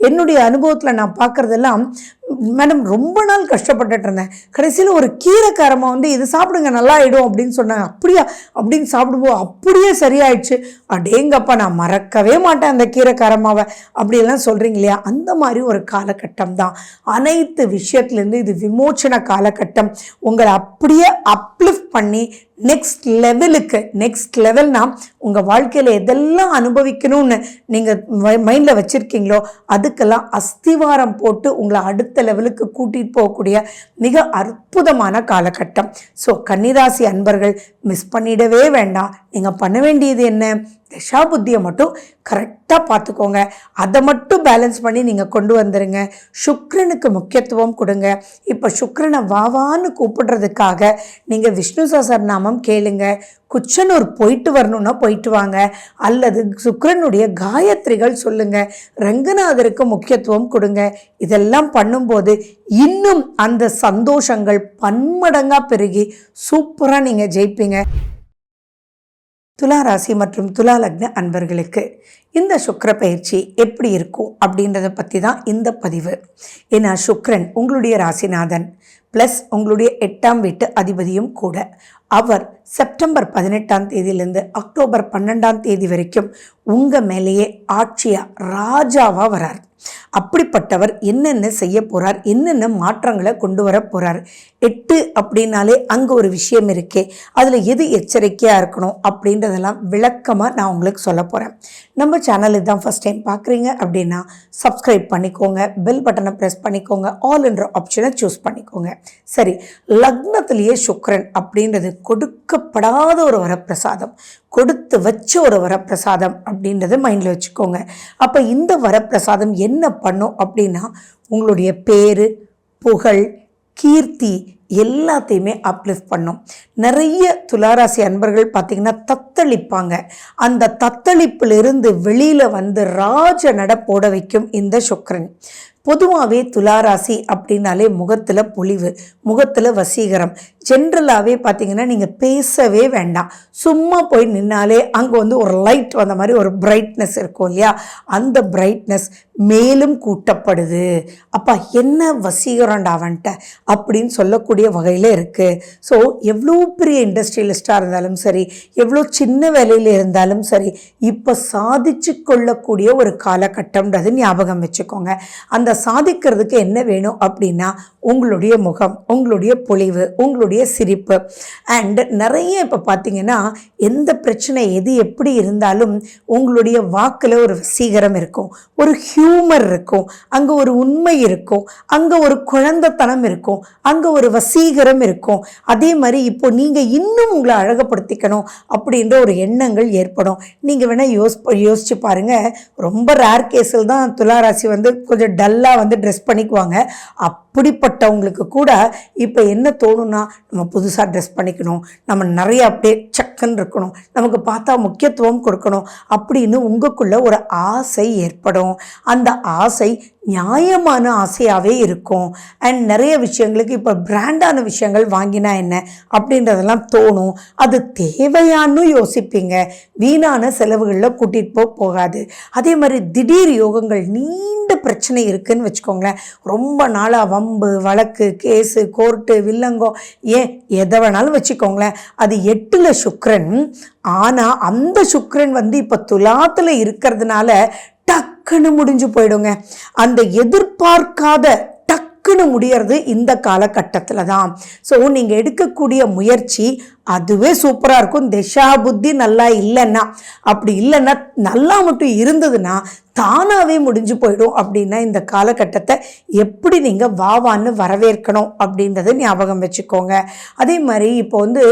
என்னுடைய அனுபவத்தில் நான் பார்க்குறதெல்லாம், மேடம் ரொம்ப நாள் கஷ்டப்பட்டுட்டு இருந்தேன், கடைசியில் ஒரு கீரைக்காரமாக வந்து இது சாப்பிடுங்க நல்லா ஆகிடும் அப்படின்னு சொன்னாங்க. அப்படியா அப்படின்னு சாப்பிடுவோம், அப்படியே சரியாயிடுச்சு, அடேங்கப்பா நான் மறக்கவே மாட்டேன் அந்த கீரைக்காரமாவை அப்படியெல்லாம் சொல்கிறீங்க இல்லையா. அந்த மாதிரி ஒரு காலகட்டம் தான். அனைத்து விஷயத்துலேருந்து இது விமோச்சன காலகட்டம். உங்களை அப்படியே அப்லிஃப்ட் பண்ணி நெக்ஸ்ட் லெவல்னா உங்கள் வாழ்க்கையில் எதெல்லாம் அனுபவிக்கணும்னு நீங்கள் மைண்டில் வச்சுருக்கீங்களோ அதுக்கெல்லாம் அஸ்திவாரம் போட்டு உங்களை அடுத்த லெவலுக்கு கூட்டிகிட்டு போகக்கூடிய மிக அற்புதமான காலகட்டம். ஸோ கன்னிராசி அன்பர்கள் மிஸ் பண்ணிடவே வேண்டாம். நீங்கள் பண்ண வேண்டியது என்ன? தசா புத்தியை மட்டும் கரெக்டாக பார்த்துக்கோங்க. அதை மட்டும் பேலன்ஸ் பண்ணி நீங்கள் கொண்டு வந்துடுங்க. சுக்கிரனுக்கு முக்கியத்துவம் கொடுங்க. இப்போ சுக்கிரனை வாவான்னு கூப்பிடுறதுக்காக நீங்கள் விஷ்ணு சஹஸ்ரநாமம் கேளுங்க. குச்சனூர் போயிட்டு வரணும்னா போயிட்டு வாங்க, அல்லது சுக்கிரனுடைய காயத்ரிகள் சொல்லுங்க. ரங்கநாதருக்கு முக்கியத்துவம் கொடுங்க. இதெல்லாம் பண்ணும்போது இன்னும் அந்த சந்தோஷங்கள் பன்மடங்காக பெருகி சூப்பராக நீங்கள் ஜெயிப்பீங்க. துலா ராசி மற்றும் துலா லக்ன அன்பர்களுக்கு இந்த சுக்கிர பயிற்சி எப்படி இருக்கும் அப்படின்றத பற்றி தான் இந்த பதிவு. ஏன்னா சுக்கிரன் உங்களுடைய ராசிநாதன் ப்ளஸ் உங்களுடைய 8ஆம் வீட்டு அதிபதியும் கூட. அவர் செப்டம்பர் 18ஆம் தேதியிலேருந்து அக்டோபர் 12ஆம் தேதி வரைக்கும் உங்கள் மேலேயே ஆட்சியாக ராஜாவாக வரார். அப்படிப்பட்டவர் என்னென்ன செய்ய போகிறார், என்னென்ன மாற்றங்களை கொண்டு வர போகிறார். 8 அப்படின்னாலே அங்கே ஒரு விஷயம் இருக்கே, அதில் எது எச்சரிக்கையாக இருக்கணும் அப்படின்றதெல்லாம் விளக்கமாக நான் உங்களுக்கு சொல்ல போகிறேன். நம்ம சேனல் இதுதான் ஃபஸ்ட் டைம் பார்க்குறீங்க அப்படின்னா சப்ஸ்கிரைப் பண்ணிக்கோங்க, பெல் பட்டனை ப்ரெஸ் பண்ணிக்கோங்க, ஆல் என்ற ஆப்ஷனை சூஸ் பண்ணிக்கோங்க. சரி, லக்னத்திலேயே சுக்கிரன் அப்படின்றது கொடுக்கப்படாத ஒரு வரப்பிரசாதம், கொடுத்து வச்ச ஒரு வரப்பிரசாதம் அப்படின்றத மைண்டில் வச்சுக்கோங்க. அப்போ இந்த வரப்பிரசாதம் என்ன பண்ணும் அப்படின்னா உங்களுடைய பேரு, புகழ், கீர்த்தி எல்லாத்தையுமே அப்லிஃப்ட் பண்ணும். நிறைய துளாராசி அன்பர்கள் பார்த்திங்கன்னா தத்தளிப்பாங்க. அந்த தத்தளிப்பிலிருந்து வெளியில் வந்து ராஜ நட போட வைக்கும் இந்த சுக்கிரன். பொதுவாகவே துளாராசி அப்படின்னாலே முகத்தில் பொலிவு, முகத்தில் வசீகரம். ஜென்ரலாகவே பார்த்தீங்கன்னா நீங்கள் பேசவே வேண்டாம், சும்மா போய் நின்னாலே அங்கே வந்து ஒரு லைட் வந்த மாதிரி ஒரு பிரைட்னஸ் இருக்கும் இல்லையா, அந்த பிரைட்னஸ் மேலும் கூட்டப்படுது. அப்பா என்ன வசீகரம்டா அவன்ட்ட அப்படின்னு சொல்லக்கூடிய வகையில் இருக்குது. ஸோ எவ்வளோ பெரிய இண்டஸ்ட்ரியலிஸ்டாக இருந்தாலும் சரி, எவ்வளோ சின்ன வேலையில் இருந்தாலும் சரி, இப்போ சாதிச்சு கொள்ளக்கூடிய ஒரு காலகட்டம்ன்றது ஞாபகம் வச்சுக்கோங்க. அந்த சாதிக்கிறதுக்கு என்ன வேணும் அப்படின்னா உங்களுடைய முகம், உங்களுடைய பொலிவு, உங்களுடைய சிரிப்பு. அண்ட் நிறைய இப்போ பார்த்தீங்கன்னா எந்த பிரச்சனை எது எப்படி இருந்தாலும் உங்களுடைய வாக்கில் ஒரு வசீகரம் இருக்கும், ஒரு ஹியூமர் இருக்கும், அங்கே ஒரு உண்மை இருக்கும், அங்கே ஒரு குழந்தைத்தனம் இருக்கும், அங்கே ஒரு வசீகரம் இருக்கும். அதே மாதிரி இப்போ நீங்கள் இன்னும் உங்களை அழகுபடுத்திக்கணும் அப்படின்ற ஒரு எண்ணங்கள் ஏற்படும். நீங்கள் வேணால் யோசிச்சு பாருங்கள். ரொம்ப ரேர் கேஸில் தான் துளாராசி வந்து கொஞ்சம் டல்லாக வந்து ட்ரெஸ் பண்ணிக்குவாங்க. அப்படிப்பட்டவங்களுக்கு கூட இப்போ என்ன தோணுன்னா நம்ம புதுசாக ட்ரெஸ் பண்ணிக்கணும், நம்ம நிறைய அப்படியே சக்குன்னு இருக்கணும், நமக்கு பார்த்தா முக்கியத்துவம் கொடுக்கணும் அப்படின்னு உங்களுக்குள்ள ஒரு ஆசை ஏற்படும். அந்த ஆசை நியாயமான ஆசையாகவே இருக்கும். அண்ட் நிறைய விஷயங்களுக்கு இப்போ பிராண்டான விஷயங்கள் வாங்கினா என்ன அப்படின்றதெல்லாம் தோணும். அது தேவையானு யோசிப்பீங்க, வீணான செலவுகளில் கூட்டிகிட்டு போகாது. அதே மாதிரி திடீர் யோகங்கள், நீண்ட பிரச்சனை இருக்குதுன்னு வச்சுக்கோங்களேன், ரொம்ப நாளாக வம்பு வழக்கு கேஸு கோர்ட்டு வில்லங்கம் ஏன் எதை வேணாலும் வச்சுக்கோங்களேன், அது 8ல் சுக்கிரன். ஆனால் அந்த சுக்கிரன் வந்து இப்போ துலாத்தில் இருக்கிறதுனால டக்குன்னு முடிஞ்சு போயிடுங்க. அந்த எதிர்பார்க்காத டக்குன்னு முடியறது இந்த காலகட்டத்தில் தான். ஸோ நீங்கள் எடுக்கக்கூடிய முயற்சி அதுவே சூப்பராக இருக்கும். திசா புத்தி நல்லா இல்லைன்னா, அப்படி இல்லைன்னா நல்லா மட்டும் இருந்ததுன்னா தானாகவே முடிஞ்சு போயிடும். அப்படின்னா இந்த காலகட்டத்தை எப்படி நீங்கள் வாவான்னு வரவேற்கணும் அப்படின்றத ஞாபகம் வச்சுக்கோங்க. அதே மாதிரி இப்போ வந்து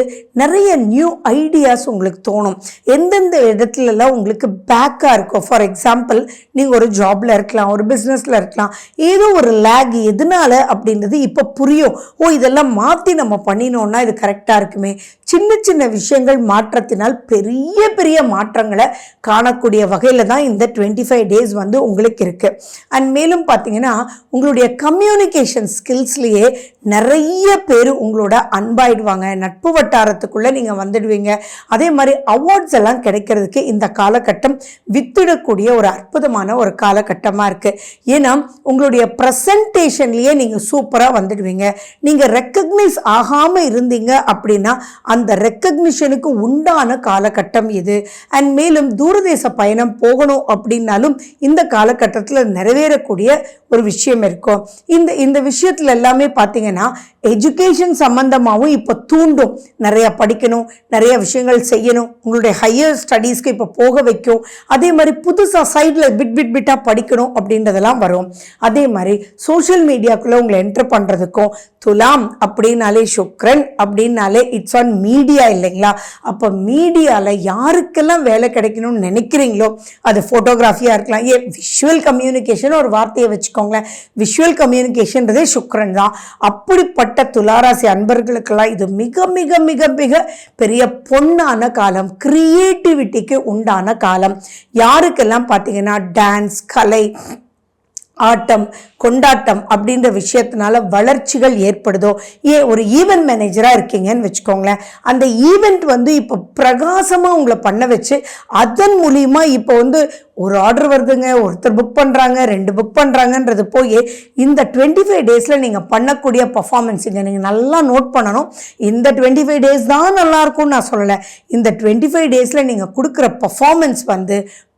நிறைய நியூ ஐடியாஸ் உங்களுக்கு தோணும். எந்தெந்த இடத்துலலாம் உங்களுக்கு பேக்காக இருக்கும். ஃபார் எக்ஸாம்பிள் நீங்கள் ஒரு ஜாபில் இருக்கலாம், ஒரு பிஸ்னஸில் இருக்கலாம், ஏதோ ஒரு லேக் எதனால அப்படின்றது இப்போ புரியும். ஓ இதெல்லாம் மாற்றி நம்ம பண்ணினோன்னா இது கரெக்டாக இருக்குமே. சின்ன சின்ன விஷயங்கள் மாற்றத்தினால் பெரிய பெரிய மாற்றங்களை காணக்கூடிய வகையில் தான் இந்த 25 டேஸ் வந்து உங்களுக்கு இருக்குது. அண்ட் மேலும் பார்த்தீங்கன்னா உங்களுடைய கம்யூனிகேஷன் ஸ்கில்ஸ்லேயே நிறைய பேர் உங்களோட அன்பாயிடுவாங்க, நட்பு வட்டாரத்துக்குள்ளே நீங்கள் வந்துடுவீங்க. அதே மாதிரி அவார்ட்ஸ் எல்லாம் கிடைக்கிறதுக்கு இந்த காலகட்டம் வித்திடக்கூடிய ஒரு அற்புதமான ஒரு காலகட்டமாக இருக்குது. ஏன்னா உங்களுடைய ப்ரெசன்டேஷன்லேயே நீங்கள் சூப்பராக வந்துடுவீங்க. நீங்கள் ரெக்கக்னைஸ் ஆகாமல் இருந்தீங்க அப்படின்னா அந்த ரெக்கக்னிஷனுக்கு உண்டான காலகட்டம் இது. அண்ட் மேலும் தூரதேச பயணம் போகணும் அப்படின்னாலும் இந்த காலகட்டத்தில் நிறைவேறக்கூடிய ஒரு விஷயம் இருக்கும். இந்த விஷயத்துல எல்லாமே பார்த்தீங்கன்னா எஜுகேஷன் சம்பந்தமாகவும் இப்போ தூண்டும். நிறைய படிக்கணும், நிறைய விஷயங்கள் செய்யணும், உங்களுடைய ஹையர் ஸ்டடீஸ்க்கு இப்போ போக வைக்கும். அதே மாதிரி புதுசாக சைடில் பிட்டாக படிக்கணும் அப்படின்றதெல்லாம் வரும். அதே மாதிரி சோஷியல் மீடியாக்குள்ளே உங்களை என்டர் பண்ணுறதுக்கும், துலாம் அப்படின்னாலே சுக்ரன் அப்படின்னாலே இட்ஸ் ஆன் மீடியா இல்லைங்களா? அப்போ மீடியாவில் யாருக்கெல்லாம் வேலை கிடைக்கணும்னு நினைக்கிறீங்களோ, அது ஃபோட்டோகிராஃபியாக இருக்கலாம், விஷுவல் கம்யூனிகேஷன் ஒரு வார்த்தையை வச்சுக்கோங்களேன். விஷுவல் கம்யூனிகேஷன்றதே சுக்ரன் தான். அப்படிப்பட்ட துளாராசி அன்பர்களுக்கெல்லாம் இது மிக மிக மிக மிக பெரிய பொன்னான காலம், கிரியேட்டிவிட்டிக்கு உண்டான காலம். யாருக்கெல்லாம் பார்த்தீங்கன்னா டான்ஸ், கலை, ஆட்டம், கொண்டாட்டம் அப்படின்ற விஷயத்தினால வளர்ச்சிகள் ஏற்படுதோ, ஒரு ஈவெண்ட் மேனேஜராக இருக்கீங்கன்னு வச்சுக்கோங்களேன், அந்த ஈவெண்ட் இப்போ பிரகாசமாக உங்களை பண்ண வச்சு அதன் மூலியமா இப்போ ஒரு ஆர்டர் வருதுங்க, ஒருத்தர் புக் பண்ணுறாங்க, 2 புக் பண்ணுறாங்கன்றது போய் இந்த 25 டேஸில் நீங்கள் பண்ணக்கூடிய பர்ஃபார்மன்ஸ் இங்கே நீங்கள் நல்லா நோட் பண்ணணும். இந்த 25 டேஸ் தான் நல்லாயிருக்கும்னு நான் சொல்லலை. இந்த 25 டேஸில் நீங்கள் கொடுக்குற பர்ஃபார்மன்ஸ்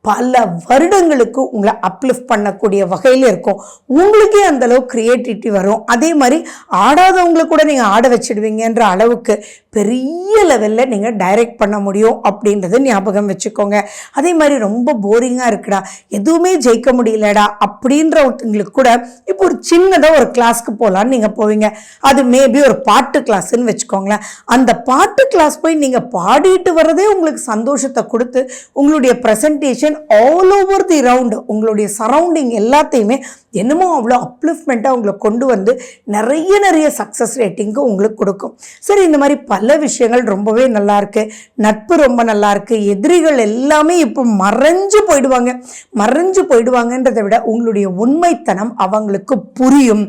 பல வருடங்களுக்கு உங்களை அப்லிஃப்ட் பண்ணக்கூடிய வகையில் இருக்கும். உங்களுக்கே அந்த அளவுக்கு கிரியேட்டிவிட்டி வரும். அதே மாதிரி ஆடாதவங்களை கூட நீங்கள் ஆட வச்சிடுவீங்கன்ற அளவுக்கு பெரிய லெவலில் நீங்கள் டைரக்ட் பண்ண முடியும் அப்படின்றத ஞாபகம் வச்சுக்கோங்க. அதே மாதிரி ரொம்ப போரிங்காக இருக்குடா, எதுவுமே ஜெயிக்க முடியலடா அப்படின்றவங்களுக்கு கூட இப்போ ஒரு சின்னதாக ஒரு கிளாஸ்க்கு போகலான்னு நீங்கள் போவீங்க. அது மேபி ஒரு பாட்டு கிளாஸ்ன்னு வச்சுக்கோங்களேன். அந்த பாட்டு கிளாஸ் போய் நீங்கள் பாடிட்டு வர்றதே உங்களுக்கு சந்தோஷத்தை கொடுத்து உங்களுடைய presentation all over the round, உங்களுடைய சரௌண்டிங் எல்லாத்தையுமே என்னமோ அவ்வளோ அப்லிஃப்ட்மெண்ட்டாக உங்களை கொண்டு நிறைய சக்ஸஸ் ரேட்டிங்கு உங்களுக்கு கொடுக்கும். சரி, இந்த மாதிரி பல விஷயங்கள் ரொம்பவே நல்லா இருக்கு. நட்பு ரொம்ப நல்லா இருக்கு. எதிரிகள் எல்லாமே இப்போ மறைஞ்சு போயிடுவாங்கன்றதை விட உங்களுடைய உண்மைத்தனம் அவங்களுக்கு புரியும்.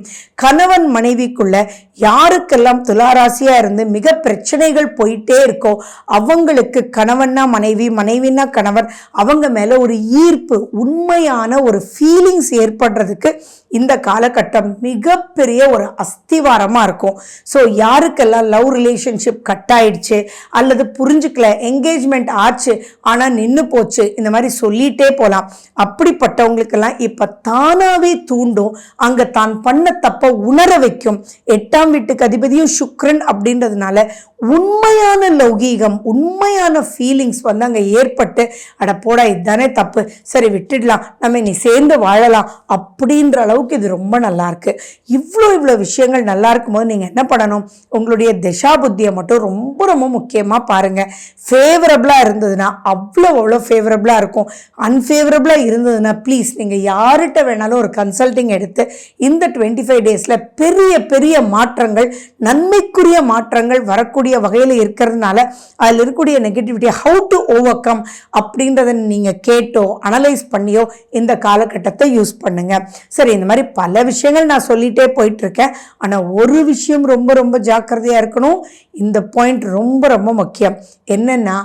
கணவன் மனைவிக்குள்ள யாருக்கெல்லாம் துளாராசியா இருந்து மிக பிரச்சனைகள் போயிட்டே இருக்கோ அவங்களுக்கு கணவன்னா மனைவி, மனைவின்னா கணவன், அவங்க மேல ஒரு ஈர்ப்பு, உண்மையான ஒரு ஃபீலிங்ஸ் ஏற்படுறதுக்கு இந்த காலகட்டம் மிகப்பெரிய ஒரு அஸ்திவாரமா இருக்கும். ஸோ யாருக்கெல்லாம் லவ் ரிலேஷன்ஷிப் கட் ஆயிடுச்சு அல்லது புரிஞ்சுக்கல, என்கேஜ்மெண்ட் ஆச்சு ஆனா நின்று போச்சு, இந்த மாதிரி சொல்லிட்டே போலாம். அப்படிப்பட்டவங்களுக்கெல்லாம் இப்ப தானாவே தூண்டும், அங்க தான் பண்ண தப்ப உணர வைக்கும். 8ஆம் வீட்டுக்கு அதிபதியும் சுக்ரன் அப்படின்றதுனால உண்மையான லௌகீகம், உண்மையான ஃபீலிங்ஸ் அங்க ஏற்பட்டு, அட போடா இதுதானே தப்பு, சரி விட்டுடலாம், நம்ம இனி சேர்ந்து வாழலாம் அப்படின்ற அளவுக்கு இது ரொம்ப நல்லா இருக்கு. இவ்வளோ விஷயங்கள் நல்லா இருக்கும்போது நீங்க என்ன பண்ணணும், உங்களுடைய திசா புத்தியை மட்டும் ரொம்ப ரொம்ப முக்கியமா பாருங்க. ஃபேவரபிளா இருந்ததுன்னா அவ்வளோ ஃபேவரபிளா இருக்கும். அன்ஃபேவரபிளா இருந்ததுன்னா ப்ளீஸ் நீங்க யார்கிட்ட வேணாலும் ஒரு கன்சல்டிங் எடுத்து இந்த 25 டேஸ்ல பெரிய பெரிய மாற்றங்கள், நன்மைக்குரிய மாற்றங்கள் வரக்கூடிய வகையில் இருக்கிறதுனால அதில் இருக்கக்கூடிய negativity how to over come அப்படின்றத நீங்க கேட்டோ அனலைஸ் பண்ணியோ இந்த காலகட்டத்தை யூஸ் பண்ணுங்க. சரி, இந்த மாதிரி பல விஷயங்கள் நான் சொல்லிட்டே போயிட்டு இருக்கேன். ஆனா ஒரு விஷயம் ரொம்ப ரொம்ப ஜாக்கிரதையா இருக்கணும். இந்த பாயிண்ட் ரொம்ப ரொம்ப முக்கியம். என்னன்னா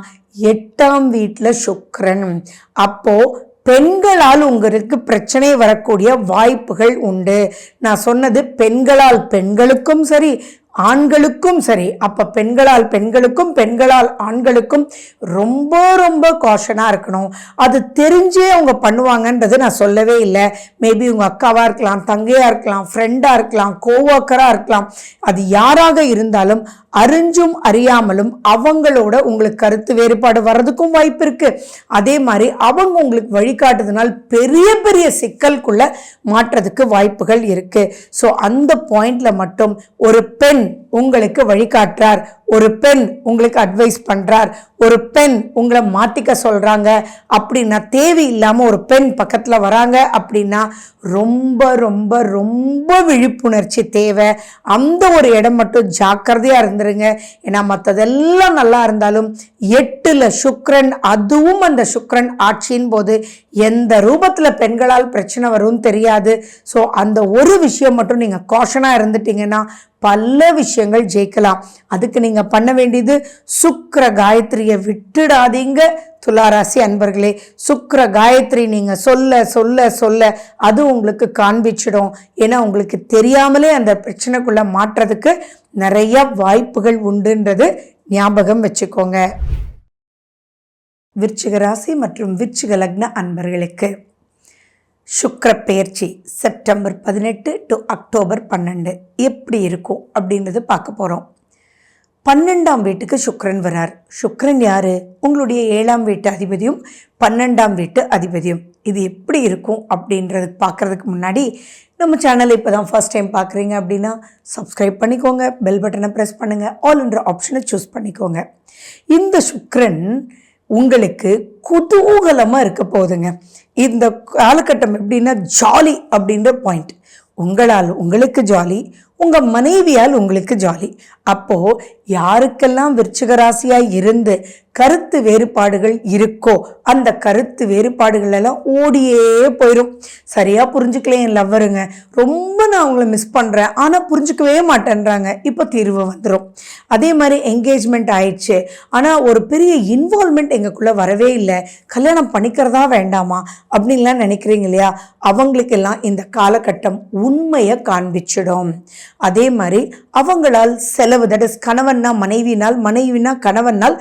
8ஆம் வீட்டுல சுக்கிரன், அப்போ பெண்களால் உங்களுக்கு பிரச்சனை வரக்கூடிய வாய்ப்புகள் உண்டு. நான் சொன்னது பெண்களால் பெண்களுக்கும் சரி, ஆண்களுக்கும் சரி. அப்ப பெண்களால் பெண்களுக்கும், பெண்களால் ஆண்களுக்கும் ரொம்ப ரொம்ப காஷனா இருக்கணும். அது தெரிஞ்சே அவங்க பண்ணுவாங்கன்றது நான் சொல்லவே இல்லை. மேபி உங்க அக்காவா இருக்கலாம், தங்கையா இருக்கலாம், ஃப்ரெண்டா இருக்கலாம், கோவர்க்கரா இருக்கலாம். அது யாராக இருந்தாலும் அறிஞ்சும் அறியாமலும் அவங்களோட உங்களுக்கு கருத்து வேறுபாடு வர்றதுக்கும் வாய்ப்பு இருக்கு. அதே மாதிரி அவங்க உங்களுக்கு வழிகாட்டுறதுனால் பெரிய பெரிய சிக்கலுக்குள்ள மாற்றத்துக்கு வாய்ப்புகள் இருக்கு. ஸோ அந்த பாயிண்ட்ல மட்டும் ஒரு பெண் உங்களுக்கு வழிகாட்டுறார், ஒரு பெண் உங்களுக்கு அட்வைஸ் பண்றார், ஒரு பெண் உங்களை மாத்திக்க சொல்றாங்க அப்படின்னா, தேவையில்லாம ஒரு பெண் பக்கத்துல வராங்க அப்படின்னா ரொம்ப ரொம்ப ரொம்ப விழிப்புணர்ச்சி தேவை. அந்த ஒரு இடம் மட்டும் ஜாக்கிரதையா இருந்துருங்க. ஏன்னா மற்றதெல்லாம் நல்லா இருந்தாலும் 8ல் சுக்கிரன், அதுவும் அந்த சுக்கிரன் ஆட்சியின் போது எந்த ரூபத்துல பெண்களால் பிரச்சனை வரும்னு தெரியாது. ஸோ அந்த ஒரு விஷயம் மட்டும் நீங்க காஷனா இருந்துட்டீங்கன்னா பல விஷயங்கள் ஜெயிக்கலாம். அதுக்கு நீங்க பண்ண வேண்டியது சுக்கிர காயத்ரியை விட்டுடாதீங்க துளாராசி அன்பர்களே. சுக்கிர காயத்ரி நீங்க சொல்ல சொல்ல சொல்ல அது உங்களுக்கு காண்பிச்சிடும். ஏன்னா உங்களுக்கு தெரியாமலே அந்த பிரச்சனைக்குள்ள மாற்றத்துக்கு நிறைய வாய்ப்புகள் உண்டுன்றது ஞாபகம் வச்சுக்கோங்க. விருச்சிக ராசி மற்றும் விருச்சிக லக்ன அன்பர்களுக்கு சுக்கிர பெயர்ச்சி செப்டம்பர் 18 டு அக்டோபர் 12 எப்படி இருக்கும் அப்படின்றது பார்க்க போகிறோம். 12ஆம் வீட்டுக்கு சுக்கிரன் வரார். சுக்கிரன் யாரு? உங்களுடைய 7ஆம் வீட்டு அதிபதியும் 12ஆம் வீட்டு அதிபதியும். இது எப்படி இருக்கும் அப்படின்றது பார்க்கறதுக்கு முன்னாடி நம்ம சேனலை இப்போ தான் ஃபர்ஸ்ட் டைம் பார்க்குறீங்க அப்படின்னா சப்ஸ்கிரைப் பண்ணிக்கோங்க, பெல் பட்டனை ப்ரெஸ் பண்ணுங்கள், ஆல் என்ற ஆப்ஷனை சூஸ் பண்ணிக்கோங்க. இந்த சுக்கிரன் உங்களுக்கு குதூகலமாக இருக்க போகுதுங்க. இந்த காலகட்டம் எப்படின்னா ஜாலி அப்படின்ற பாயிண்ட். உங்களுக்கு ஜாலி, உங்கள் மனைவியால் உங்களுக்கு ஜாலி. அப்போது யாருக்கெல்லாம் விருச்சிக ராசியாக இருந்து கருத்து வேறுபாடுகள் இருக்கோ அந்த கருத்து வேறுபாடுகள் எல்லாம் ஓடியே போயிடும். சரியாக புரிஞ்சுக்கல என் லவ்வருங்க, ரொம்ப நான் அவங்கள மிஸ் பண்ணுறேன், ஆனால் புரிஞ்சுக்கவே மாட்டேன்றாங்க, இப்போ தீர்வு வந்துடும். அதே மாதிரி என்கேஜ்மெண்ட் ஆயிடுச்சு, ஆனால் ஒரு பெரிய இன்வால்மெண்ட் எங்களுக்குள்ளே வரவே இல்லை, கல்யாணம் பண்ணிக்கிறதா வேண்டாமா அப்படின்லாம் நினைக்கிறீங்க இல்லையா, அவங்களுக்கெல்லாம் இந்த காலகட்டம் உண்மையை காண்பிச்சிடும். அதே மாதிரி அவங்களால் செலவு, தட் இஸ் கணவன்னா மனைவினால், மனைவினா கணவனால்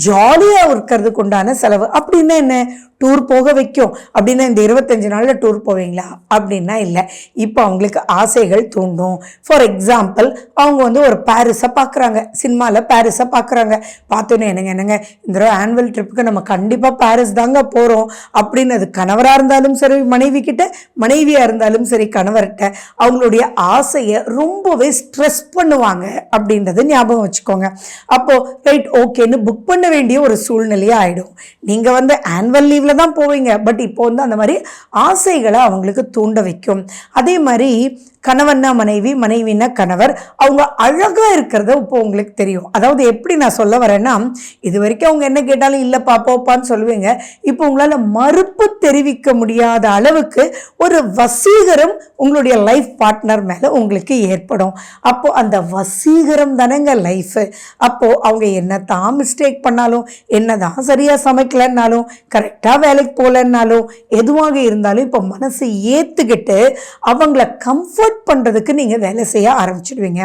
ஜாலியாக இருக்கிறதுக்கு உண்டான செலவு. அப்படின்னா என்ன? டூர் போக வைக்கும் அப்படின்னா இந்த 25 நாளில் டூர் போவீங்களா அப்படின்னா இல்லை. இப்போ அவங்களுக்கு ஆசைகள் தூண்டும். ஃபார் எக்ஸாம்பிள், அவங்க ஒரு பாரிஸை பார்க்குறாங்க, சினிமாவில் பாரிஸை பார்க்குறாங்க. பார்த்தோன்னே என்னங்க இந்த தடவை ஆனுவல் ட்ரிப்புக்கு நம்ம கண்டிப்பாக பாரிஸ் தாங்க போகிறோம் அப்படின்னு அது கணவராக இருந்தாலும் சரி மனைவி கிட்ட, மனைவியாக இருந்தாலும் சரி கணவர்கிட்ட அவங்களுடைய ஆசையை ரொம்பவே ஸ்ட்ரெஸ் பண்ணுவாங்க அப்படின்றத ஞாபகம் வச்சுக்கோங்க. அப்போது ரைட் ஓகேன்னு புக் பண்ண வேண்டிய ஒரு சூழ்நிலையாக ஆகிடும். நீங்கள் ஆனுவல் லீவ் தான் போவீங்க, பட் இப்போ அந்த மாதிரி ஆசைகளை அவங்களுக்கு தூண்ட வைக்கும். அதே மாதிரி கணவன்னா மனைவி, மனைவின்னா கணவர், அவங்க அழகா இருக்கிறத இப்போ உங்களுக்கு தெரியும். அதாவது எப்படி நான் சொல்ல வரேன்னா, இது வரைக்கும் அவங்க என்ன கேட்டாலும் இல்லைப்பா போப்பான்னு சொல்லுவீங்க. இப்போ உங்களால் மறுப்பு தெரிவிக்க முடியாத அளவுக்கு ஒரு வசீகரம் உங்களுடைய லைஃப் பார்ட்னர் மேலே உங்களுக்கு ஏற்படும். அப்போ அந்த வசீகரம் தானேங்க லைஃபு. அப்போ அவங்க என்னதான் மிஸ்டேக் பண்ணாலும், என்னதான் சரியாக சமைக்கலன்னாலும், கரெக்டாக வேலைக்கு போகலன்னாலும், எதுவாக இருந்தாலும் இப்போ மனசு ஏற்றுக்கிட்டு அவங்கள கம்ஃபர்ட் பண்றதுக்கு நீங்க வேலை செய்ய ஆரம்பிச்சிடுவீங்க.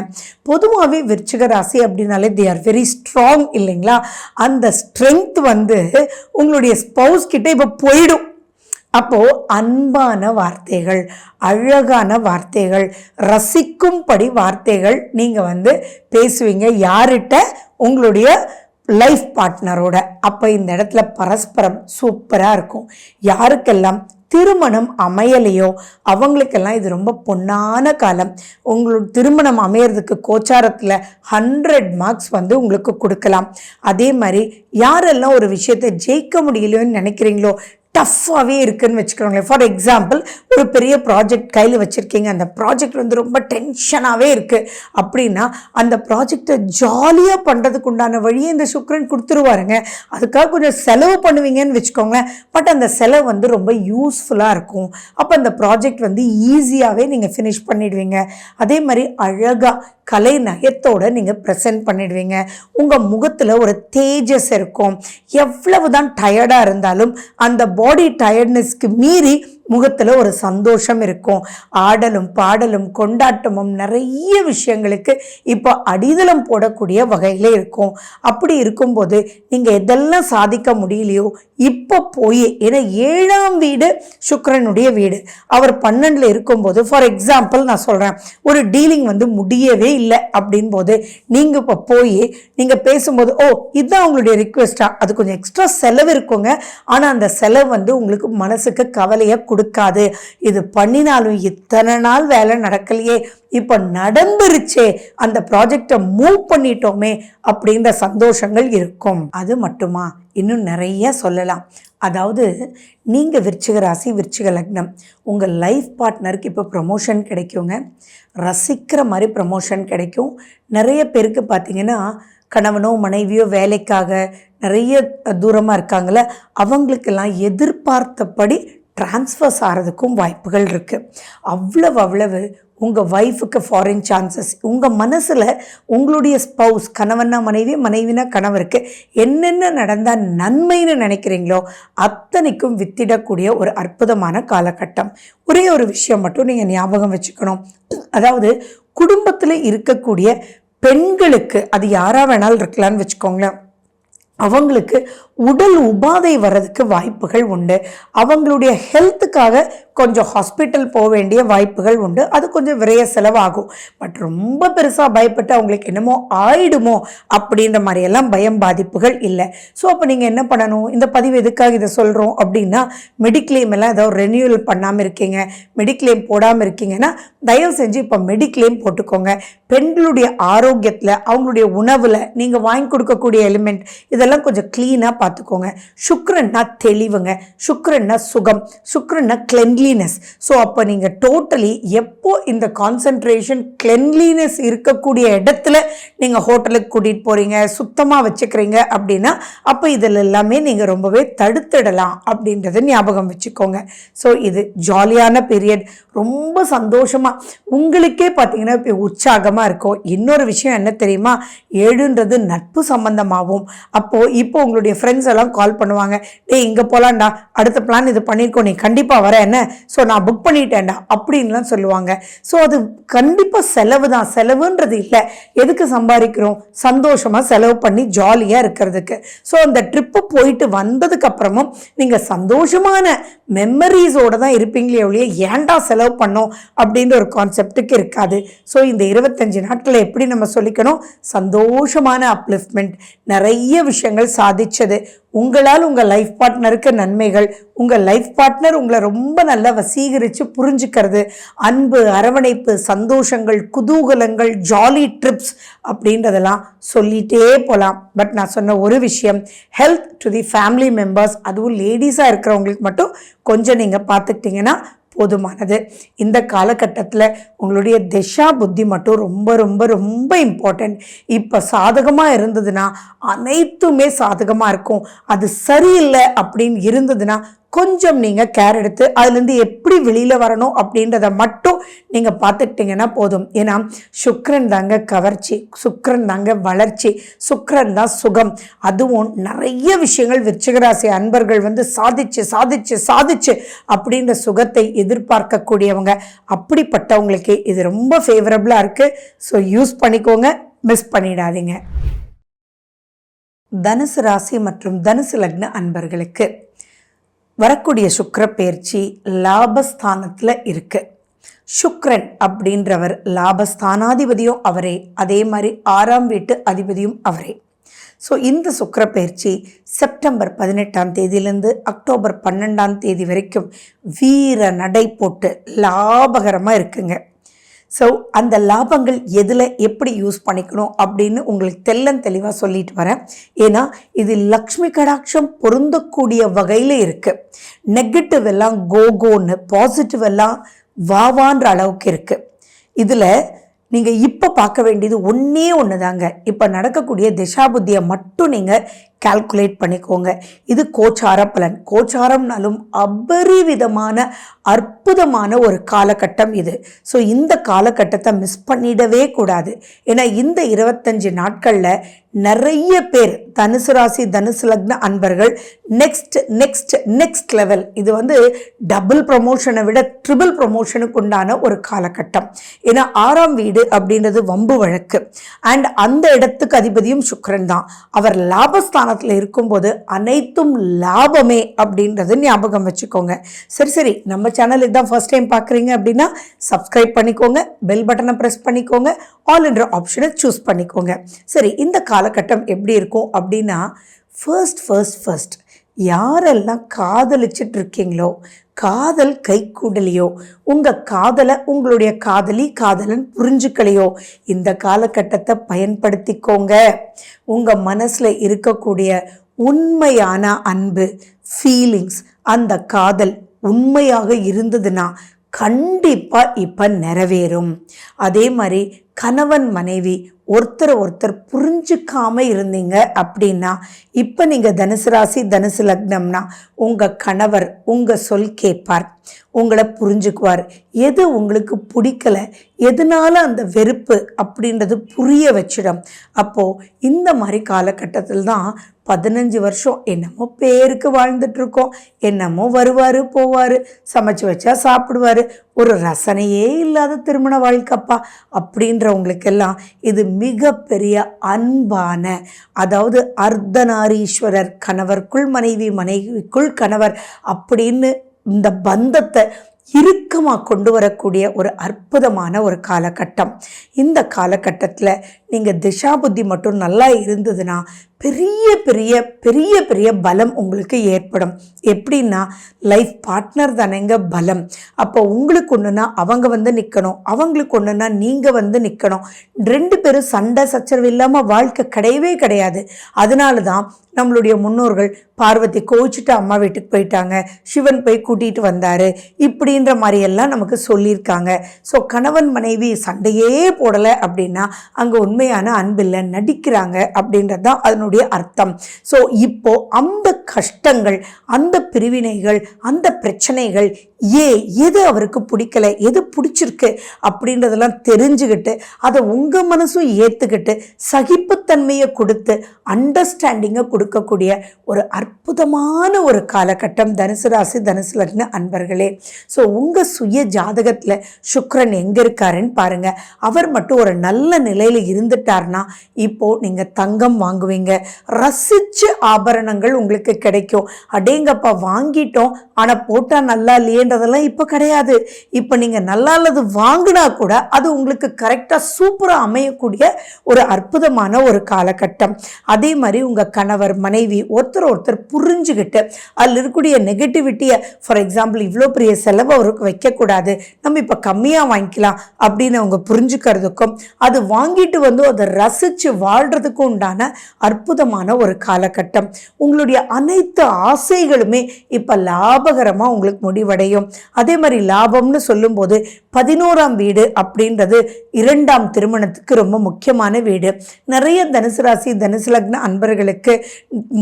பொதுவாகவே விருச்சிக ராசி அப்படின்னாலே தே ஆர் வெரி ஸ்ட்ராங் இல்லைங்களா? அந்த ஸ்ட்ரென்த் உங்களுடைய ஸ்பௌஸ் கிட்ட இப்போ போயிடும். அப்போ அன்பான வார்த்தைகள், அழகான வார்த்தைகள், ரசிக்கும்படி வார்த்தைகள் நீங்க பேசுவீங்க. யார்கிட்ட? உங்களுடைய லைஃப் பார்ட்னரோட. அப்போ இந்த இடத்துல பரஸ்பரம் சூப்பராக இருக்கும். யாருக்கெல்லாம் திருமணம் அமையலையோ அவங்களுக்கெல்லாம் இது ரொம்ப பொன்னான காலம். உங்களுக்கு திருமணம் அமையறதுக்கு கோச்சாரத்தில் 100 மார்க்ஸ் உங்களுக்கு கொடுக்கலாம். அதே மாதிரி யாரெல்லாம் ஒரு விஷயத்தை ஜெயிக்க முடியலையோன்னு நினைக்கிறீங்களோ, டஃப்பாகவே இருக்குன்னு வச்சுக்கிறோங்களேன். ஃபார் எக்ஸாம்பிள், ஒரு பெரிய ப்ராஜெக்ட் கையில் வச்சுருக்கீங்க, அந்த ப்ராஜெக்ட் ரொம்ப டென்ஷனாகவே இருக்குது அப்படின்னா அந்த ப்ராஜெக்டை ஜாலியாக பண்ணுறதுக்கு உண்டான வழியை இந்த சுக்கிரன் கொடுத்துருவாருங்க. அதுக்காக கொஞ்சம் செலவு பண்ணுவீங்கன்னு வச்சுக்கோங்களேன், பட் அந்த செலவு ரொம்ப யூஸ்ஃபுல்லாக இருக்கும். அப்போ அந்த ப்ராஜெக்ட் ஈஸியாகவே நீங்கள் ஃபினிஷ் பண்ணிடுவீங்க. அதே மாதிரி அழகாக கலை நயத்தோடு நீங்கள் ப்ரெசென்ட் பண்ணிடுவீங்க. உங்கள் முகத்தில் ஒரு தேஜஸ் இருக்கும். எவ்வளவு தான் டயர்டாக இருந்தாலும் அந்த பாடி டயர்ட்னஸ்க்கு மீறி முகத்தில் ஒரு சந்தோஷம் இருக்கும். ஆடலும் பாடலும் கொண்டாட்டமும் நிறைய விஷயங்களுக்கு இப்போ அடித்தளம் போடக்கூடிய வகையில் இருக்கும். அப்படி இருக்கும்போது நீங்கள் எதெல்லாம் சாதிக்க முடியலையோ இப்போ போய், ஏன்னா 7ஆம் வீடு சுக்கிரனுடைய வீடு, அவர் 12ல் இருக்கும்போது, ஃபார் எக்ஸாம்பிள் நான் சொல்கிறேன், ஒரு டீலிங் முடியவே இல்லை அப்படின் போது நீங்கள் இப்போ போய் நீங்கள் பேசும்போது, ஓ இதுதான் உங்களுடைய ரிக்வெஸ்டா, அது கொஞ்சம் எக்ஸ்ட்ரா செலவு இருக்குங்க, ஆனால் அந்த செலவு உங்களுக்கு மனசுக்கு கவலையை கொடுக்காது. இது பண்ணினாலும் இத்தனை நாள் வேலை நடக்கலையே, இப்போ நடந்துருச்சே, அந்த ப்ராஜெக்டை மூவ் பண்ணிட்டோமே அப்படின்ற சந்தோஷங்கள் இருக்கும். அது மட்டுமா, இன்னும் நிறைய சொல்லலாம். அதாவது நீங்கள் விருச்சிக ராசி, விருச்சிக லக்னம், உங்கள் லைஃப் பார்ட்னருக்கு இப்போ ப்ரமோஷன் கிடைக்குங்க. ரசிக்கிற மாதிரி ப்ரமோஷன் கிடைக்கும். நிறைய பேருக்கு பார்த்தீங்கன்னா கணவனோ மனைவியோ வேலைக்காக நிறைய தூரமாக இருக்காங்கள, அவங்களுக்கெல்லாம் எதிர்பார்த்தபடி டிரான்ஸ்ஃபர்ஸ் ஆகிறதுக்கும் வாய்ப்புகள் இருக்குது. அவ்வளவு உங்கள் ஒய்ஃபுக்கு ஃபாரின் சான்சஸ். உங்கள் மனசில் உங்களுடைய ஸ்பௌஸ், கணவனா மனைவி, மனைவினா கணவருக்கு என்னென்ன நடந்தால் நன்மைன்னு நினைக்கிறீங்களோ அத்தனைக்கும் வித்திடக்கூடிய ஒரு அற்புதமான காலகட்டம். ஒரே ஒரு விஷயம் மட்டும் நீங்கள் ஞாபகம் வச்சுக்கணும். அதாவது குடும்பத்தில் இருக்கக்கூடிய பெண்களுக்கு, அது யாராக வேணாலும் இருக்கலான்னு வச்சுக்கோங்களேன், அவங்களுக்கு உடல் உபாதை வர்றதுக்கு வாய்ப்புகள் உண்டு. அவங்களுடைய ஹெல்த்துக்காக கொஞ்சம் ஹாஸ்பிட்டல் போக வேண்டிய வாய்ப்புகள் உண்டு. அது கொஞ்சம் விரைய செலவாகும். பட் ரொம்ப பெருசாக பயப்பட்டு அவங்களுக்கு என்னமோ ஆயிடுமோ அப்படின்ற மாதிரியெல்லாம் பயம் பாதிப்புகள் இல்லை. ஸோ அப்போ நீங்கள் என்ன பண்ணணும், இந்த பதிவு எதுக்காக இதை சொல்கிறோம் அப்படின்னா, மெடிக்ளைம் எல்லாம் ஏதாவது ரெனியூவல் பண்ணாமல் இருக்கீங்க, மெடிக்ளைம் போடாமல் இருக்கீங்கன்னா தயவு செஞ்சு இப்போ மெடிக்ளைம் போட்டுக்கோங்க. பெண்களுடைய ஆரோக்கியத்தில், அவங்களுடைய உணவில் நீங்கள் வாங்கி கொடுக்கக்கூடிய எலிமெண்ட் இதெல்லாம் கொஞ்சம் க்ளீனாக பார்த்துக்கோங்க. சுக்ரன்னா தெளிவுங்க, சுக்ரன்னா சுகம், சுக்ரன்னா கிளென்லினஸ். ஸோ அப்போ நீங்கள் டோட்டலி எப்போ இந்த கான்சன்ட்ரேஷன் கிளென்லினஸ் இருக்கக்கூடிய இடத்துல நீங்கள் ஹோட்டலுக்கு கூட்டிகிட்டு போகிறீங்க, சுத்தமாக வச்சுக்கிறீங்க அப்படின்னா அப்போ இதில் எல்லாமே நீங்கள் ரொம்பவே தடுத்துடலாம் அப்படின்றத ஞாபகம் வச்சுக்கோங்க. ஸோ இது ஜாலியான பீரியட், ரொம்ப சந்தோஷமாக உங்களுக்கே பார்த்தீங்கன்னா இப்போ உற்சாகமாக இருக்கும். இன்னொரு விஷயம் என்ன தெரியுமா, 7ன்றது நட்பு சம்பந்தமாகவும். அப்போது இப்போ உங்களுடைய ஃப்ரெண்ட்ஸ் எல்லாம் கால் பண்ணுவாங்க, டேய் இங்கே போகலான்டா, அடுத்த பிளான் இது பண்ணியிருக்கோம், நீ கண்டிப்பாக வர என்ன, ஸோ நான் புக் பண்ணிட்டேன்டா அப்படின்லாம் சொல்லுவாங்க. ஸோ அது கண்டிப்பாக செலவு தான், செலவுன்றது இல்லை, எதுக்கு சம்பாதிக்கிறோம், சந்தோஷமாக செலவு பண்ணி ஜாலியாக இருக்கிறதுக்கு. ஸோ அந்த ட்ரிப்பு போயிட்டு வந்ததுக்கு அப்புறமும் நீங்கள் சந்தோஷமான மெமரிஸோடு தான் இருப்பீங்களே ஒழிய ஏன்டா செலவு பண்ணோம் அப்படின்ற ஒரு கான்செப்டுக்கு இருக்காது. ஸோ இந்த 25 நாட்களில் எப்படி நம்ம சொல்லிக்கணும், சந்தோஷமான அப்லிஃப்ட்மெண்ட், நிறைய விஷயங்கள் சாதிச்சது, உங்களால் உங்கள் லைஃப் பார்ட்னருக்கு நன்மைகள், உங்கள் லைஃப் பார்ட்னர் உங்களை ரொம்ப நல்லா வசீகரித்து புரிஞ்சுக்கிறது, அன்பு, அரவணைப்பு, சந்தோஷங்கள், குதூகலங்கள், ஜாலி ட்ரிப்ஸ் அப்படின்றதெல்லாம் சொல்லிகிட்டே போகலாம். பட் நான் சொன்ன ஒரு விஷயம், health to the family members, அதுவும் லேடிஸாக இருக்கிறவங்களுக்கு மட்டும் கொஞ்சம் நீங்கள் பார்த்துக்கிட்டிங்கன்னா போதுமானது. இந்த காலகட்டத்தில் உங்களுடைய திசா புத்தி மட்டும் ரொம்ப ரொம்ப ரொம்ப இம்பார்ட்டண்ட். இப்போ சாதகமாக இருந்ததுன்னா அனைத்துமே சாதகமாக இருக்கும். அது சரியில்லை அப்படின்னு இருந்ததுன்னா கொஞ்சம் நீங்கள் கேர் எடுத்து அதுலேருந்து எப்படி வெளியில் வரணும் அப்படின்றத மட்டும் நீங்கள் பார்த்துக்கிட்டிங்கன்னா போதும். ஏன்னா சுக்கிரன் தாங்க கவர்ச்சி, சுக்கிரன் தாங்க வளர்ச்சி, சுக்கிரன் தான் சுகம். அதுவும் நிறைய விஷயங்கள் விருச்சிகராசி அன்பர்கள் சாதிச்சு சாதிச்சு சாதிச்சு அப்படின்ற சுகத்தை எதிர்பார்க்கக்கூடியவங்க. அப்படிப்பட்டவங்களுக்கு இது ரொம்ப ஃபேவரபுளாக இருக்குது. ஸோ யூஸ் பண்ணிக்கோங்க, மிஸ் பண்ணிடாதீங்க. தனுசு ராசி மற்றும் தனுசு லக்ன அன்பர்களுக்கு வரக்கூடிய சுக்கிர பெயர்ச்சி லாபஸ்தானத்தில் இருக்கு. சுக்கிரன் அப்படின்றவர் லாபஸ்தானாதிபதியும் அவரே, அதே மாதிரி 6ஆம் வீட்டு அதிபதியும் அவரே. ஸோ இந்த சுக்கிர பெயர்ச்சி செப்டம்பர் 18ஆம் தேதியிலேருந்து அக்டோபர் 12ஆம் தேதி வரைக்கும் வீர நடை போட்டு லாபகரமாக இருக்குங்க. ஸோ அந்த லாபங்கள் எதில் எப்படி யூஸ் பண்ணிக்கணும் அப்படின்னு உங்களுக்கு தெளிவாக சொல்லிட்டு வரேன். ஏன்னா இது லக்ஷ்மி கடாட்சம் பொருந்தக்கூடிய வகையில் இருக்குது. நெகட்டிவ் எல்லாம் கோகோன்னு, பாசிட்டிவ் எல்லாம் வாவான்ற அளவுக்கு இருக்குது. இதில் நீங்கள் இப்போ பார்க்க வேண்டியது ஒன்று தாங்க. இப்போ நடக்கக்கூடிய திசாபுத்தியை மட்டும் நீங்கள் கால்குலேட் பண்ணிக்கோங்க. இது கோச்சார பலன். கோச்சாரம்னாலும் அபரிவிதமான அற்புதமான ஒரு காலகட்டம் இது. ஸோ இந்த காலகட்டத்தை மிஸ் பண்ணிடவே கூடாது. ஏன்னா இந்த 25 நாட்களில் நிறைய பேர் தனுசு ராசி தனுசு லக்ன அன்பர்கள் நெக்ஸ்ட் நெக்ஸ்ட் நெக்ஸ்ட் லெவல், இது டபுள் ப்ரமோஷனை விட ட்ரிபிள் ப்ரமோஷனுக்கு உண்டான ஒரு காலகட்டம். ஏன்னா 6ஆம் வீடு அப்படின்றது வம்பு வழக்கு, அண்ட் அந்த இடத்துக்கு அதிபதியும் சுக்கிரன் தான். அவர் லாபஸ்தான இருக்கும்போது அனைத்தும் லாபமே அப்படின்றது ஞாபகம் வச்சுக்கோங்க. சரி, நம்ம சேனல் இதுதான் ஃபர்ஸ்ட் டைம் பார்க்குறீங்க அப்படின்னா சப்ஸ்கிரைப் பண்ணிக்கோங்க, பெல் பட்டனை ப்ரெஸ் பண்ணிக்கோங்க, ஆல் என்ற ஆப்ஷனை சூஸ் பண்ணிக்கோங்க. சரி, இந்த காலகட்டம் எப்படி இருக்கும் அப்படின்னா, ஃபர்ஸ்ட் யாரெல்லாம் காதலிச்சிட்டு இருக்கீங்களோ, காதல் கை கூடலையோ, உங்கள் காதலை உங்களுடைய காதலி காதலன் புரிஞ்சுக்கலையோ, இந்த காலகட்டத்தை பயன்படுத்திக்கோங்க. உங்கள் மனசில் இருக்கக்கூடிய உண்மையான அன்பு, ஃபீலிங்ஸ், அந்த காதல் உண்மையாக இருந்ததுன்னா கண்டிப்பாக இப்போ நிறைவேறும். அதே மாதிரி கணவன் மனைவி ஒருத்தர் புரிஞ்சுக்காம இருந்தீங்க அப்படின்னா, இப்போ நீங்கள் தனுசு ராசி தனுசு லக்னம்னா உங்கள் கணவர் உங்கள் சொல் கேட்பார், உங்களை புரிஞ்சுக்குவார். எது உங்களுக்கு பிடிக்கல, எதனால அந்த வெறுப்பு அப்படின்றது புரிய வச்சிடும். அப்போது இந்த மாதிரி காலகட்டத்தில் தான் 15 வருஷம் என்னமோ பேருக்கு வாழ்ந்துட்டுருக்கோம், என்னமோ வருவார் போவார், சமைச்சு வச்சா சாப்பிடுவார், ஒரு ரசனையே இல்லாத திருமண வாழ்க்கைப்பா அப்படின்றவங்களுக்கெல்லாம் இது மிகப்பெரிய அன்பான, அதாவது அர்த்தநாரீஸ்வரர், கணவருக்குள் மனைவி, மனைவிக்குள் கணவர் அப்படின்னு இந்த பந்தத்தை இறுக்கமாக கொண்டு வரக்கூடிய ஒரு அற்புதமான ஒரு காலகட்டம். இந்த காலகட்டத்தில் நீங்கள் திசாபுத்தி மட்டும் நல்லா இருந்ததுன்னா பெரிய பெரிய பெரிய பெரிய பலம் உங்களுக்கு ஏற்படும். எப்படின்னா, லைஃப் பார்ட்னர் தானேங்க பலம். அப்போ உங்களுக்கு ஒன்றுனா அவங்க வந்து நிற்கணும், அவங்களுக்கு ஒன்றுனா நீங்கள் வந்து நிற்கணும். 2 பேரும் சண்டை சச்சரவு இல்லாமல் வாழ்க்கை கிடையவே கிடையாது. அதனால தான் நம்மளுடைய முன்னோர்கள் பார்வதி கோவிச்சுட்டு அம்மா வீட்டுக்கு போயிட்டாங்க, சிவன் போய் கூட்டிகிட்டு வந்தார், இப்படின்ற மாதிரியெல்லாம் நமக்கு சொல்லியிருக்காங்க. ஸோ கணவன் மனைவி சண்டையே போடலை அப்படின்னா அங்கே உண்மையான அன்பில்லை, நடிக்கிறாங்க அப்படின்றது தான் அதனுடைய அர்த்தம். ஸோ இப்போ அந்த கஷ்டங்கள், அந்த பிரிவினைகள், அந்த பிரச்சனைகள், எது அவருக்கு பிடிக்கல, எது பிடிச்சிருக்கு அப்படின்றதெல்லாம் தெரிஞ்சுக்கிட்டு அதை உங்கள் மனசும் ஏற்றுக்கிட்டு சகிப்புத்தன்மையை கொடுத்து அண்டர்ஸ்டாண்டிங்கை கொடுக்கக்கூடிய ஒரு அற்புதமான ஒரு காலகட்டம் தனுசு ராசி தனுசு லக்ன அன்பர்களே. ஸோ உங்கள் சுய ஜாதகத்தில் சுக்கிரன் எங்கே இருக்காருன்னு பாருங்கள். அவர் மட்டும் ஒரு நல்ல நிலையில் இருந்துட்டார்னா இப்போது நீங்கள் தங்கம் வாங்குவீங்க, ரசிச்ச ஆபரணங்கள் உங்களுக்கு கிடைக்கும். அடேங்கப்பா வாங்கிட்டோம் ஆனால் போட்டால் நல்லா இல்லையன்றதெல்லாம் இப்போ கிடையாது. இப்போ நீங்கள் நல்லா இல்லது வாங்கினா கூட அது உங்களுக்கு கரெக்டாக சூப்பராக அமையக்கூடிய ஒரு அற்புதமான ஒரு காலகட்டம். அதே மாதிரி உங்கள் கணவர் மனைவி ஒருத்தர் புரிஞ்சுக்கிட்டு அதில் இருக்கக்கூடிய நெகட்டிவிட்டியை, ஃபார் எக்ஸாம்பிள் இவ்வளோ பெரிய செலவு அவருக்கு வைக்கக்கூடாது, நம்ம இப்போ கம்மியாக வாங்கிக்கலாம் அப்படின்னு அவங்க புரிஞ்சுக்கிறதுக்கும் அது வாங்கிட்டு வந்து அதை ரசித்து வாழ்கிறதுக்கும் உண்டான அற்புதமான ஒரு காலகட்டம். உங்களுடைய அனைத்து ஆசைகளுமே இப்போ லாபகரமாக உங்களுக்கு முடிவடையும். அதே மாதிரி லாபம்னு சொல்லும்போது 11ஆம் வீடு அப்படின்றது 2ஆம் திருமணத்துக்கு ரொம்ப முக்கியமான வீடு. நிறைய தனுசு ராசி தனுசு லக்ன அன்பர்களுக்கு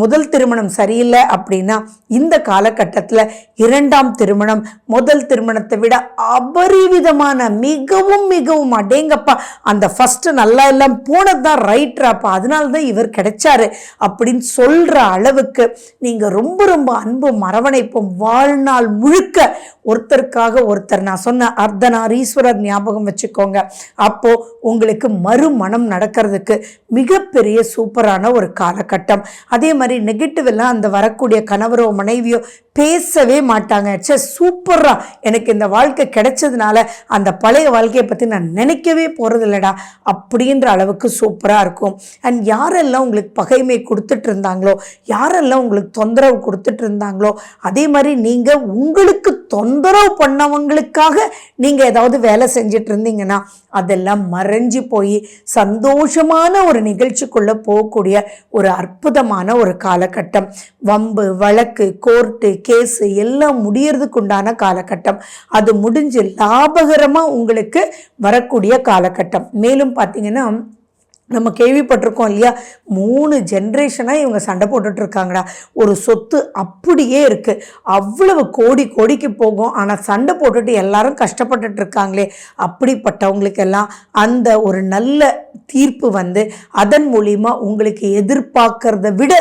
முதல் திருமணம் சரியில்லை அப்படின்னா இந்த காலகட்டத்தில் 2ஆம் திருமணம் முதல் திருமணத்தை விட அபரிவிதமான மிகவும் மிகவும் அடேங்கப்பா அந்த ஃபர்ஸ்ட் நல்லா எல்லாம் போனதுதான் ரைட்ராப்பா, அதனால தான் இவர் கிடைச்சாரு அப்படின்னு சொல்ற அளவுக்கு நீங்க ரொம்ப ரொம்ப அன்பும் அரவணைப்பும் வாழ்நாள் முழுக்க ஒருத்தருக்காக ஒருத்தர். நான் சொன்ன அர்த்தநாரீஸ்வரர் ஞாபகம் வச்சுக்கோங்க. அப்போ உங்களுக்கு மறுமணம் நடக்கிறதுக்கு மிகப்பெரிய சூப்பரான ஒரு காலகட்டம். அதே மாதிரி நெகட்டிவ் எல்லாம் அந்த வரக்கூடிய கணவரோ மனைவியோ பேசவே மாட்டாங்க. சூப்பரா எனக்கு இந்த வாழ்க்கை கிடைச்சதுனால அந்த பழைய வாழ்க்கையை பற்றி நான் நினைக்கவே போகிறது இல்லைடா அப்படின்ற அளவுக்கு சூப்பராக இருக்கும். அண்ட் யாரெல்லாம் உங்களுக்கு பகைமை கொடுத்துட்டு இருந்தாங்களோ, யாரெல்லாம் உங்களுக்கு தொந்தரவு கொடுத்துட்டு இருந்தாங்களோ, அதே மாதிரி நீங்கள் உங்களுக்கு தொந்தரவு பண்ணவங்களுக்காக நீங்கள் ஏதாவது வேலை செஞ்சிட்டு இருந்தீங்கன்னா அதெல்லாம் மறைஞ்சு போய் சந்தோஷமான ஒரு நிகழ்ச்சிக்குள்ளே போகக்கூடிய ஒரு அற்புதமான ஒரு காலகட்டம். வம்பு வழக்கு கோர்ட்டு கேஸு எல்லாம் முடியறதுக்கு உண்டான காலகட்டம். அது முடிஞ்சு லாபகரமாக உங்களுக்கு வரக்கூடிய காலகட்டம். மேலும் பார்த்தீங்கன்னா நம்ம கேள்விப்பட்டிருக்கோம் இல்லையா, 3 ஜென்ரேஷனாக இவங்க சண்டை போட்டுட்டு இருக்காங்கடா, ஒரு சொத்து அப்படியே இருக்கு, அவ்வளவு கோடி கோடிக்கு போகும், ஆனால் சண்டை போட்டுட்டு எல்லாரும் கஷ்டப்பட்டுட்டு இருக்காங்களே, அப்படிப்பட்டவங்களுக்கெல்லாம் அந்த ஒரு நல்ல தீர்ப்பு வந்து அதன் மூலிமா உங்களுக்கு எதிர்பார்க்கறத விட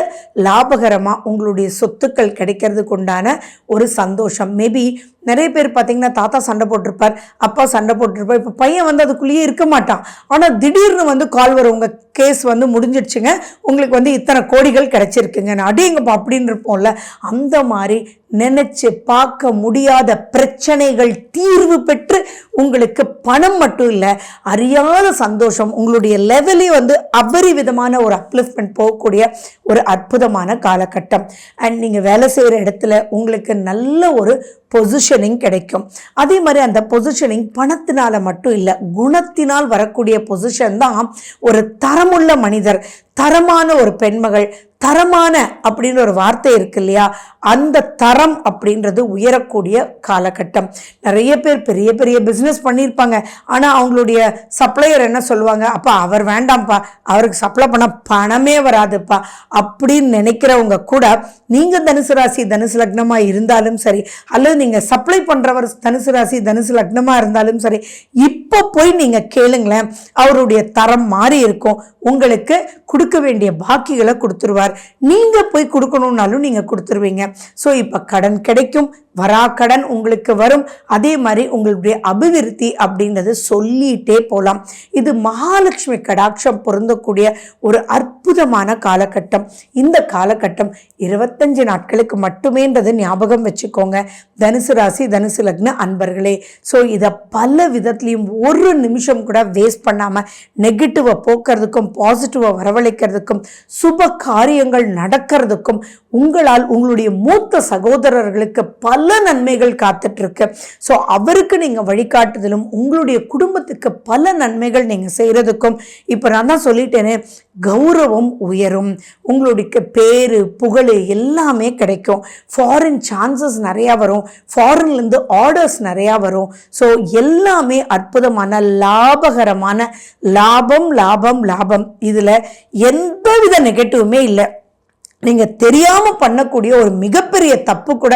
லாபகரமாக உங்களுடைய சொத்துக்கள் கிடைக்கிறதுக்கு உண்டான ஒரு சந்தோஷம். மேபி நிறைய பேர் பார்த்தீங்கன்னா தாத்தா சண்டை போட்டிருப்பார், அப்பா சண்டை போட்டிருப்பார், இப்போ பையன் வந்து அதுக்குள்ளேயே இருக்க மாட்டான், ஆனால் திடீர்னு வந்து கால் வரும், உங்கள் கேஸ் வந்து முடிஞ்சிடுச்சுங்க, உங்களுக்கு வந்து இத்தனை கோடிகள் கிடைச்சிருக்குங்க, அடேங்கப்பா அப்படின்னு இருப்போம்ல. அந்த மாதிரி நினைச்சு பார்க்க முடியாத பிரச்சனைகள் தீர்வு பெற்று உங்களுக்கு பணம் மட்டும் இல்லை, அறியாத சந்தோஷம், உங்களுடைய லெவலே வந்து அபரிவிதமான ஒரு அப்லிஃப்ட்மெண்ட் போகக்கூடிய ஒரு அற்புதமான காலகட்டம். அண்ட் நீங்கள் வேலை செய்கிற இடத்துல உங்களுக்கு நல்ல ஒரு பொசிஷனிங் கிடைக்கும். அதே மாதிரி அந்த பொசிஷனிங் பணத்தினால மட்டும் இல்லை, குணத்தினால் வரக்கூடிய பொசிஷன் தான் ஒரு தரமுள்ள மனிதர், தரமான ஒரு பெண்மகள், தரமான அப்படின்னு ஒரு வார்த்தை இருக்கு இல்லையா, அந்த தரம் அப்படின்றது உயரக்கூடிய காலகட்டம். நிறைய பேர் பெரிய பெரிய பிஸ்னஸ் பண்ணியிருப்பாங்க, ஆனால் அவங்களுடைய சப்ளையர் என்ன சொல்லுவாங்க, அப்பா அவர் வேண்டாம்ப்பா, அவருக்கு சப்ளை பண்ண பணமே வராதுப்பா அப்படின்னு நினைக்கிறவங்க கூட நீங்கள் தனுசு ராசி தனுசு லக்னமாக இருந்தாலும் சரி, அல்லது நீங்கள் சப்ளை பண்ணுறவர் தனுசு ராசி தனுசு லக்னமாக இருந்தாலும் சரி, இப்போ போய் நீங்கள் கேளுங்களேன், அவருடைய தரம் மாறி இருக்கும். உங்களுக்கு கொடுக்க வேண்டிய பாக்கிகளை கொடுத்துருவார். நீங்கள் போய் கொடுக்கணுன்னாலும் நீங்கள் கொடுத்துருவீங்க. ஸோ இப்போ கடன் கிடைக்கும், வராக்கடன் உங்களுக்கு வரும். அதே மாதிரி உங்களுடைய அபிவிருத்தி அப்படின்றது சொல்லிட்டே போகலாம். இது மகாலட்சுமி கடாட்சம் பொருந்தக்கூடிய ஒரு அற்புதமான காலகட்டம். இந்த காலகட்டம் 25 நாட்களுக்கு மட்டுமேன்றது ஞாபகம் வச்சுக்கோங்க தனுசு ராசி தனுசு லக்ன அன்பர்களே. ஸோ இதை பல விதத்துலையும் ஒரு நிமிஷம் கூட வேஸ்ட் பண்ணாமல் நெகட்டிவை போக்குறதுக்கும் பாசிட்டிவை வரவழைக்கிறதுக்கும் சுப காரியங்கள் நடக்கிறதுக்கும் உங்களால் உங்களுடைய மூத்த சகோதரர்களுக்கு பல நன்மைகள் காத்துட்டு இருக்கு. ஸோ அவருக்கு நீங்கள் வழிகாட்டுதலும் உங்களுடைய குடும்பத்துக்கு பல நன்மைகள் நீங்கள் செய்கிறதுக்கும் இப்போ நான் தான் சொல்லிட்டேனே, கௌரவம் உயரும், உங்களுடைய பேரு புகழ் எல்லாமே கிடைக்கும். ஃபாரின் சான்சஸ் நிறையா வரும், ஃபாரின்லேருந்து ஆர்டர்ஸ் நிறையா வரும். ஸோ எல்லாமே அற்புதமான லாபகரமான லாபம் லாபம் லாபம். இதில் எந்தவித நெகட்டிவுமே இல்லை. நீங்கள் தெரியாமல் பண்ணக்கூடிய ஒரு மிகப்பெரிய தப்பு கூட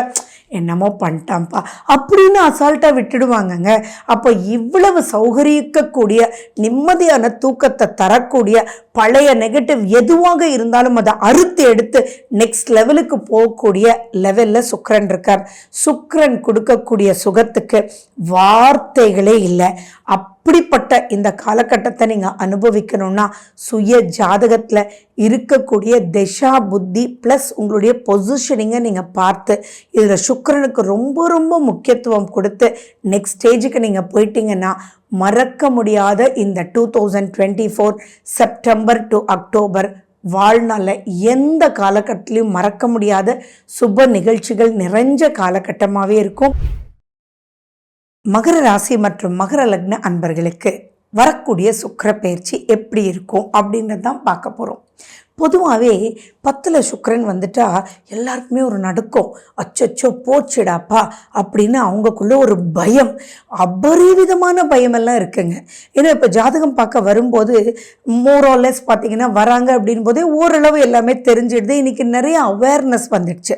என்னமோ பண்ணிட்டான்ப்பா அப்படின்னு அசால்ட்டாக விட்டுடுவாங்கங்க. அப்போ இவ்வளவு சௌகரிக்கக்கூடிய நிம்மதியான தூக்கத்தை தரக்கூடிய பழைய நெகட்டிவ் எதுவாக இருந்தாலும் அதை அறுத்து எடுத்து நெக்ஸ்ட் லெவலுக்கு போகக்கூடிய லெவலில் சுக்கிரன் இருக்கார். சுக்கிரன் கொடுக்கக்கூடிய சுகத்துக்கு வார்த்தைகளே இல்லை. அப்படிப்பட்ட இந்த காலகட்டத்தை நீங்கள் அனுபவிக்கணும்னா சுய ஜாதகத்தில் இருக்கக்கூடிய திசா புத்தி ப்ளஸ் உங்களுடைய பொசிஷனிங்கை நீங்கள் பார்த்து இதில் சுக்கிரனுக்கு ரொம்ப ரொம்ப முக்கியத்துவம் கொடுத்து நெக்ஸ்ட் ஸ்டேஜுக்கு நீங்கள் போயிட்டீங்கன்னா மறக்க முடியாத இந்த 2024 செப்டம்பர் டு அக்டோபர் வாழ்நாளில் எந்த காலகட்டத்திலையும் மறக்க முடியாத சுப நிகழ்ச்சிகள் நிறைஞ்ச காலகட்டமாகவே இருக்கும். மகர ராசி மற்றும் மகர லக்ன அன்பர்களுக்கு வரக்கூடிய சுக்கிர பயிற்சி எப்படி இருக்கும் அப்படின்றது தான் பார்க்க போகிறோம். பொதுவாகவே 10ல் சுக்கிரன் வந்துட்டா எல்லாருக்குமே ஒரு நடுக்கம், அச்சோ போச்சுடாப்பா அப்படின்னு அவங்கக்குள்ள ஒரு பயம், அபரிவிதமான பயமெல்லாம் இருக்குங்க. ஏன்னா இப்போ ஜாதகம் பார்க்க வரும்போது மோரோலெஸ் பார்த்தீங்கன்னா வராங்க அப்படின் போதே ஓரளவு எல்லாமே தெரிஞ்சிடுது. இன்றைக்கி நிறைய அவேர்னஸ் வந்துடுச்சு.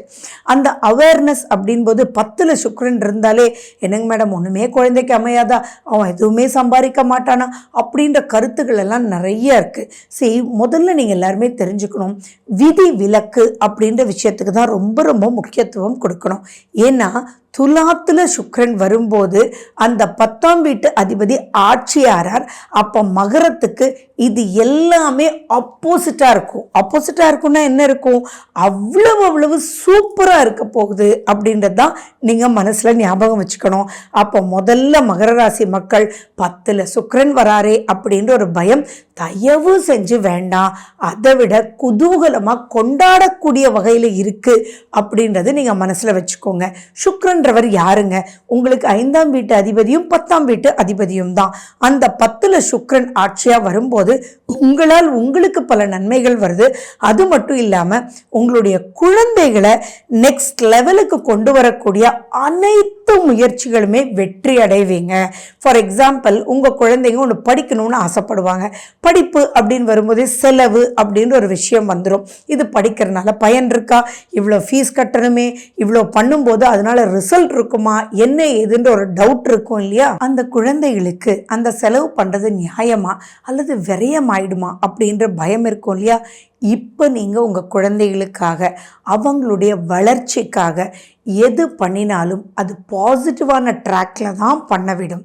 அந்த அவேர்னஸ் அப்படின்போது 10ல் சுக்கிரன் இருந்தாலே என்னங்க மேடம் ஒன்றுமே குழந்தைக்கு அமையாதா, அவன் எதுவுமே சம்பாதிக்க மாட்டானா அப்படின்ற கருத்துக்கள் எல்லாம் நிறைய இருக்குது. சரி, முதல்ல நீங்கள் எல்லாருமே தெரிஞ்சுக்கணும், விதி விலக்கு அப்படின்ற விஷயத்துக்கு தான் ரொம்ப ரொம்ப முக்கியத்துவம் கொடுக்கணும். ஏன்னா துலாத்துல சுக்கிரன் வரும்போது அந்த 10ஆம் வீட்டு அதிபதி ஆட்சியாரார். அப்போ மகரத்துக்கு இது எல்லாமே ஆப்போசிட்டாக இருக்கும். ஆப்போசிட்டாக இருக்குன்னா என்ன இருக்கும், அவ்வளவு சூப்பராக இருக்க போகுது அப்படின்றது தான் நீங்கள் மனசில் ஞாபகம் வச்சுக்கணும். அப்போ முதல்ல மகர ராசி மக்கள் 10ல் சுக்கிரன் வராரே அப்படின்ற ஒரு பயம் தயவு செஞ்சு வேண்டாம். அதை விட குதூகலமாக கொண்டாடக்கூடிய வகையில் இருக்குது அப்படின்றது நீங்கள் மனசில் வச்சுக்கோங்க. சுக்கிரன் யாருங்க, உங்களுக்கு 5ஆம் வீட்டு அதிபதியும் 10ஆம் வீட்டு அதிபதியும் தான். அந்த 10ல் சுக்கிரன் ஆட்சியா வரும்போது உங்களால் உங்களுக்கு பல நன்மைகள் வருது. அது மட்டும் இல்லாம உங்களுடைய குழந்தைகளை நெக்ஸ்ட் லெவலுக்கு கொண்டு வரக்கூடிய அனைத்து முயற்சிகளுமே வெற்றி அடைவீங்க. ஃபார் எக்ஸாம்பிள், உங்க குழந்தைங்க ஒன்று படிக்கணும்னு ஆசைப்படுவாங்க. படிப்பு அப்படின்னு வரும்போது செலவு அப்படின்ற ஒரு விஷயம் வந்துடும். இது படிக்கிறதுனால பயன் இருக்கா, இவ்வளோ ஃபீஸ் கட்டணுமே, இவ்வளோ பண்ணும்போது அதனால ரிசல்ட் இருக்குமா, என்ன ஏதுன்ற ஒரு டவுட் இருக்கும் இல்லையா. அந்த குழந்தைகளுக்கு அந்த செலவு பண்றது நியாயமா அல்லது விரயமாயிடுமா அப்படின்ற பயம் இருக்கும் இல்லையா. இப்போ நீங்கள் உங்கள் குழந்தைகளுக்காக அவங்களுடைய வளர்ச்சிக்காக எது பண்ணினாலும் அது பாசிட்டிவான ட்ராக்ல தான் பண்ண விடும்.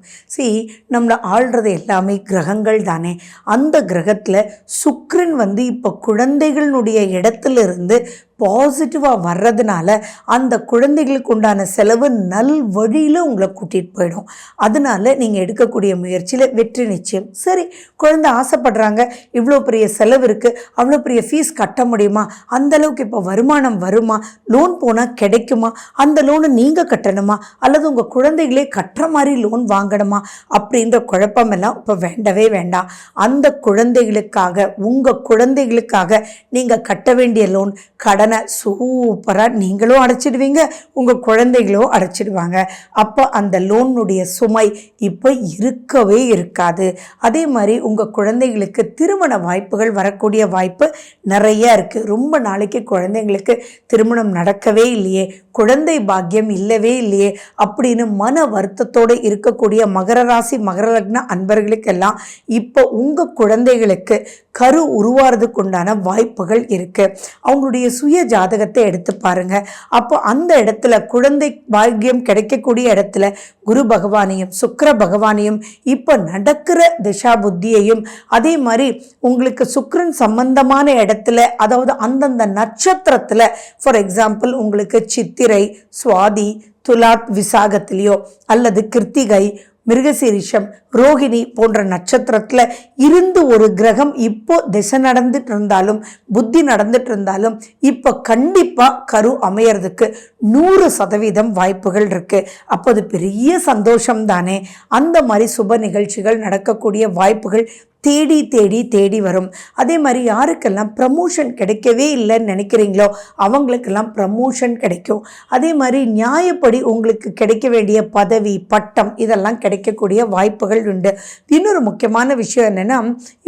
நம்மளை ஆள்றது எல்லாமே கிரகங்கள் தானே. அந்த கிரகத்தில் சுக்கிரன் இப்போ குழந்தைகளுடைய இடத்துல இருந்து பாசிட்டிவாக வர்றதுனால அந்த குழந்தைகளுக்கு உண்டான செலவு நல் வழியில் உங்களை கூட்டிகிட்டு போயிடும். அதனால நீங்கள் எடுக்கக்கூடிய முயற்சியில் வெற்றி நிச்சயம். சரி, குழந்தை ஆசைப்படுறாங்க, இவ்வளோ பெரிய செலவு இருக்குது, அவ்வளோ பெரிய ஃபீஸ் கட்ட முடியுமா, அந்த அளவுக்கு இப்போ வருமானம் வருமா, லோன் போனால் கிடைக்குமா, அந்த லோனை நீங்கள் கட்டணுமா அல்லது உங்கள் குழந்தைகளே கட்டுற மாதிரி லோன் வாங்கணுமா அப்படின்ற குழப்பமெல்லாம் இப்போ வேண்டவே வேண்டாம். அந்த குழந்தைகளுக்காக உங்கள் குழந்தைகளுக்காக நீங்கள் கட்ட வேண்டிய லோன் கடன் கடனை சூப்பராக நீங்களும் அடைச்சிடுவீங்க, உங்கள் குழந்தைகளும் அடைச்சிடுவாங்க. அப்போ அந்த லோனுடைய சுமை இப்போ இருக்கவே இருக்காது. அதே மாதிரி உங்கள் குழந்தைகளுக்கு திருமண வாய்ப்புகள் வரக்கூடிய வாய்ப்பு நிறைய இருக்குது. ரொம்ப நாளைக்கு குழந்தைங்களுக்கு திருமணம் நடக்கவே இல்லையே, குழந்தை பாக்கியம் இல்லவே இல்லையே அப்படின்னு மன வருத்தத்தோடு இருக்கக்கூடிய மகர ராசி மகர லக்ன அன்பர்களுக்கெல்லாம் இப்போ உங்கள் குழந்தைகளுக்கு கரு உருவாறதுக்கு உண்டான வாய்ப்புகள் இருக்கு. அவங்களுடைய சுய ஜாதகத்தை எடுத்து பாருங்க. அப்போ அந்த இடத்துல குழந்தை பாக்கியம் கிடைக்கக்கூடிய இடத்துல குரு பகவானையும் சுக்கிர பகவானையும் இப்போ நடக்கிற திசா புத்தியையும், அதே மாதிரி உங்களுக்கு சுக்கிரன் சம்பந்தமான இடத்துல, அதாவது அந்தந்த நட்சத்திரத்துல, ஃபார் எக்ஸாம்பிள் உங்களுக்கு சித்திரை, சுவாதி, துலாத், விசாகத்திலேயோ அல்லது கிருத்திகை, மிருகசீரிஷம், ரோகிணி போன்ற நட்சத்திரத்தில் இருந்து ஒரு கிரகம் இப்போ திசை நடந்துட்டு இருந்தாலும் புத்தி நடந்துட்டு இருந்தாலும் இப்போ கண்டிப்பாக கரு அமையறதுக்கு 100% வாய்ப்புகள் இருக்கு. அப்போ அது பெரிய சந்தோஷம் தானே. அந்த மாதிரி சுப நிகழ்ச்சிகள் நடக்கக்கூடிய வாய்ப்புகள் தேடி தேடி தேடி வரும். அதே மாதிரி யாருக்கெல்லாம் ப்ரமோஷன் கிடைக்கவே இல்லைன்னு நினைக்கிறீங்களோ அவங்களுக்கெல்லாம் ப்ரமோஷன் கிடைக்கும். அதே மாதிரி நியாயப்படி உங்களுக்கு கிடைக்க வேண்டிய பதவி, பட்டம் இதெல்லாம் கிடைக்கக்கூடிய வாய்ப்புகள் உண்டு. இன்னொரு முக்கியமான விஷயம் என்னென்னா,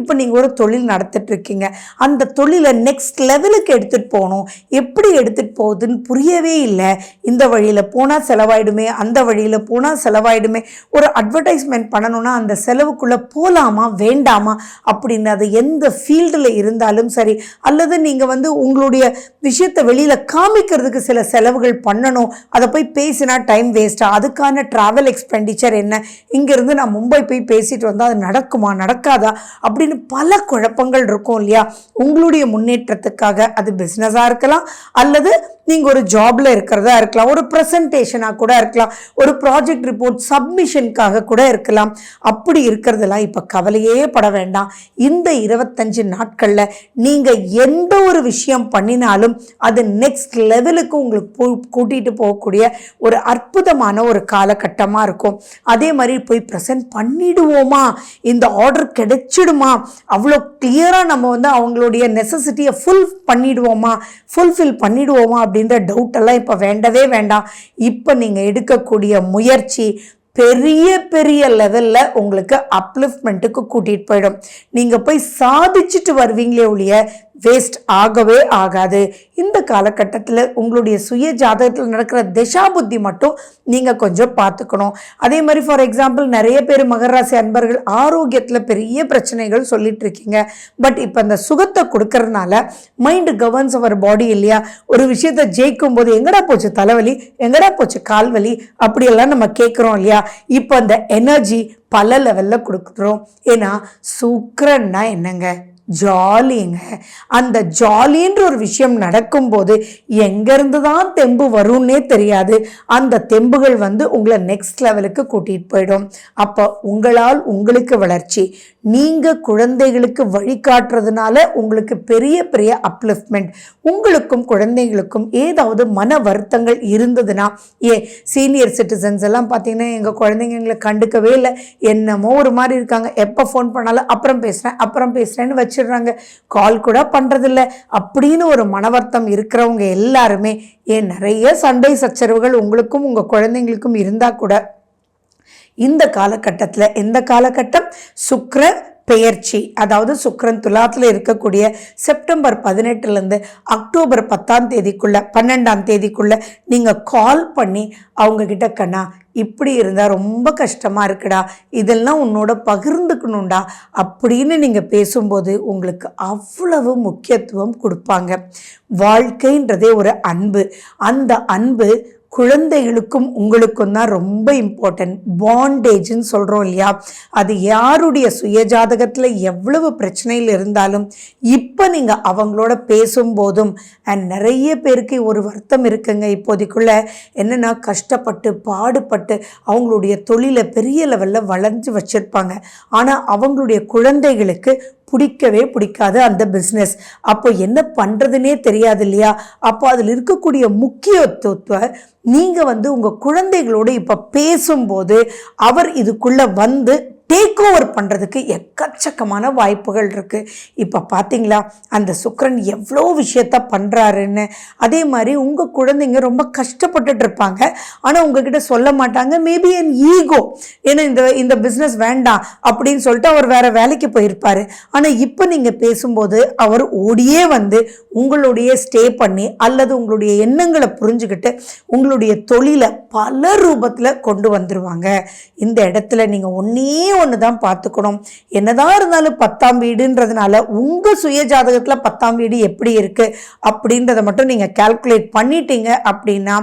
இப்போ நீங்கள் ஒரு தொழில் நடத்திட்டு இருக்கீங்க, அந்த தொழிலை நெக்ஸ்ட் லெவலுக்கு எடுத்துகிட்டு போகணும். எப்படி எடுத்துகிட்டு போகுதுன்னு புரியவே இல்லை. இந்த வழியில் போனால் செலவாயிடுமே, அந்த வழியில் போனால் செலவாயிடுமே, ஒரு அட்வர்டைஸ்மெண்ட் பண்ணணும்னா அந்த செலவுக்குள்ளே போகலாமா வேண்டாமா அப்படின்னு, அது எந்த ஃபீல்டில் இருந்தாலும் சரி, அல்லது நீங்கள் உங்களுடைய விஷயத்தை வெளியில் காமிக்கிறதுக்கு சில செலவுகள் பண்ணணும், அதை போய் பேசினா டைம் வேஸ்டா, அதுக்கான ட்ராவல் எக்ஸ்பெண்டிச்சர் என்ன, இங்கேருந்து நான் மும்பை போய் பேசிட்டு வந்தால் அது நடக்குமா நடக்காதா அப்படின்னு பல குழப்பங்கள் இருக்கும் இல்லையா. உங்களுடைய முன்னேற்றத்துக்காக அது பிஸ்னஸாக இருக்கலாம், அல்லது நீங்கள் ஒரு ஜாப்ல இருக்கிறதா இருக்கலாம், ஒரு ப்ரெசன்டேஷனாக கூட இருக்கலாம், ஒரு ப்ராஜெக்ட் ரிப்போர்ட் சப்மிஷனுக்காக கூட இருக்கலாம். அப்படி இருக்கிறதெல்லாம் இப்போ கவலையே பட வேண்டாம். இந்த 25 நாட்களில் நீங்கள் எந்த ஒரு விஷயம் பண்ணினாலும் அது நெக்ஸ்ட் லெவலுக்கு உங்களுக்கு கூட்டிகிட்டு போகக்கூடிய ஒரு அற்புதமான ஒரு காலகட்டமாக இருக்கும். அதே மாதிரி போய் ப்ரெசன்ட் பண்ணிடுவோமா, இந்த ஆர்டர் கிடைச்சிடுமா, அவ்வளோ கிளியராக நம்ம அவங்களுடைய நெசசிட்டியை ஃபுல்ஃபில் பண்ணிடுவோமா அப்படின்ற டவுட் எல்லாம் இப்போ வேண்டவே வேண்டாம். இப்போ நீங்கள் எடுக்கக்கூடிய முயற்சி பெரிய பெரிய லெவலில் உங்களுக்கு அப்லிஃப்ட்மெண்ட்டுக்கு கூட்டிகிட்டு போயிடும். நீங்கள் போய் சாதிச்சுட்டு வருவீங்களே ஒழிய வேஸ்ட் ஆகவே ஆகாது. இந்த காலகட்டத்தில் உங்களுடைய சுய ஜாதகத்தில் நடக்கிற திசா புத்தி மட்டும் நீங்கள் கொஞ்சம் பார்த்துக்கணும். அதே மாதிரி ஃபார் எக்ஸாம்பிள் நிறைய பேர் மகர ராசி அன்பர்கள் ஆரோக்கியத்தில் பெரிய பிரச்சனைகள் சொல்லிட்டு இருக்கீங்க. பட் இப்போ அந்த சுகத்தை கொடுக்கறதுனால மைண்டு கவர்ன்ஸ் அவர் பாடி இல்லையா. ஒரு விஷயத்தை ஜெயிக்கும் போது எங்கடா போச்சு தலைவலி, எங்கடா போச்சு கால்வலி அப்படியெல்லாம் நம்ம கேட்குறோம் இல்லையா. இப்போ அந்த எனர்ஜி பல லெவலில் கொடுக்குறோம். ஏன்னா சுக்கிரன்னா என்னங்க, ஜாலிங்க. அந்த ஜாலின்ற ஒரு விஷயம் நடக்கும்போது எங்கேருந்து தான் தெம்பு வரும்னே தெரியாது. அந்த தெம்புகள் உங்களை நெக்ஸ்ட் லெவலுக்கு கூட்டிகிட்டு போயிடும். அப்போ உங்களால் உங்களுக்கு வளர்ச்சி, நீங்கள் குழந்தைகளுக்கு வழிகாட்டுறதுனால உங்களுக்கு பெரிய பெரிய அப்லிஃப்ட்மெண்ட். உங்களுக்கும் குழந்தைகளுக்கும் ஏதாவது மன வருத்தங்கள் இருந்ததுன்னா, சீனியர் சிட்டிசன்ஸ் எல்லாம் பார்த்தீங்கன்னா எங்கள் குழந்தைங்க எங்களை கண்டுக்கவே இல்லை, என்னமோ ஒரு மாதிரி இருக்காங்க, எப்போ ஃபோன் பண்ணாலும் அப்புறம் பேசுகிறேன்னு வச்சிடுறாங்க, கால் கூட பண்ணுறதில்ல அப்படின்னு ஒரு மனவர்த்தம் இருக்கிறவங்க எல்லாருமே, நிறைய சண்டை சச்சரவுகள் உங்களுக்கும் உங்கள் குழந்தைங்களுக்கும் இருந்தால் கூட இந்த காலகட்டத்தில், எந்த காலகட்டம், சுக்கிர பெயர்ச்சி, அதாவது சுக்கிரன் துலாத்தில் இருக்கக்கூடிய செப்டம்பர் 18 அக்டோபர் 12ஆம் தேதிக்குள்ள நீங்கள் கால் பண்ணி அவங்கக்கிட்ட, கண்ணா இப்படி இருந்தால் ரொம்ப கஷ்டமாக இருக்குடா, இதெல்லாம் உன்னோட பகிர்ந்துக்கணும்டா அப்படின்னு நீங்கள் பேசும்போது உங்களுக்கு அவ்வளவு முக்கியத்துவம் கொடுப்பாங்க. வாழ்க்கைன்றதே ஒரு அன்பு. அந்த அன்பு குழந்தைகளுக்கும் உங்களுக்கும் தான் ரொம்ப இம்பார்ட்டன்ட். பாண்டேஜ்ன்னு சொல்கிறோம் இல்லையா, அது யாருடைய சுயஜாதகத்தில் எவ்வளவு பிரச்சனையில் இருந்தாலும் இப்போ நீங்கள் அவங்களோட பேசும்போதும், அண்ட் நிறைய பேருக்கு ஒரு வருத்தம் இருக்குங்க இப்போதைக்குள்ள, என்னென்னா கஷ்டப்பட்டு பாடுபட்டு அவங்களுடைய தொழிலை பெரிய லெவலில் வளைஞ்சு வச்சுருப்பாங்க, ஆனால் அவங்களுடைய குழந்தைகளுக்கு பிடிக்கவே பிடிக்காது அந்த பிஸ்னஸ். அப்போ என்ன பண்ணுறதுனே தெரியாது இல்லையா. அப்போ அதில் இருக்கக்கூடிய முக்கியத்துவத்தை நீங்கள் உங்கள் குழந்தைகளோடு இப்போ பேசும்போது அவர் இதுக்குள்ளே டேக் ஓவர் பண்ணுறதுக்கு எக்கச்சக்கமான வாய்ப்புகள் இருக்குது. இப்போ பார்த்தீங்களா அந்த சுக்கிரன் எவ்வளோ விஷயத்த பண்ணுறாருன்னு. அதே மாதிரி உங்கள் குழந்தைங்க ரொம்ப கஷ்டப்பட்டுட்டு இருப்பாங்க, ஆனால் உங்ககிட்ட சொல்ல மாட்டாங்க. மேபி என் ஈகோ, ஏன்னா இந்த பிஸ்னஸ் வேண்டாம் அப்படின்னு சொல்லிட்டு அவர் வேறு வேலைக்கு போயிருப்பார். ஆனால் இப்போ நீங்கள் பேசும்போது அவர் ஓடியே வந்து உங்களுடைய ஸ்டே பண்ணி அல்லது உங்களுடைய எண்ணங்களை புரிஞ்சுக்கிட்டு உங்களுடைய தொழிலை பல ரூபத்தில் கொண்டு வந்துடுவாங்க. இந்த இடத்துல நீங்கள் ஒன்று தான் பார்த்துக்கணும். என்னதான் இருந்தாலும் 10ஆம் வீடுன்றதுனால உங்கள் சுய ஜாதகத்தில் 10ஆம் வீடு எப்படி இருக்குது அப்படின்றத மட்டும் நீங்கள் கால்குலேட் பண்ணிட்டீங்க அப்படின்னா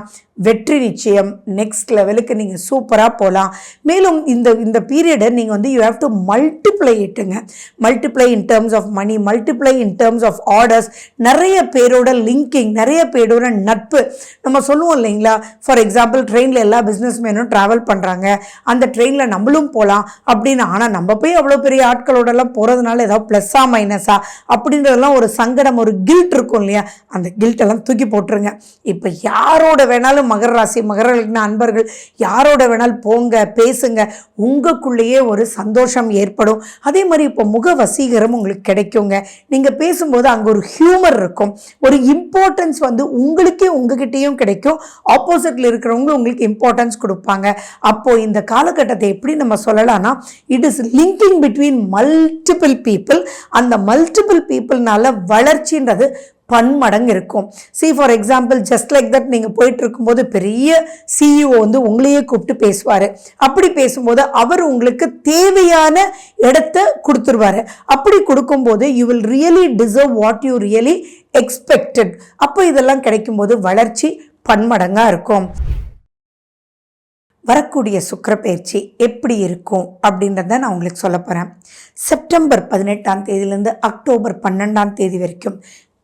வெற்றி நிச்சயம். நெக்ஸ்ட் லெவலுக்கு நீங்கள் சூப்பராக போகலாம். மேலும் இந்த பீரியடை நீங்கள் வந்து யூ ஹேவ் டு மல்டிப்ளை இட்டுங்க. Multiply in terms of money, multiply in terms of orders, நிறைய பேரோட லிங்கிங், நிறைய பேரோட நட்பு. நம்ம சொல்லுவோம் இல்லைங்களா, ஃபார் எக்ஸாம்பிள் ட்ரெயினில் எல்லா பிஸ்னஸ் மேனும் ட்ராவல் பண்ணுறாங்க, அந்த ட்ரெயினில் நம்மளும் போகலாம் அப்படின்னு. ஆனால் நம்ம போய் அவ்வளோ பெரிய ஆட்களோடலாம் போகிறதுனால ஏதாவது ப்ளஸ்ஸா மைனஸா அப்படின்றதெல்லாம் ஒரு சங்கடம், ஒரு கில்ட் இருக்கும் இல்லையா, அந்த கில்ட்டெல்லாம் தூக்கி போட்டுருங்க. இப்போ யாரோட வேணாலும் மகர ராசி மகர லக்ன அன்பர்கள் யாரோட வேணாலும் போங்க, பேசுங்க, உங்களுக்குள்ளேயே ஒரு சந்தோஷம் ஏற்படும். அதே மாதிரி இப்போ முக வசீகரம் உங்களுக்கு கிடைக்குங்க. நீங்கள் பேசும்போது அங்கே ஒரு ஹியூமர் இருக்கும், ஒரு இம்பார்ட்டன்ஸ் வந்து உங்களுக்கே உங்ககிட்டயும் கிடைக்கும், ஆப்போசிட்ல இருக்கிறவங்க உங்களுக்கு இம்பார்ட்டன்ஸ் கொடுப்பாங்க. அப்போ இந்த காலகட்டத்தை எப்படி நம்ம சொல்லலாம்னா, it is linking between multiple people. அந்த மல்டிபிள் பீப்புள்னால வளர்ச்சின்றது பன்மடங்கு இருக்கும். For example just like that நீங்கள் போயிட்டு இருக்கும்போது பெரிய சிஇஓ வந்து உங்களையே கூப்பிட்டு பேசுவார். அப்படி பேசும்போது அவர் உங்களுக்கு தேவையான இடத்த கொடுத்துருவாரு. அப்படி கொடுக்கும்போது you will really deserve what you really expected. அப்போ இதெல்லாம் கிடைக்கும்போது வளர்ச்சி பன்மடங்காக இருக்கும். வரக்கூடிய சுக்கிரப்பெயர்ச்சி எப்படி இருக்கும் அப்படின்றத நான் உங்களுக்கு சொல்ல போகிறேன். செப்டம்பர் 18ஆம் தேதியிலேருந்து அக்டோபர் 12ஆம் தேதி வரைக்கும்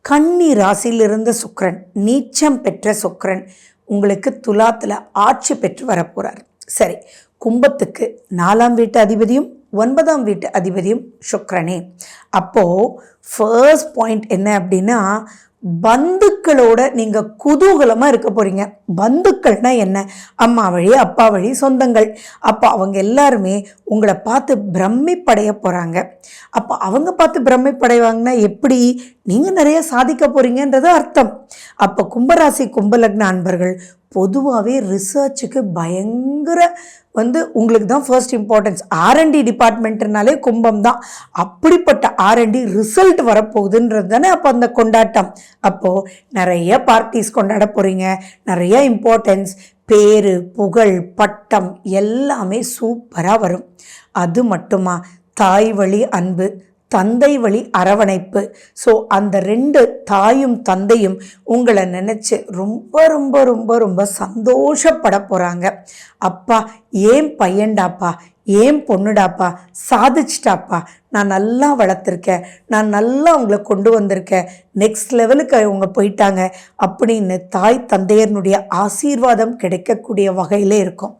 கன்னி ராசியில் இருந்த சுக்கிரன், நீச்சம் பெற்ற சுக்கிரன் உங்களுக்கு துலாத்தில் ஆட்சி பெற்று வரப்போகிறார். சரி, கும்பத்துக்கு 4ஆம் வீட்டு அதிபதியும் 9ஆம் வீட்டு அதிபதியும் சுக்கிரனே. அப்போது ஃபர்ஸ்ட் பாயிண்ட் என்ன அப்படின்னா, பந்துக்களோட நீங்கள் குதூகலமாக இருக்க போகிறீங்க. பந்துக்கள்னா என்ன? அம்மா வழி, அப்பா வழி சொந்தங்கள். அப்போ அவங்க எல்லாருமே உங்களை பார்த்து பிரமிப்படைய போகிறாங்க. அப்போ அவங்க பார்த்து பிரமிப்படைவாங்கன்னா எப்படி? நீங்கள் நிறைய சாதிக்க போகிறீங்கன்றது அர்த்தம். அப்போ கும்பராசி கும்பலக்ன அன்பர்கள் பொதுவாகவே ரிசர்ச்சுக்கு பயங்கர உங்களுக்கு தான் ஃபர்ஸ்ட் இம்பார்ட்டன்ஸ். R&D டிபார்ட்மெண்ட்னாலே கும்பம் தான். அப்படிப்பட்ட R&D ரிசல்ட் வரப்போகுதுன்றது தானே அப்போ அந்த கொண்டாட்டம். அப்போது நிறைய பார்ட்டிஸ் கொண்டாட போகிறீங்க, நிறைய இம்பார்ட்டன்ஸ், பேரு புகழ் பட்டம் எல்லாமே சூப்பராக வரும். அது மட்டுமா, தாய் வழி அன்பு, தந்தை வழி அரவணைப்பு. ஸோ அந்த 2 தாயும் தந்தையும் உங்களை நினச்சி ரொம்ப ரொம்ப ரொம்ப ரொம்ப சந்தோஷப்பட போகிறாங்க. அப்பா ஏன் பையன்டாப்பா, ஏன் பொண்ணுடாப்பா, சாதிச்சிட்டாப்பா, நான் நல்லா வளர்த்துருக்கேன், நான் நல்லா அவங்கள கொண்டு வந்திருக்கேன், நெக்ஸ்ட் லெவலுக்கு அவங்க போயிட்டாங்க அப்படின்னு தாய் தந்தையனுடைய ஆசீர்வாதம் கிடைக்கக்கூடிய வகையில் இருக்கும்.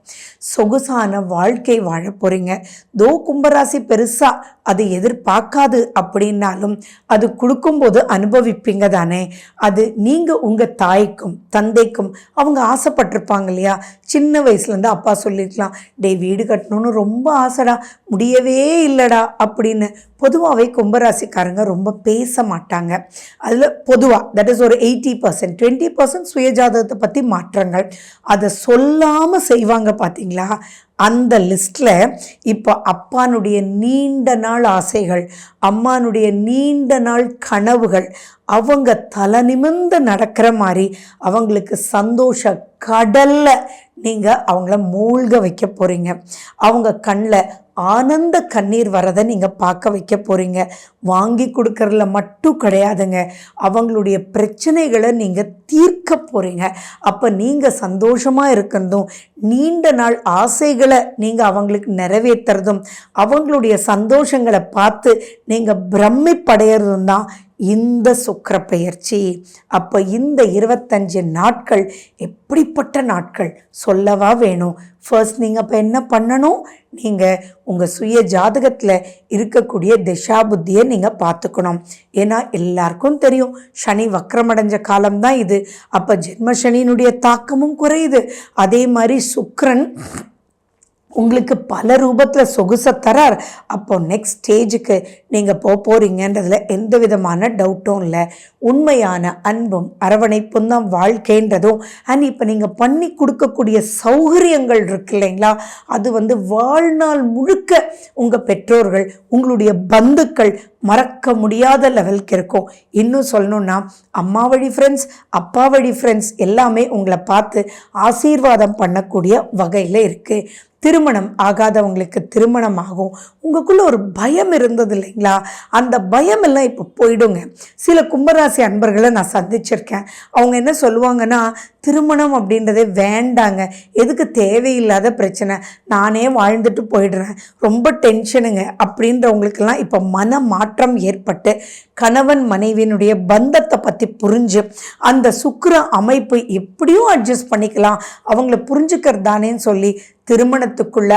சொகுசான வாழ்க்கை வாழ போகிறீங்க. தோ கும்பராசி பெருசாக அது எதிர்பார்க்காது அப்படின்னாலும் அது கொடுக்கும்போது அனுபவிப்பீங்க தானே. அது நீங்கள் உங்கள் தாய்க்கும் தந்தைக்கும் அவங்க ஆசைப்பட்டிருப்பாங்க இல்லையா. சின்ன வயசுலேருந்து அப்பா சொல்லியிருக்கலாம், டே வீடு கட்டணும்னு ரொம்ப ஆசைடா, முடியவே இல்லைடா அப்படின்னு. பொதுவாகவே கும்பராசிக்காரங்க ரொம்ப பேச மாட்டாங்க. அதில் பொதுவாக தட் இஸ் ஒரு 80%, 20% சுயஜாதகத்தை பற்றி மாற்றங்கள். அதை சொல்லாமல் செய்வாங்க பார்த்தீங்களா. அந்த லிஸ்ட்டில் இப்போ அப்பானுடைய நீண்ட நாள் ஆசைகள், அம்மானுடைய நீண்ட நாள் கனவுகள் அவங்க தலை நிமிர்ந்து நடக்கிற மாதிரி அவங்களுக்கு சந்தோஷ கடல்ல நீங்கள் அவங்கள மூழ்க வைக்க போகிறீங்க. அவங்க கண்ணில் ஆனந்த கண்ணீர் வரதை நீங்கள் பார்க்க வைக்க போகிறீங்க. வாங்கி கொடுக்கறதுல மட்டும் கிடையாதுங்க, அவங்களுடைய பிரச்சனைகளை நீங்கள் தீர்க்க போகிறீங்க. அப்போ நீங்கள் சந்தோஷமாக இருக்கிறதும் நீண்ட நாள் ஆசைகளை நீங்கள் அவங்களுக்கு நிறைவேற்றுறதும் அவங்களுடைய சந்தோஷங்களை பார்த்து நீங்கள் பிரமிப்படைகிறதும் தான் இந்த சுக்கிரப்பெயர்ச்சி. அப்போ இந்த 25 நாட்கள் எப்படிப்பட்ட நாட்கள் சொல்லவா வேணும். ஃபர்ஸ்ட் நீங்கள் அப்போ என்ன பண்ணணும், நீங்கள் உங்கள் சுய ஜாதகத்தில் இருக்கக்கூடிய திசா புத்தியை நீங்கள் பார்த்துக்கணும். ஏன்னா எல்லாருக்கும் தெரியும் சனி வக்ரமடைஞ்ச காலம்தான் இது. அப்போ ஜென்ம சனியினுடைய தாக்கமும் குறையுது. அதே மாதிரி சுக்கிரன் உங்களுக்கு பல ரூபத்தில் சொகுசை தரார். அப்போ நெக்ஸ்ட் ஸ்டேஜுக்கு நீங்கள் போகிறீங்கன்றதுல எந்த விதமான டவுட்டும் இல்லை. உண்மையான அன்பும் அரவணைப்பும் தான் வாழ்க்கைன்றதும் அண்ட் இப்போ நீங்கள் பண்ணி கொடுக்கக்கூடிய சௌகரியங்கள் இருக்கு இல்லைங்களா, அது வாழ்நாள் முழுக்க உங்கள் பெற்றோர்கள் உங்களுடைய பந்துக்கள் மறக்க முடியாத லெவலுக்கு இருக்கும். இன்னும் சொல்லணும்னா அம்மா வழி ஃப்ரெண்ட்ஸ், அப்பா வழி ஃப்ரெண்ட்ஸ் எல்லாமே உங்களை பார்த்து ஆசீர்வாதம் பண்ணக்கூடிய வகையில் இருக்குது. திருமணம் ஆகாதவங்களுக்கு திருமணம் ஆகும். உங்களுக்குள்ள ஒரு பயம் இருந்தது இல்லைங்களா, அந்த பயம் எல்லாம் இப்போ போயிடுங்க. சில கும்பராசி அன்பர்களை நான் சந்திச்சிருக்கேன். அவங்க என்ன சொல்லுவாங்கன்னா, திருமணம் அப்படின்றதே வேண்டாங்க, எதுக்கு தேவையில்லாத பிரச்சனை, நானே வாழ்ந்துட்டு போயிடுறேன், ரொம்ப டென்ஷனுங்க அப்படின்றவங்களுக்கெல்லாம் இப்போ மன மாற்றம் ஏற்பட்டு கணவன் மனைவியினுடைய பந்தத்தை பற்றி புரிஞ்சு அந்த சுக்கிர அமைப்பு எப்படியும் அட்ஜஸ்ட் பண்ணிக்கலாம், அவங்கள புரிஞ்சுக்கிறதானேன்னு சொல்லி திருமணத்துக்குள்ள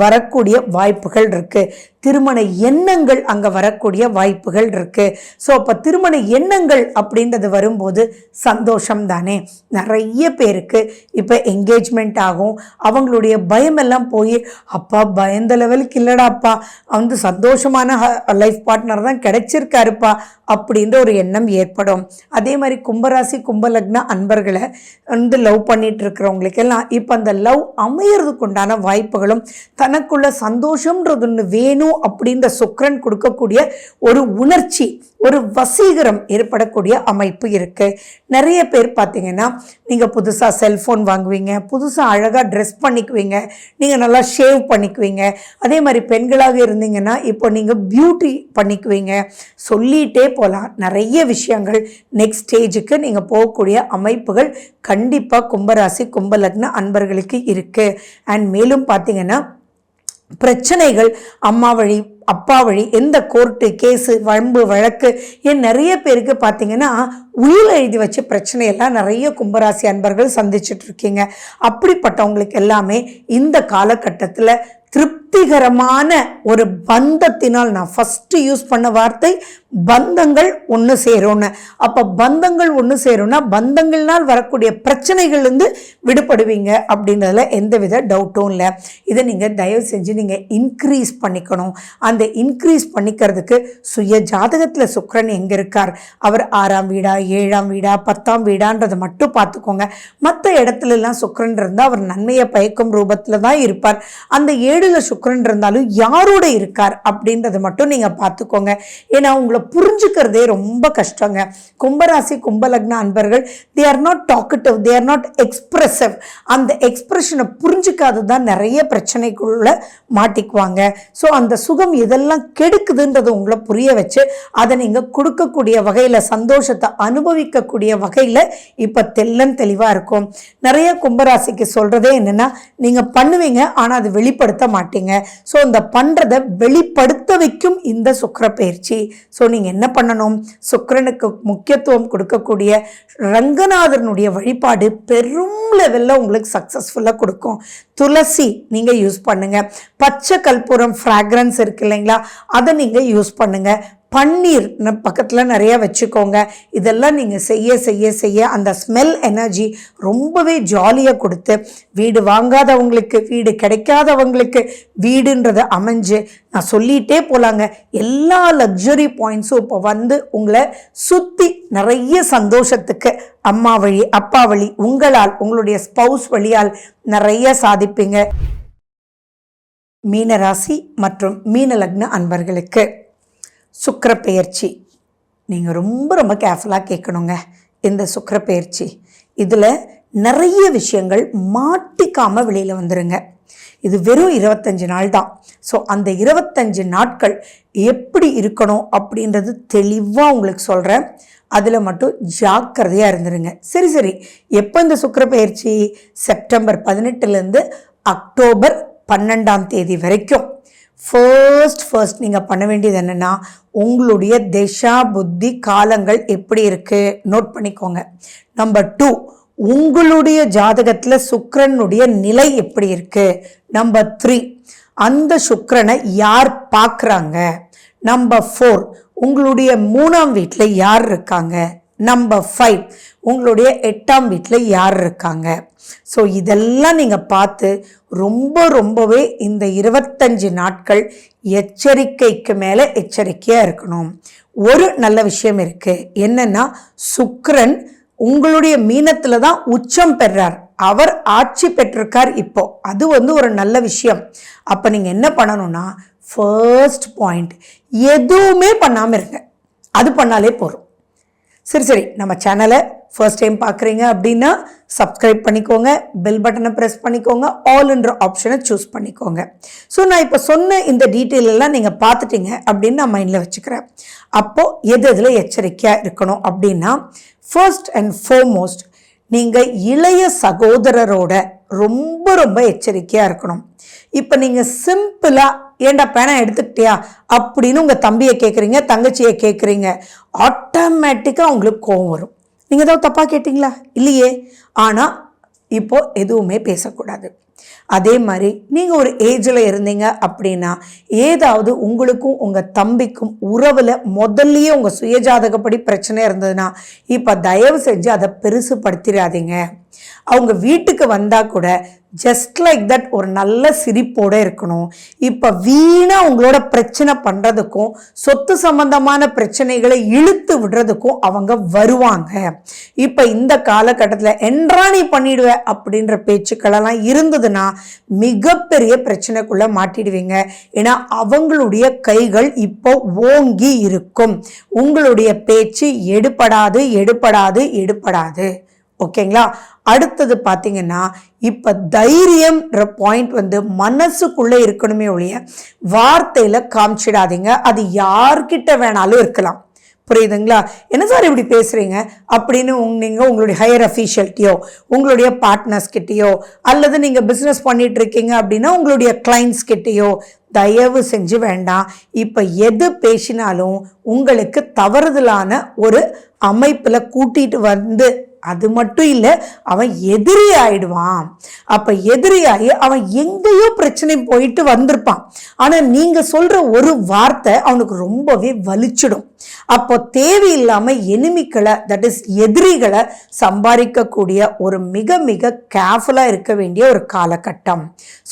வரக்கூடிய வாய்ப்புகள் இருக்கு. திருமண எண்ணங்கள் அங்கே வரக்கூடிய வாய்ப்புகள் இருக்கு. ஸோ அப்போ திருமண எண்ணங்கள் அப்படின்றது வரும்போது சந்தோஷம் தானே. நிறைய பேருக்கு இப்போ என்கேஜ்மெண்ட் ஆகும். அவங்களுடைய பயமெல்லாம் போய் அப்பா பயந்த லெவலுக்கு இல்லடாப்பா, சந்தோஷமான லைஃப் பார்ட்னர் தான் கிடைச்சிருக்காருப்பா அப்படின்ற ஒரு எண்ணம் ஏற்படும். அதே மாதிரி கும்பராசி கும்பலக்ன அன்பர்களை லவ் பண்ணிட்டு இருக்கிறவங்களுக்கு எல்லாம் இப்போ அந்த லவ் அமையறதுக்கு உண்டான வாய்ப்புகளும் தனக்குள்ள சந்தோஷம்ன்றது ஒன்று வேணும் அப்படின்ற சுக்கிரன் கொடுக்கக்கூடிய ஒரு உணர்ச்சி, ஒரு வசீகரம் ஏற்படக்கூடிய அமைப்பு இருக்கு. நிறைய பேர் பார்த்தீங்கன்னா நீங்கள் புதுசாக செல்ஃபோன் வாங்குவீங்க, புதுசாக அழகாக ட்ரெஸ் பண்ணிக்குவீங்க, நீங்கள் நல்லா ஷேவ் பண்ணிக்குவீங்க. அதே மாதிரி பெண்களாக இருந்தீங்கன்னா இப்போ நீங்கள் பியூட்டி பண்ணிக்குவீங்க. சொல்லிகிட்டே போகலாம் நிறைய விஷயங்கள். நெக்ஸ்ட் ஸ்டேஜுக்கு நீங்கள் போகக்கூடிய அமைப்புகள் கண்டிப்பாக கும்பராசி கும்பலக்ன அன்பர்களுக்கு இருக்குது. அண்ட் மேலும் பார்த்தீங்கன்னா பிரச்சனைகள் அம்மா வழி அப்பா வழி எந்த கோர்ட்டு கேஸு வம்பு வழக்கு நிறைய பேருக்கு பார்த்தீங்கன்னா உயிர் எழுதி வச்ச பிரச்சனையெல்லாம் நிறைய கும்பராசி அன்பர்கள் சந்திச்சுட்டு இருக்கீங்க. அப்படிப்பட்டவங்களுக்கு எல்லாமே இந்த காலகட்டத்தில் திருப்திகரமான ஒரு பந்தத்தினால், நான் ஃபஸ்ட்டு யூஸ் பண்ண வார்த்தை பந்தங்கள் ஒன்று சேரும்னு. அப்போ பந்தங்கள் ஒன்று சேரும்னா பந்தங்கள்னால் வரக்கூடிய பிரச்சனைகள்லேருந்து விடுபடுவீங்க அப்படின்றதுல எந்தவித டவுட்டும் இல்லை. இதை நீங்கள் தயவு செஞ்சு நீங்கள் இன்க்ரீஸ் பண்ணிக்கணும். அந்த இன்க்ரீஸ் பண்ணிக்கிறதுக்கு சுய ஜாதகத்தில் சுக்கிரன் எங்கே இருக்கார், அவர் 6ஆம் வீடா 7ஆம் வீடா 10ஆம் வீடான்றதை மட்டும் பார்த்துக்கோங்க. மற்ற இடத்துலலாம் சுக்கிரன் இருந்தால் அவர் நன்மையை பயக்கும் ரூபத்தில் தான் இருப்பார். அந்த 7ல் சுக்கிரன் இருந்தாலும் யாரோட இருக்கார் அப்படின்றத மட்டும் நீங்கள் பார்த்துக்கோங்க. ஏன்னா உங்களை புரிஞ்சுக்கிறதே ரொம்ப கஷ்டங்க. கும்பராசி கும்பலக்ன அன்பர்கள் they are not talkative, they are not expressive. அந்த எக்ஸ்பிரஷனை புரிஞ்சுக்காது தான் நிறைய பிரச்சனைக்குள்ள மாட்டிக்குவாங்க. ஸோ அந்த சுகம் இதெல்லாம் கெடுக்குதுன்றது உங்களை புரிய வச்சு அதை நீங்கள் கொடுக்கக்கூடிய வகையில், சந்தோஷத்தை அனுபவிக்கக்கூடிய வகையில் இப்போ தெள்ளன் தெளிவாக இருக்கும். நிறைய கும்பராசிக்கு சொல்கிறதே என்னென்னா, நீங்கள் பண்ணுவீங்க ஆனால் அது வெளிப்படுத்த மாட்டீங்க. ஸோ இந்த பண்ணுறதை வெளிப்படுத்த வைக்கும் இந்த சுக்கிர பயிற்சி. ஸோ நீங்கள் என்ன பண்ணணும், சுக்கிரனுக்கு முக்கியத்துவம் கொடுக்கக்கூடிய ரங்கநாதனுடைய வழிபாடு பெரும் லெவலில் உங்களுக்கு சக்ஸஸ்ஃபுல்லாக கொடுக்கும். துளசி நீங்கள் யூஸ் பண்ணுங்க, பச்சை கற்பூரம் ஃப்ராக்ரன்ஸ் இருக்கு இல்லைங்களா, அதை நீங்கள் யூஸ் பண்ணுங்க. பன்னீர் பக்கத்தில் நிறைய வச்சுக்கோங்க. இதெல்லாம் நீங்கள் செய்ய செய்ய செய்ய அந்த ஸ்மெல் எனர்ஜி ரொம்பவே ஜாலியாக கொடுத்து வீடு வாங்காதவங்களுக்கு, வீடு கிடைக்காதவங்களுக்கு வீடுன்றதை அமைஞ்சு நான் சொல்லிகிட்டே போகலாங்க. எல்லா லக்ஸரி பாயிண்ட்ஸும் இப்போ உங்களை சுற்றி நிறைய சந்தோஷத்துக்கு அம்மா வழி அப்பா வழி உங்களால் உங்களுடைய ஸ்பௌஸ் வழியால் நிறைய சாதிப்பீங்க. மீனராசி மற்றும் மீன லக்ன அன்பர்களுக்கு சுக்கிர பெயர்ச்சி நீங்கள் ரொம்ப ரொம்ப கேர்ஃபுல்லாக கேட்கணுங்க. இந்த சுக்கிர பெயர்ச்சி இதில் நிறைய விஷயங்கள் மாட்டிக்காமல் வெளியில் வந்துடுங்க. இது வெறும் 25 நாள் தான். ஸோ அந்த 25 நாட்கள் எப்படி இருக்கணும் அப்படின்றது தெளிவாக உங்களுக்கு சொல்கிறேன். அதில் மட்டும் ஜாக்கிரதையாக இருந்துருங்க. சரி, எப்போ இந்த சுக்கிர பெயர்ச்சி? செப்டம்பர் 18 அக்டோபர் 12 வரைக்கும். ஃபர்ஸ்ட் நீங்கள் பண்ண வேண்டியது என்னென்னா, உங்களுடைய திசா புத்தி காலங்கள் எப்படி இருக்குது நோட் பண்ணிக்கோங்க. நம்பர் 2, உங்களுடைய ஜாதகத்தில் சுக்கிரனுடைய நிலை எப்படி இருக்குது. நம்பர் 3, அந்த சுக்கிரனை யார் பார்க்குறாங்க. நம்பர் 4, உங்களுடைய 3ஆம் வீட்டில் யார் இருக்காங்க. நம்பர் 5, உங்களுடைய 8ஆம் வீட்டில் யார் இருக்காங்க. ஸோ இதெல்லாம் நீங்கள் பார்த்து ரொம்பவே இந்த 25 நாட்கள் எச்சரிக்கைக்கு மேலே எச்சரிக்கையாக இருக்கணும். ஒரு நல்ல விஷயம் இருக்குது, என்னன்னா சுக்கிரன் உங்களுடைய மீனத்தில் தான் உச்சம் பெறார், அவர் ஆட்சி பெற்றிருக்கார் இப்போ. அது ஒரு நல்ல விஷயம். அப்போ நீங்கள் என்ன பண்ணணும்னா, ஃபர்ஸ்ட் பாயிண்ட், எதுவுமே பண்ணாமல் இருங்க. அது பண்ணாலே போதும். சரி, நம்ம சேனலை ஃபர்ஸ்ட் டைம் பார்க்குறீங்க அப்படின்னா சப்ஸ்கிரைப் பண்ணிக்கோங்க, பெல் பட்டனை ப்ரெஸ் பண்ணிக்கோங்க, ஆல்ன்ற ஆப்ஷனை சூஸ் பண்ணிக்கோங்க. ஸோ நான் இப்போ சொன்ன இந்த டீட்டெயில் எல்லாம் நீங்கள் பார்த்துட்டீங்க அப்படின்னு நான் மைண்டில் வச்சுக்கிறேன். அப்போது எதில் எச்சரிக்கையாக இருக்கணும் அப்படின்னா, ஃபர்ஸ்ட் அண்ட் ஃபார்மோஸ்ட் நீங்கள் இளைய சகோதரரோட ரொம்ப எச்சரிக்கையாக இருக்கணும். இப்போ நீங்கள் சிம்பிளாக ஏண்டா பேனா எடுத்துக்கிட்டியா அப்படின்னு உங்கள் தம்பியை கேட்குறீங்க, தங்கச்சியை கேட்குறீங்க, ஆட்டோமேட்டிக்காக உங்களுக்கு கோவம் வரும். நீங்கள் ஏதாவது தப்பாக கேட்டிங்களா? இல்லையே. ஆனால் இப்போது எதுவுமே பேசக்கூடாது. அதே மாதிரி நீங்கள் ஒரு ஏஜில் இருந்தீங்க அப்படின்னா, ஏதாவது உங்களுக்கும் உங்கள் தம்பிக்கும் உறவில் முதல்லையே உங்கள் சுயஜாதகப்படி பிரச்சனை இருந்ததுன்னா, இப்போ தயவு செஞ்சு அதை பெருசுப்படுத்திடாதீங்க. அவங்க வீட்டுக்கு வந்தால் கூட ஜஸ்ட் லைக் தட் ஒரு நல்ல சிரிப்போடு இருக்கணும். இப்போ வீணாக உங்களோட பிரச்சனை பண்ணுறதுக்கும் சொத்து சம்பந்தமான பிரச்சனைகளை இழுத்து விடுறதுக்கும் அவங்க வருவாங்க. இப்போ இந்த காலகட்டத்தில் என்றாணி பண்ணிடுவ அப்படின்ற பேச்சுக்களெல்லாம் இருந்ததுன்னா மிகப்பெரிய பிரச்சனைக்குள்ளே மாட்டிடுவீங்க. ஏன்னா அவங்களுடைய கைகள் இப்போ ஓங்கி இருக்கும். உங்களுடைய பேச்சு எடுபடாது. ஓகேங்களா? அடுத்தது பார்த்தீங்கன்னா, இப்போ தைரியம்ன்ற பாயிண்ட் மனசுக்குள்ளே இருக்கணுமே ஒழிய வார்த்தையில் காமிச்சிடாதீங்க. அது யார்கிட்ட வேணாலும் இருக்கலாம். புரியுதுங்களா? என்ன சார் இப்படி பேசுகிறீங்க அப்படின்னு நீங்கள் உங்களுடைய ஹையர் அஃபீஷியல்கிட்டையோ, உங்களுடைய பார்ட்னர்ஸ்கிட்டையோ, அல்லது நீங்கள் பிஸ்னஸ் பண்ணிட்டு இருக்கீங்க அப்படின்னா உங்களுடைய கிளைண்ட்ஸ் கிட்டையோ தயவு செஞ்சு வேண்டாம். இப்போ எது பேசினாலும் உங்களுக்கு தவறுதலான ஒரு அமைப்பில் கூட்டிகிட்டு அது மட்டும் இல்லை, அவன் எதிரி ஆயிடுவான். அப்போ எதிரியாகி அவன் எங்கேயோ பிரச்சனை போயிட்டு வந்திருப்பான். ஆனால் நீங்கள் சொல்கிற ஒரு வார்த்தை அவனுக்கு ரொம்பவே வலிச்சிடும். அப்போ தேவையில்லாமல் எனிமிக்களை, தட் இஸ் எதிரிகளை சம்பாதிக்கக்கூடிய ஒரு மிக கேர்ஃபுல்லாக இருக்க வேண்டிய ஒரு காலகட்டம்.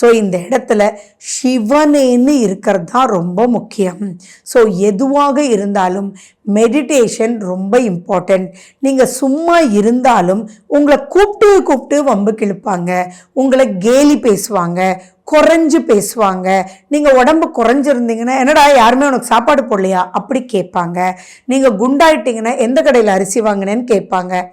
ஸோ இந்த இடத்துல சிவனேன்னு இருக்கிறது தான் ரொம்ப முக்கியம். ஸோ எதுவாக இருந்தாலும் மெடிடேஷன் ரொம்ப இம்பார்ட்டண்ட். நீங்கள் சும்மா இருந்தாலும் உங்களை கூப்பிட்டு வம்பு கிழப்பாங்க, உங்களை கேலி பேசுவாங்க, குறைஞ்சு பேசுவாங்க. நீங்கள் உடம்பு குறைஞ்சிருந்தீங்கன்னா, என்னடா யாருமே உனக்கு சாப்பாடு போடலையா அப்படி கேட்பாங்க. நீங்கள் குண்டாயிட்டீங்கன்னா எந்த கடையில் அரிசி வாங்கினேன்னு கேட்பாங்க.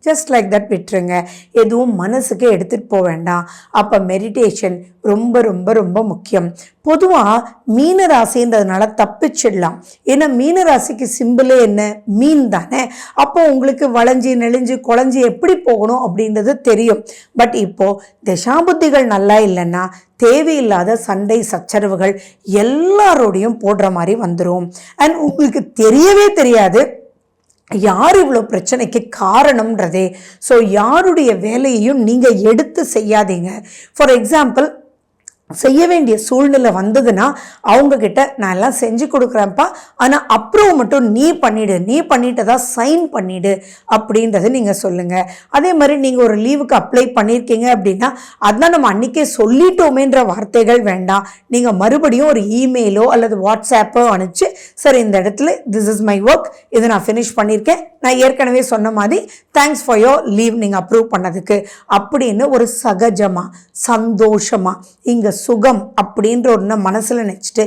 ஜஸ்ட் லைக் தட் விட்டுருங்க. எதுவும் மனசுக்கு எடுத்துகிட்டு போக வேண்டாம். அப்போ மெடிடேஷன் ரொம்ப முக்கியம். பொதுவாக மீனராசின்றதுனால தப்பிச்சிடலாம். ஏன்னா மீனராசிக்கு சிம்பிளே என்ன? மீன் தானே. அப்போ உங்களுக்கு வளைஞ்சி நெளிஞ்சு குழஞ்சி எப்படி போகணும் அப்படின்றது தெரியும். பட் இப்போது தசாபுத்திகள் நல்லா இல்லைன்னா தேவையில்லாத சண்டை சச்சரவுகள் எல்லாரோடையும் போடுற மாதிரி வந்துடும். அண்ட் உங்களுக்கு தெரியவே தெரியாது யார் இவ்வளோ பிரச்சனைக்கு காரணம்ன்றதே. ஸோ யாருடைய வேலையையும் நீங்கள் எடுத்து செய்யாதீங்க. ஃபார் எக்ஸாம்பிள், செய்ய வேண்டிய சூழ்நிலை வந்ததுன்னா அவங்கக்கிட்ட நான் எல்லாம் செஞ்சு கொடுக்குறேன்ப்பா, ஆனால் அப்ரூவ் மட்டும் நீ பண்ணிட்டதா சைன் பண்ணிவிடு அப்படின்றத நீங்கள் சொல்லுங்கள். அதே மாதிரி நீங்கள் ஒரு லீவுக்கு அப்ளை பண்ணியிருக்கீங்க அப்படின்னா அதான் நம்ம அன்றைக்கே சொல்லிட்டோமேன்ற வார்த்தைகள் வேண்டாம். நீங்கள் மறுபடியும் ஒரு இமெயிலோ அல்லது வாட்ஸ்ஆப்போ அனுப்பிச்சு, சார் இந்த இடத்துல திஸ் இஸ் மை ஒர்க், இதை நான் ஃபினிஷ் பண்ணியிருக்கேன், நான் ஏற்கனவே சொன்ன மாதிரி தேங்க்ஸ் ஃபார் யோர் லீவ் நீங்கள் அப்ரூவ் பண்ணதுக்கு அப்படின்னு ஒரு சகஜமாக சந்தோஷமாக இங்கே சுகம் அப்படின்ற ஒன்று மனசில் நினச்சிட்டு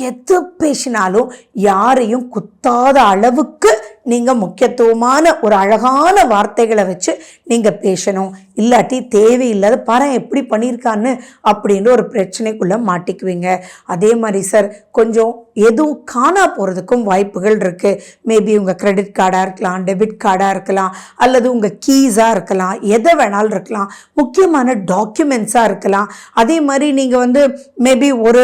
எது பேசினாலும் யாரையும் குத்தாத அளவுக்கு நீங்கள் முக்கியத்துவமான ஒரு அழகான வார்த்தைகளை வச்சு நீங்கள் பேசணும். இல்லாட்டி தேவையில்லாத பாரு எப்படி பண்ணியிருக்கான்னு அப்படின்ற ஒரு பிரச்சனைக்குள்ளே மாட்டிக்குவீங்க. அதே மாதிரி சார் கொஞ்சம் எதுவும் காணா போகிறதுக்கும் வாய்ப்புகள் இருக்குது. மேபி உங்கள் கிரெடிட் கார்டாக இருக்கலாம், டெபிட் கார்டாக இருக்கலாம், அல்லது உங்கள் கீஸாக இருக்கலாம், எதை வேணாலும் இருக்கலாம், முக்கியமான டாக்குமெண்ட்ஸாக இருக்கலாம். அதே மாதிரி நீங்கள் மேபி ஒரு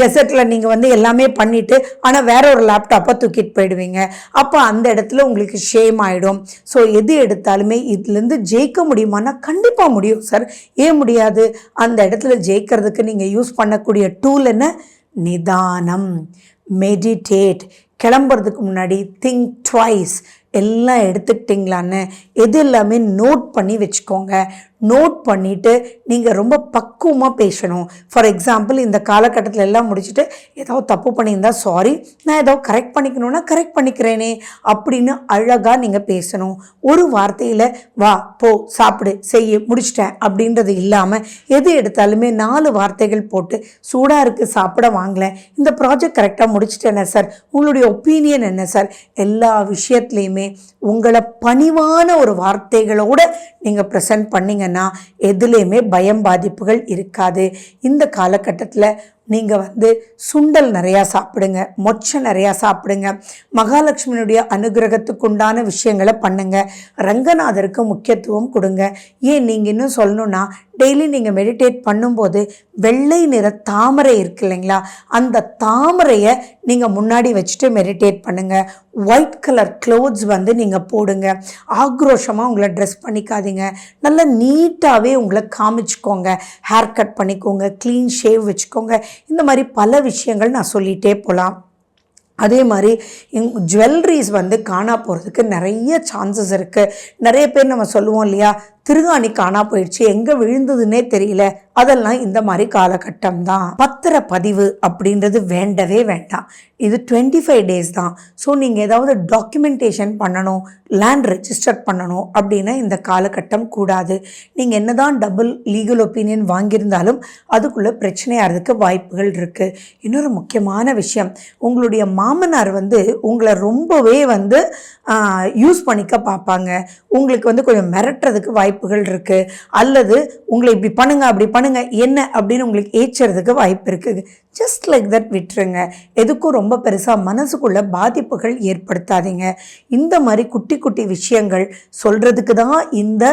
கெசட்டில் நீங்கள் எல்லாமே பண்ணிவிட்டு ஆனால் வேற ஒரு லேப்டாப்பை தூக்கிட்டு போயிடுவீங்க. அப்போ அந்த இடத்துல உங்களுக்கு ஷேம் ஆகிடும். ஸோ எது எடுத்தாலுமே இதுலேருந்து ஜெயிக்க முடியுமானா கண்டிப்பாக முடியும் சார். ஏன் முடியாது? அந்த இடத்துல ஜெயிக்கிறதுக்கு நீங்கள் யூஸ் பண்ணக்கூடிய டூல் என்ன? நிதானம், மெடிடேட். கிளம்புறதுக்கு முன்னாடி திங்க் ட்வைஸ். எல்லாம் எடுத்துக்கிட்டிங்களான்னு எது எல்லாமே நோட் பண்ணி வச்சுக்கோங்க. நோட் பண்ணிவிட்டு நீங்கள் ரொம்ப பக்குவமாக பேசணும். ஃபார் எக்ஸாம்பிள், இந்த காலகட்டத்தில் எல்லாம் முடிச்சுட்டு ஏதாவது தப்பு பண்ணியிருந்தா சாரி, நான் ஏதாவது கரெக்ட் பண்ணிக்கணுன்னா கரெக்ட் பண்ணிக்கிறேனே அப்படின்னு அழகாக நீங்கள் பேசணும். ஒரு வார்த்தையில் வா போ சாப்பிடு செய்ய முடிச்சிட்டேன் அப்படின்றது இல்லாமல் எது எடுத்தாலுமே 4 வார்த்தைகள் போட்டு சூடாக இருக்குது சாப்பிட வாங்கலை, இந்த ப்ராஜெக்ட் கரெக்டாக முடிச்சிட்டேனே சார், உங்களுடைய ஒப்பீனியன் என்ன சார், எல்லா விஷயத்துலையுமே உங்களை பணிவான ஒரு வார்த்தைகளோடு நீங்கள் ப்ரெசன்ட் பண்ணிங்கன்னா எதுலேயுமே பயம் பாதிப்புகள் இருக்காது. இந்த காலகட்டத்தில் நீங்கள் சுண்டல் நிறையா சாப்பிடுங்க, மொச்சை நிறையா சாப்பிடுங்க, மகாலட்சுமியினுடைய அனுகிரகத்துக்கு உண்டான விஷயங்களை பண்ணுங்க, ரங்கநாதருக்கு முக்கியத்துவம் கொடுங்க. ஏன் நீங்கள் இன்னும் சொல்லணுன்னா, டெய்லி நீங்கள் மெடிடேட் பண்ணும்போது வெள்ளை நிற தாமரை இருக்கு இல்லைங்களா, அந்த தாமரையை நீங்கள் முன்னாடி வச்சுட்டு மெடிடேட் பண்ணுங்கள். ஒயிட் கலர் க்ளோத்ஸ் நீங்கள் போடுங்க. ஆக்ரோஷமாக உங்களை ட்ரெஸ் பண்ணிக்காதீங்க. நல்லா நீட்டாகவே உங்களை காமிச்சுக்கோங்க. ஹேர் கட் பண்ணிக்கோங்க, க்ளீன் ஷேவ் வச்சுக்கோங்க. இந்த மாதிரி பல விஷயங்கள் நான் சொல்லிகிட்டே போகலாம். அதே மாதிரி ஜுவல்லரிஸ் காணா போகிறதுக்கு நிறைய சான்சஸ் இருக்குது. நிறைய பேர் நம்ம சொல்லுவோம் இல்லையா, திருகாணி காணா போயிடுச்சு, எங்கே விழுந்ததுன்னே தெரியல. அதெல்லாம் இந்த மாதிரி காலகட்டம் தான். பத்திரப்பதிவு அப்படின்றது வேண்டவே வேண்டாம். இது 25 டேஸ் தான். ஸோ நீங்கள் ஏதாவது டாக்குமெண்டேஷன் பண்ணணும், லேண்ட் ரெஜிஸ்டர் பண்ணணும் அப்படின்னா இந்த காலகட்டம் கூடாது. நீங்கள் என்ன தான் டபுள் லீகல் ஒப்பீனியன் வாங்கியிருந்தாலும் அதுக்குள்ளே பிரச்சனையாகிறதுக்கு வாய்ப்புகள் இருக்குது. இன்னொரு முக்கியமான விஷயம், உங்களுடைய மாமனார் உங்களை ரொம்பவே யூஸ் பண்ணிக்க பார்ப்பாங்க. உங்களுக்கு கொஞ்சம் மிரட்டுறதுக்கு வாய்ப்புகள் இருக்குது. அல்லது உங்களை இப்படி பண்ணுங்க அப்படி பண்ணுங்க என்ன அப்படின்னு உங்களுக்கு ஏற்றுறதுக்கு வாய்ப்பு இருக்குது. ஜஸ்ட் லைக் தட் விட்டுருங்க. எதுக்கும் ரொம்ப பெருசாக மனசுக்குள்ள பாதிப்புகள் ஏற்படுத்தாதீங்க. இந்த மாதிரி குட்டி குட்டி விஷயங்கள் சொல்கிறதுக்கு தான் இந்த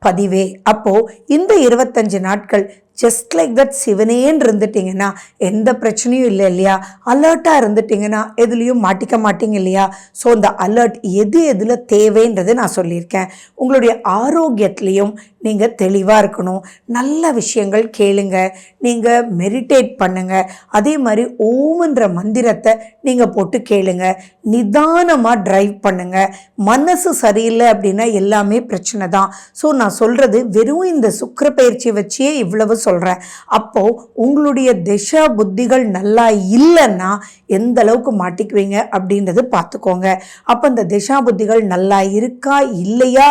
பதிவே. அப்போது இந்த 25 நாட்கள் ஜஸ்ட் லைக் தட் சிவனேன்னு இருந்துட்டிங்கன்னா எந்த பிரச்சனையும் இல்லை இல்லையா, அலர்ட்டாக இருந்துட்டிங்கன்னா எதுலேயும் மாட்டிக்க மாட்டிங்க இல்லையா. ஸோ இந்த அலர்ட் எதில் தேவைன்றது நான் சொல்லியிருக்கேன். உங்களுடைய ஆரோக்கியத்துலேயும் நீங்கள் தெளிவாக இருக்கணும். நல்ல விஷயங்கள் கேளுங்க, நீங்கள் மெடிடேட் பண்ணுங்கள். அதே மாதிரி ஓம்ன்ற மந்திரத்தை நீங்கள் போட்டு கேளுங்க. நிதானமாக ட்ரைவ் பண்ணுங்கள். மனசு சரியில்லை அப்படின்னா எல்லாமே பிரச்சனை தான். ஸோ நான் சொல்கிறது வெறும் இந்த சுக்கிர பயிற்சியை வச்சே இவ்வளவு சொல்கிறேன். அப்போது உங்களுடைய திசா புத்திகள் நல்லா இல்லைன்னா எந்த அளவுக்கு மாட்டிக்குவீங்க அப்படின்றது பார்த்துக்கோங்க. அப்போ இந்த திசா புத்திகள் நல்லா இருக்கா இல்லையா,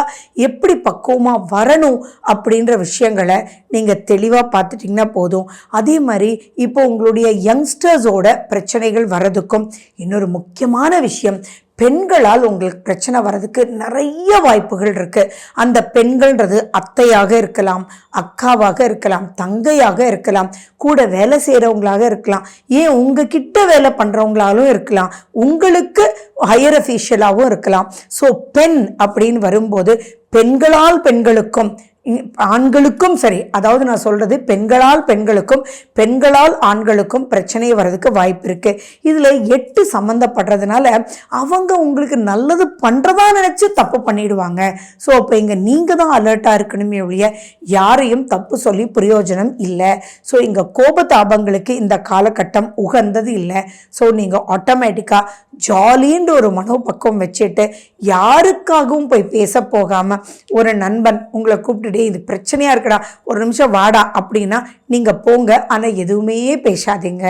எப்படி பக்குவமாக வரணும் அப்படின்ற விஷயங்களை நீங்கள் தெளிவாக பார்த்துட்டிங்கன்னா போதும். அதே மாதிரி இப்போ உங்களுடைய யங்ஸ்டர்ஸோட பிரச்சனைகள் வர்றதுக்கும் இன்னொரு முக்கியமான விஷயம், பெண்களால் உங்களுக்கு பிரச்சனை வர்றதுக்கு நிறைய வாய்ப்புகள் இருக்குது. அந்த பெண்கள்ன்றது அத்தையாக இருக்கலாம், அக்காவாக இருக்கலாம், தங்கையாக இருக்கலாம், கூட வேலை செய்கிறவங்களாக இருக்கலாம், ஏன் உங்ககிட்ட வேலை பண்ணுறவங்களாலும் இருக்கலாம், உங்களுக்கு ஹையர் அஃபீஷியலாகவும் இருக்கலாம். ஸோ பெண் அப்படின்னு வரும்போது பெண்களால் பெண்களுக்கும் ஆண்களுக்கும் சரி, அதாவது நான் சொல்கிறது பெண்களால் பெண்களுக்கும் பெண்களால் ஆண்களுக்கும் பிரச்சனை வர்றதுக்கு வாய்ப்பு இருக்குது. இதில் 8 சம்மந்தப்படுறதுனால அவங்க உங்களுக்கு நல்லது பண்ணுறதா நினச்சி தப்பு பண்ணிடுவாங்க. ஸோ அப்போ இங்கே நீங்கள் தான் அலர்ட்டாக இருக்கணுமே ஒழிய யாரையும் தப்பு சொல்லி பிரயோஜனம் இல்லை. ஸோ இங்கே கோபதாபங்களுக்கு இந்த காலகட்டம் உகந்தது இல்லை. ஸோ நீங்கள் ஆட்டோமேட்டிக்காக ஜாலின்ற ஒரு மனோபக்கம் வச்சுட்டு யாருக்காகவும் போய் பேச போகாமல் ஒரு நண்பன் உங்களை கூப்பிட்டு இது பிரச்சனையா இருக்குடா, ஒரு நிமிஷம் வாடா அப்படின்னா நீங்க போங்க. ஆனா எதுவுமே பேசாதீங்க,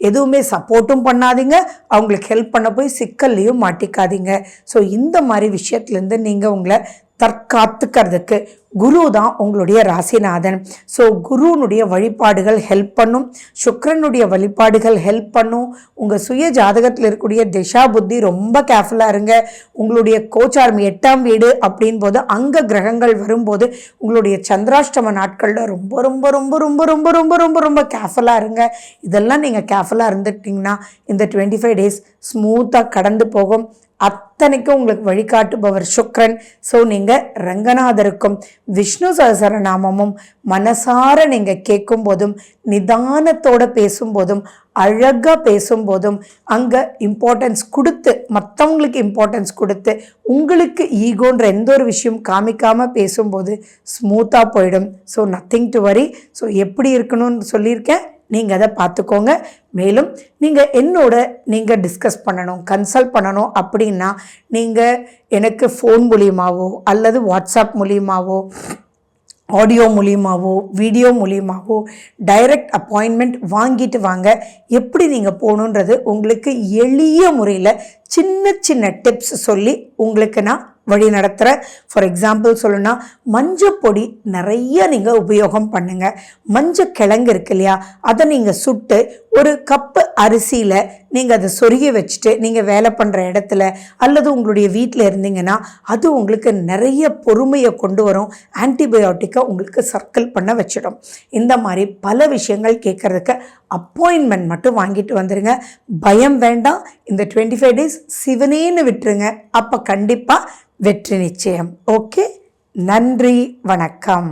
எதுவுமே சப்போர்ட்டும் பண்ணாதீங்க, அவங்களுக்கு ஹெல்ப் பண்ண போய் சிக்கல்லையும் மாட்டிக்காதீங்க. ஸோ இந்த மாதிரி விஷயத்துலேருந்து நீங்க உங்களை தற்காத்துக்கிறதுக்கு குரு தான் உங்களுடைய ராசிநாதன். ஸோ குருனுடைய வழிபாடுகள் ஹெல்ப் பண்ணும், சுக்கிரனுடைய வழிபாடுகள் ஹெல்ப் பண்ணும். உங்கள் சுய ஜாதகத்தில் இருக்கக்கூடிய திசா புத்தி ரொம்ப கேர்ஃபுல்லாக இருங்க. உங்களுடைய கோச்சாரம் 8ஆம் வீடு அப்படின் போது அங்கே கிரகங்கள் வரும்போது உங்களுடைய சந்திராஷ்டம நாட்களில் ரொம்ப ரொம்ப ரொம்ப ரொம்ப ரொம்ப ரொம்ப ரொம்ப ரொம்ப கேர்ஃபுல்லாக இருங்க. இதெல்லாம் நீங்கள் கேர்ஃபுல்லாக இருந்துட்டிங்கன்னா இந்த 25 டேஸ் ஸ்மூத்தாக கடந்து போகும். அத்தனைக்கும் உங்களுக்கு வழிகாட்டுபவர் சுக்கிரன். ஸோ நீங்கள் ரங்கநாதருக்கும் விஷ்ணு சஹஸ்ரநாமமும் மனசார நீங்கள் கேட்கும் போதும் நிதானத்தோடு பேசும்போதும் அழகாக பேசும்போதும் அங்கே இம்பார்ட்டன்ஸ் கொடுத்து மற்றவங்களுக்கு இம்பார்ட்டன்ஸ் கொடுத்து உங்களுக்கு ஈகோன்ற எந்த ஒரு விஷயம் காமிக்காமல் பேசும்போது ஸ்மூத்தாக போயிடும். So nothing to worry. So எப்படி இருக்கணும்னு சொல்லியிருக்கேன், நீங்கள் அதை பார்த்துக்கோங்க. மேலும் நீங்கள் என்னோட நீங்கள் டிஸ்கஸ் பண்ணணும், கன்சல்ட் பண்ணணும் அப்படின்னா நீங்கள் எனக்கு ஃபோன் மூலியமாகவோ அல்லது வாட்ஸ்அப் மூலியமாகவோ ஆடியோ மூலியமாகவோ வீடியோ மூலியமாகவோ டைரக்ட் அப்பாயின்மெண்ட் வாங்கிட்டு வாங்க. எப்படி நீங்கள் போகணுன்றது உங்களுக்கு எளிய முறையில் சின்ன சின்ன டிப்ஸ் சொல்லி உங்களுக்கு நான் வழி நடத்துகிறேன். ஃபார் எக்ஸாம்பிள் சொல்லணும்னா, மஞ்சள் பொடி நிறைய நீங்கள் உபயோகம் பண்ணுங்கள். மஞ்சள் கிழங்கு இருக்கு இல்லையா, அதை நீங்கள் சுட்டு ஒரு கப்பு அரிசியில் நீங்கள் அதை சொருகி வச்சுட்டு நீங்கள் வேலை பண்ணுற இடத்துல அல்லது உங்களுடைய வீட்டில் இருந்தீங்கன்னா அது உங்களுக்கு நிறைய பொறுமையை கொண்டு வரும். ஆன்டிபயோட்டிக்கை உங்களுக்கு சர்க்கிள் பண்ண வச்சிடும். இந்த மாதிரி பல விஷயங்கள் கேட்குறதுக்கு அப்பாயின்மெண்ட் மட்டும் வாங்கிட்டு வந்துடுங்க. பயம் வேண்டாம். இந்த 25 days சிவனேன்னு விட்டுருங்க. அப்போ கண்டிப்பாக வெற்றி நிச்சயம். ஓகே, நன்றி, வணக்கம்.